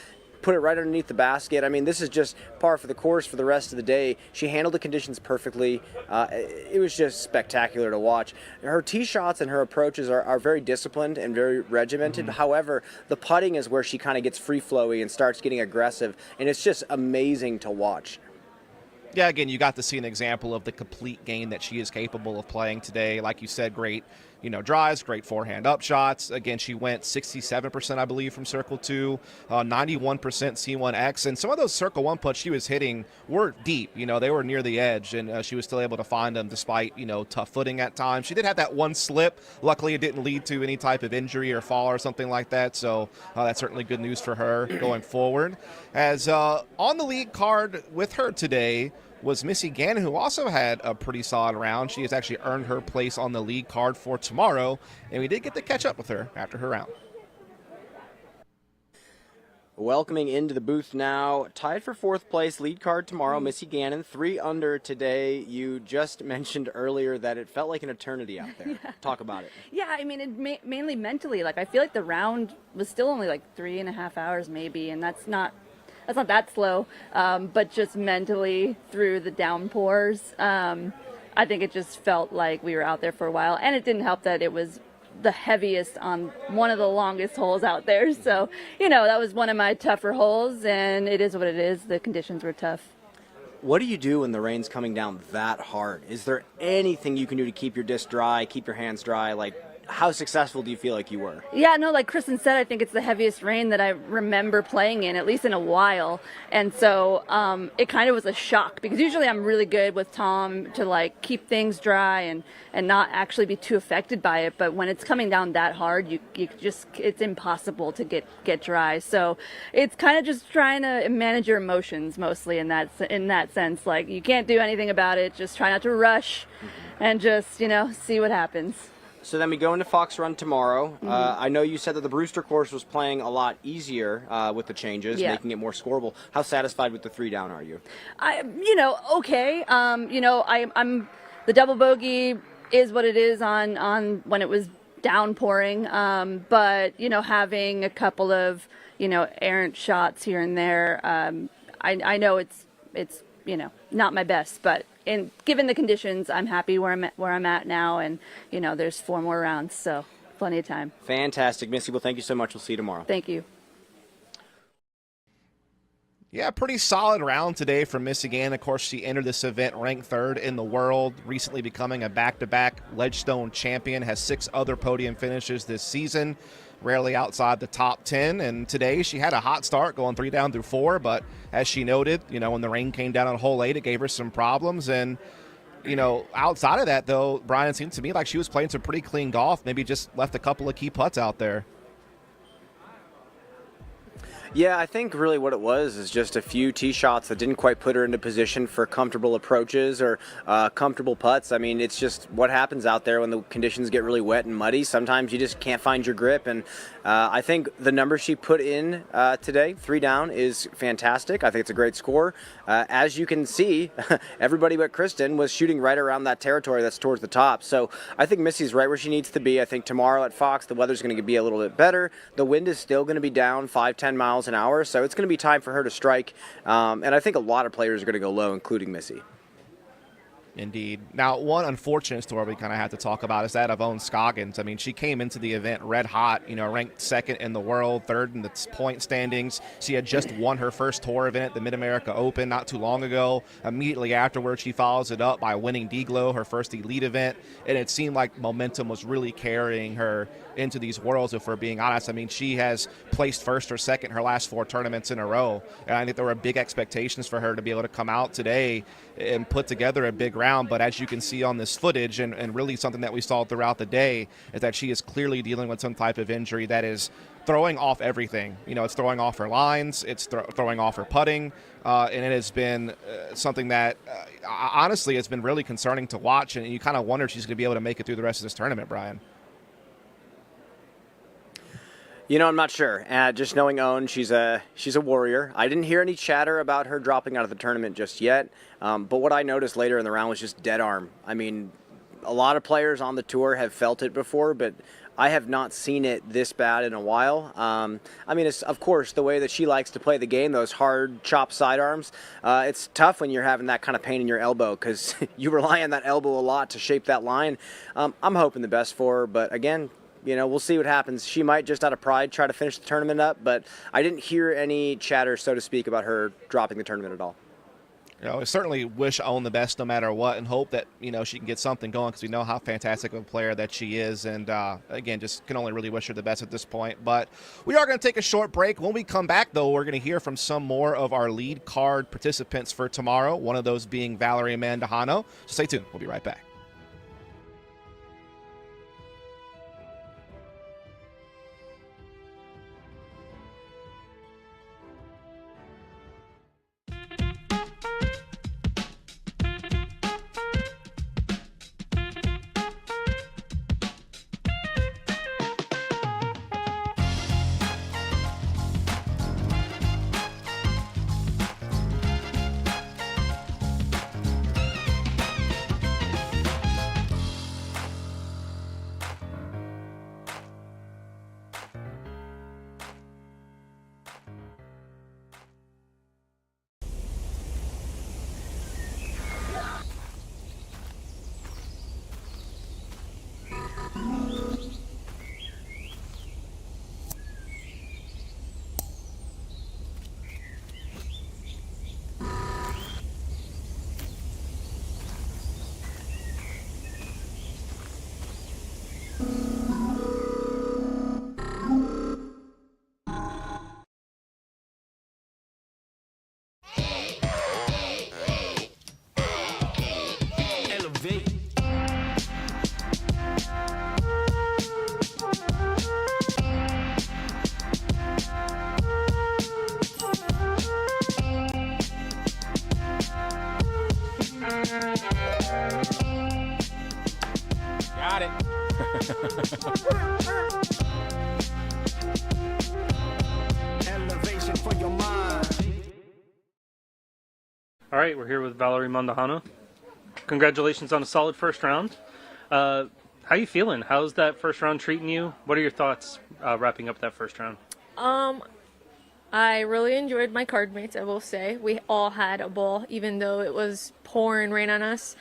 put it right underneath the basket. I mean, this is just par for the course for the rest of the day. She handled the conditions perfectly. It was just spectacular to watch. Her tee shots and her approaches are very disciplined and very regimented. However, the putting is where she kind of gets free-flowy and starts getting aggressive, and it's just amazing to watch. Yeah, again, you got to see an example of the complete game that she is capable of playing today. Like you said, great, drives, great forehand up shots. Again, she went 67%, I believe, from Circle 2, 91% C1X. And some of those Circle 1 putts she was hitting were deep. They were near the edge, and she was still able to find them despite, tough footing at times. She did have that one slip. Luckily, it didn't lead to any type of injury or fall or something like that. So that's certainly good news for her going forward. As on the lead card with her today was Missy Gannon, who also had a pretty solid round. She has actually earned her place on the lead card for tomorrow, and we did get to catch up with her after her round. Welcoming into the booth now, tied for 4th place, lead card tomorrow, Missy Gannon, 3 under today. You just mentioned earlier that it felt like an eternity out there. Yeah. Talk about it. Yeah, I mean, mainly mentally. Like, I feel like the round was still only like 3.5 hours maybe, and that's not that slow, but just mentally through the downpours, I think it just felt like we were out there for a while, and it didn't help that it was the heaviest on one of the longest holes out there. So, that was one of my tougher holes, and it is what it is. The conditions were tough. What do you do when the rain's coming down that hard? Is there anything you can do to keep your disc dry, keep your hands dry? Like, how successful do you feel like you were? Yeah, no, like Kristen said, I think it's the heaviest rain that I remember playing in, at least in a while. And so it kind of was a shock, because usually I'm really good with Tom to like keep things dry and not actually be too affected by it. But when it's coming down that hard, you just, it's impossible to get dry. So it's kind of just trying to manage your emotions mostly in that sense. Like, you can't do anything about it. Just try not to rush and just, see what happens. So then we go into Fox Run tomorrow. I know you said that the Brewster course was playing a lot easier with the changes, making it more scoreable. How satisfied with the 3 down are you? Okay. I'm the double bogey is what it is on when it was downpouring. But having a couple of errant shots here and there. I know it's not my best, but given the conditions, I'm happy where I'm at now, and there's 4 more rounds, so plenty of time. Fantastic, Missy. Well, thank you so much. We'll see you tomorrow. Thank you. Yeah, pretty solid round today from Missy Gannon. Of course, she entered this event ranked 3rd in the world, recently becoming a back-to-back Ledgestone champion, has 6 other podium finishes this season, rarely outside the top 10. And today she had a hot start going 3 down through 4, but as she noted, when the rain came down on hole 8, it gave her some problems. And outside of that, though, Brian, it seemed to me like she was playing some pretty clean golf, maybe just left a couple of key putts out there. Yeah, I think really what it was is just a few tee shots that didn't quite put her into position for comfortable approaches or comfortable putts. I mean, it's just what happens out there when the conditions get really wet and muddy. Sometimes you just can't find your grip, and I think the number she put in today, 3 down, is fantastic. I think it's a great score. As you can see, everybody but Kristen was shooting right around that territory that's towards the top. So I think Missy's right where she needs to be. I think tomorrow at Fox, the weather's going to be a little bit better. The wind is still going to be down 5-10 miles an hour, so it's going to be time for her to strike, and I think a lot of players are going to go low, including Missy. Indeed. Now, one unfortunate story we kind of have to talk about is that of Owen Scoggins. I mean, she came into the event red hot, ranked 2nd in the world, 3rd in the point standings. She had just won her first tour event, the Mid-America Open, not too long ago. Immediately afterwards, she follows it up by winning Deglow, her first elite event, and it seemed like momentum was really carrying her into these Worlds, if we're being honest. I mean, she has placed 1st or 2nd her last 4 tournaments in a row, and I think there were big expectations for her to be able to come out today and put together a big round. But as you can see on this footage, and really something that we saw throughout the day, is that she is clearly dealing with some type of injury that is throwing off everything. It's throwing off her lines, it's throwing off her putting, and it has been something that honestly has been really concerning to watch, and you kind of wonder if she's going to be able to make it through the rest of this tournament, Brian. I'm not sure. Just knowing Owen, she's a warrior. I didn't hear any chatter about her dropping out of the tournament just yet, but what I noticed later in the round was just dead arm. I mean, a lot of players on the tour have felt it before, but I have not seen it this bad in a while. I mean, it's, of course, the way that she likes to play the game, those hard chop sidearms. It's tough when you're having that kind of pain in your elbow, because you rely on that elbow a lot to shape that line. I'm hoping the best for her, but again, we'll see what happens. She might just out of pride try to finish the tournament up, but I didn't hear any chatter, so to speak, about her dropping the tournament at all. I certainly wish Owen the best no matter what, and hope that she can get something going, because we know how fantastic of a player that she is. And again, just can only really wish her the best at this point. But we are going to take a short break. When we come back, though, we're going to hear from some more of our lead card participants for tomorrow, one of those being Valerie Mandahano. So stay tuned. We'll be right back. Got it. Elevation for your mind. All right, we're here with Valerie Mandahano. Congratulations on a solid first round. How are you feeling? How's that first round treating you? What are your thoughts wrapping up that first round? I really enjoyed my card mates, I will say. We all had a ball, even though it was pouring rain on us.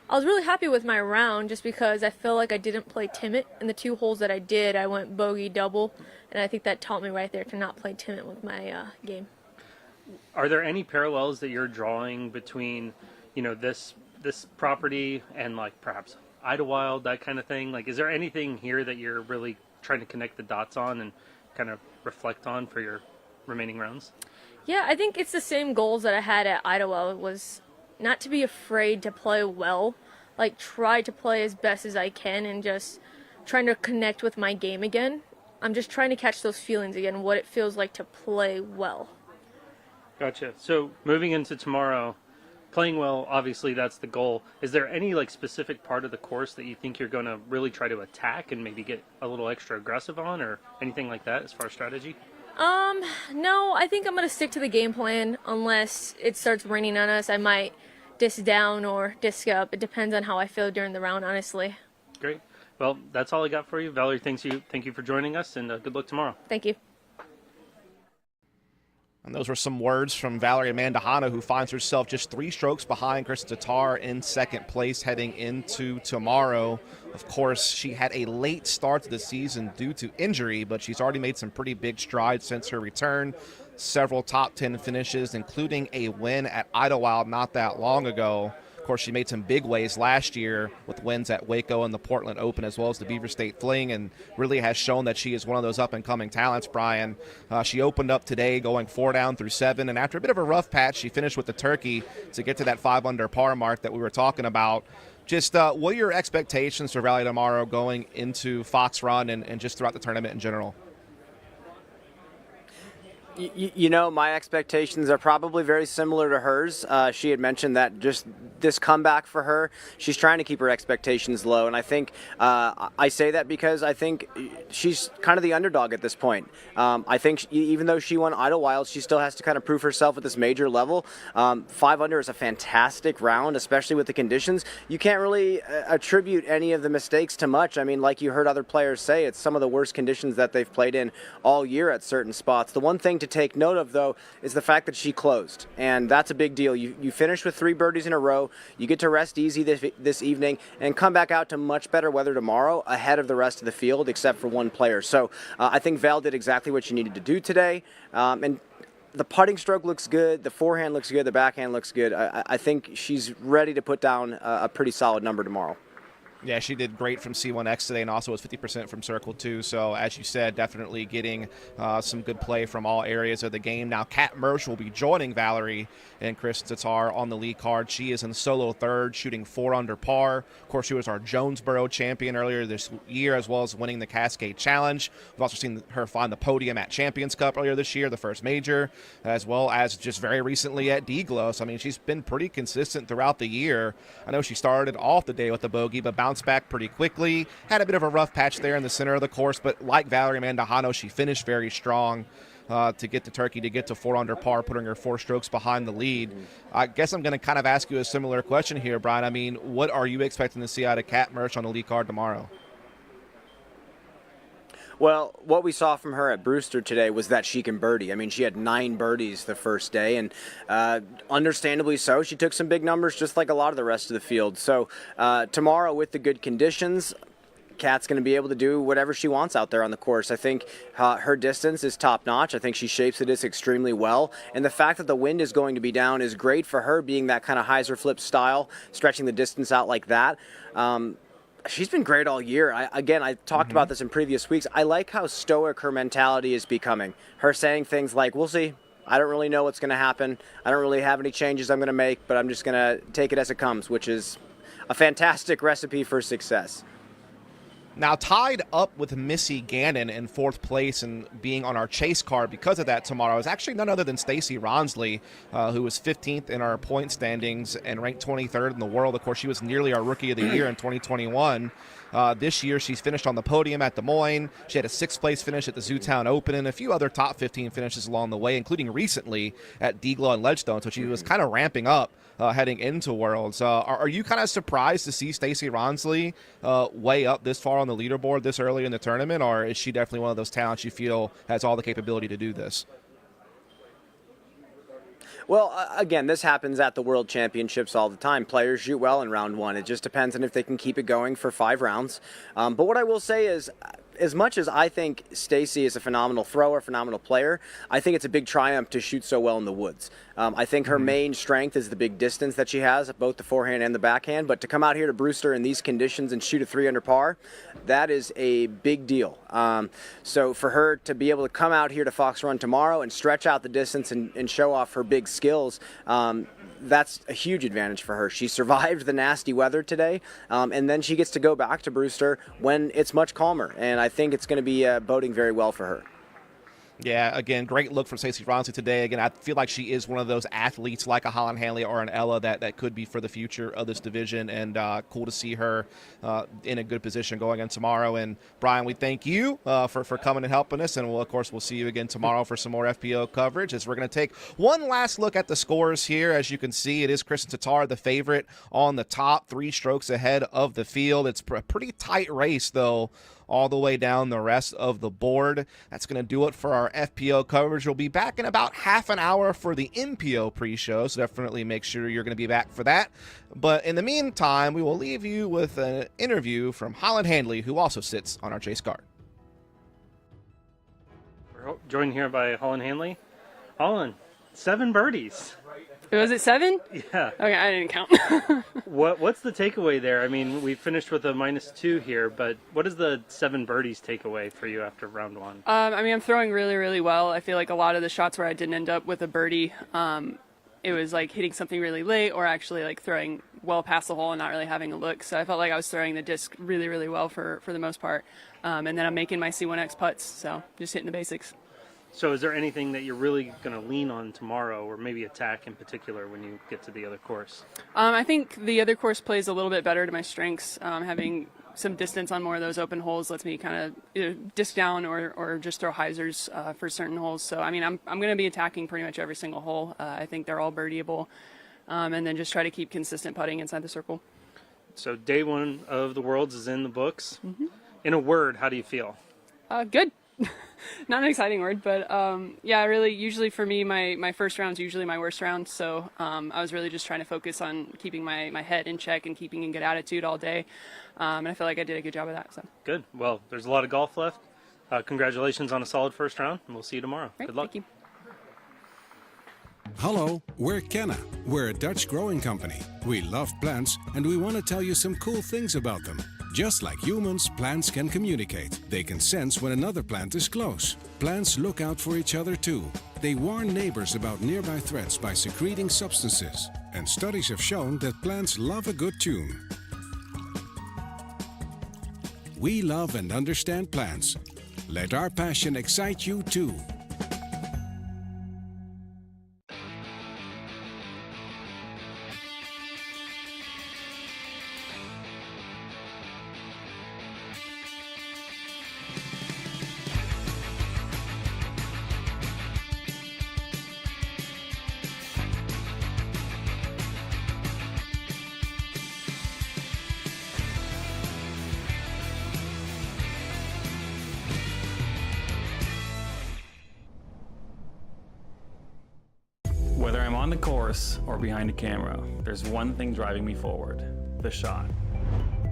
I was really happy with my round just because I feel like I didn't play timid. In the 2 holes that I did, I went bogey double, and I think that taught me right there to not play timid with my game. Are there any parallels that you're drawing between, this property and like perhaps Idlewild, that kind of thing? Like, is there anything here that you're really trying to connect the dots on and kind of reflect on for your remaining rounds? Yeah, I think it's the same goals that I had at Idlewild. It was not to be afraid to play well, like try to play as best as I can and just trying to connect with my game again. I'm just trying to catch those feelings again, what it feels like to play well. Gotcha. So moving into tomorrow, playing well, obviously that's the goal. Is there any like specific part of the course that you think you're going to really try to attack and maybe get a little extra aggressive on, or anything like that as far as strategy? No, I think I'm going to stick to the game plan unless it starts raining on us. I might disc down or disc up. It depends on how I feel during the round, honestly. Great. Well, that's all I got for you. Valerie, thank you for joining us, and good luck tomorrow. Thank you. And those were some words from Valerie Mandahano, who finds herself just 3 strokes behind Kristen Tatar in second place heading into tomorrow. Of course, she had a late start to the season due to injury, but she's already made some pretty big strides since her return. Several top 10 finishes, including a win at Idlewild not that long ago. Of course, she made some big waves last year with wins at Waco and the Portland Open, as well as the Beaver State Fling, and really has shown that she is one of those up-and-coming talents, Brian. She opened up today going 4 down through 7, and after a bit of a rough patch, she finished with the turkey to get to that 5 under par mark that we were talking about. Just what are your expectations for Valley tomorrow going into Fox Run and just throughout the tournament in general? My expectations are probably very similar to hers. She had mentioned that just this comeback for her, she's trying to keep her expectations low. And I think I say that because I think she's kind of the underdog at this point. I think even though she won Idlewild, she still has to kind of prove herself at this major level. 5 under is a fantastic round, especially with the conditions. You can't really attribute any of the mistakes to much. I mean, like you heard other players say, it's some of the worst conditions that they've played in all year at certain spots. The one thing to take note of, though, is the fact that she closed, and that's a big deal. You finish with 3 birdies in a row, you get to rest easy this evening and come back out to much better weather tomorrow ahead of the rest of the field except for one player. So I think Val did exactly what she needed to do today, and the putting stroke looks good, the forehand looks good, the backhand looks good. I think she's ready to put down a pretty solid number tomorrow. Yeah, she did great from C1X today and also was 50% from Circle 2. So, as you said, definitely getting some good play from all areas of the game. Now, Kat Mersch will be joining Valerie and Chris Tatar on the lead card. She is in solo third, shooting 4 under par. Of course, she was our Jonesboro champion earlier this year, as well as winning the Cascade Challenge. We've also seen her find the podium at Champions Cup earlier this year, the first major, as well as just very recently at D-Glow. So, I mean, she's been pretty consistent throughout the year. I know she started off the day with the bogey, but bounced back pretty quickly. Had a bit of a rough patch there in the center of the course, but like Valerie Mandujano, she finished very strong to get to Turkey, to get to 4 under par, putting her 4 strokes behind the lead. I guess I'm going to kind of ask you a similar question here, Brian. I mean, what are you expecting to see out of Kat Mersch on the lead card tomorrow? Well, what we saw from her at Brewster today was that she can birdie. I mean, she had 9 birdies the first day, and understandably so. She took some big numbers just like a lot of the rest of the field. So tomorrow, with the good conditions, Kat's going to be able to do whatever she wants out there on the course. I think her distance is top-notch. I think she shapes the disc extremely well. And the fact that the wind is going to be down is great for her, being that kind of hyzer flip style, stretching the distance out like that. She's been great all year. I talked about this in previous weeks. I like how stoic her mentality is becoming. Her saying things like, we'll see. I don't really know what's going to happen. I don't really have any changes I'm going to make, but I'm just going to take it as it comes, which is a fantastic recipe for success. Now, tied up with Missy Gannon in 4th place and being on our chase card because of that tomorrow is actually none other than Stacey Ronsley, who was 15th in our point standings and ranked 23rd in the world. Of course, she was nearly our Rookie of the Year in 2021. This year, she's finished on the podium at Des Moines. She had a 6th place finish at the Zootown Open and a few other top 15 finishes along the way, including recently at D-Glow and Ledgestone. So she was kind of ramping up heading into Worlds. Are you kind of surprised to see Stacey Ronsley way up this far on the leaderboard this early in the tournament, or is she definitely one of those talents you feel has all the capability to do this? Well, again, this happens at the World Championships all the time. Players shoot well in round 1. It just depends on if they can keep it going for 5 rounds. But what I will say is, as much as I think Stacey is a phenomenal thrower, phenomenal player, I think it's a big triumph to shoot so well in the woods. I think her main strength is the big distance that she has, both the forehand and the backhand. But to come out here to Brewster in these conditions and shoot a 3 under par, that is a big deal. So for her to be able to come out here to Fox Run tomorrow and stretch out the distance and show off her big skills, that's a huge advantage for her. She survived the nasty weather today, and then she gets to go back to Brewster when it's much calmer. And I think it's going to be boding very well for her. Yeah, again, great look from Stacey Ronsley today. Again, I feel like she is one of those athletes like a Holland Hanley or an Ella that could be for the future of this division, and cool to see her in a good position going in tomorrow. And Brian, we thank you for coming and helping us, and of course we'll see you again tomorrow for some more FPO coverage, as we're going to take one last look at the scores here. As you can see, it is Kristen Tatar, the favorite, on the top, 3 strokes ahead of the field. It's a pretty tight race, though, all the way down the rest of the board. That's going to do it for our FPO coverage. We'll be back in about half an hour for the MPO pre-show, so definitely make sure you're going to be back for that. But in the meantime, we will leave you with an interview from Holland Hanley, who also sits on our chase card. We're joined here by Holland Hanley. Holland, 7 birdies. Was it 7? Yeah. Okay, I didn't count. What's the takeaway there? I mean, we finished with a -2 here, but what does the 7 birdies takeaway for you after round 1? I mean, I'm throwing really, really well. I feel like a lot of the shots where I didn't end up with a birdie, it was like hitting something really late or actually like throwing well past the hole and not really having a look. So I felt like I was throwing the disc really, really well for the most part. And then I'm making my C1X putts, so just hitting the basics. So is there anything that you're really going to lean on tomorrow, or maybe attack in particular when you get to the other course? I think the other course plays a little bit better to my strengths. Having some distance on more of those open holes lets me kind of either disc down or just throw hyzers for certain holes. So, I mean, I'm going to be attacking pretty much every single hole. I think they're all birdieable. And then just try to keep consistent putting inside the circle. So day 1 of the Worlds is in the books. Mm-hmm. In a word, how do you feel? Good. Not an exciting word, but yeah, really, usually for me, my first round's usually my worst round. So I was really just trying to focus on keeping my head in check and keeping in good attitude all day. And I feel like I did a good job of that. So good. Well, there's a lot of golf left. Congratulations on a solid first round, and we'll see you tomorrow. Right, good luck. Thank you. Hello, we're Kenna. We're a Dutch growing company. We love plants and we want to tell you some cool things about them. Just like humans, plants can communicate. They can sense when another plant is close. Plants look out for each other too. They warn neighbors about nearby threats by secreting substances. And studies have shown that plants love a good tune. We love and understand plants. Let our passion excite you too. Whether I'm on the course or behind a camera, there's one thing driving me forward: the shot.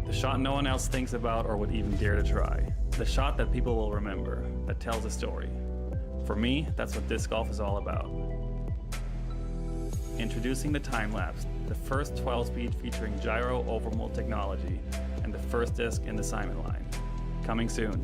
The shot no one else thinks about or would even dare to try. The shot that people will remember, that tells a story. For me, that's what disc golf is all about. Introducing the time lapse, the first 12-speed featuring gyro overmold technology, and the first disc in the Simon line. Coming soon.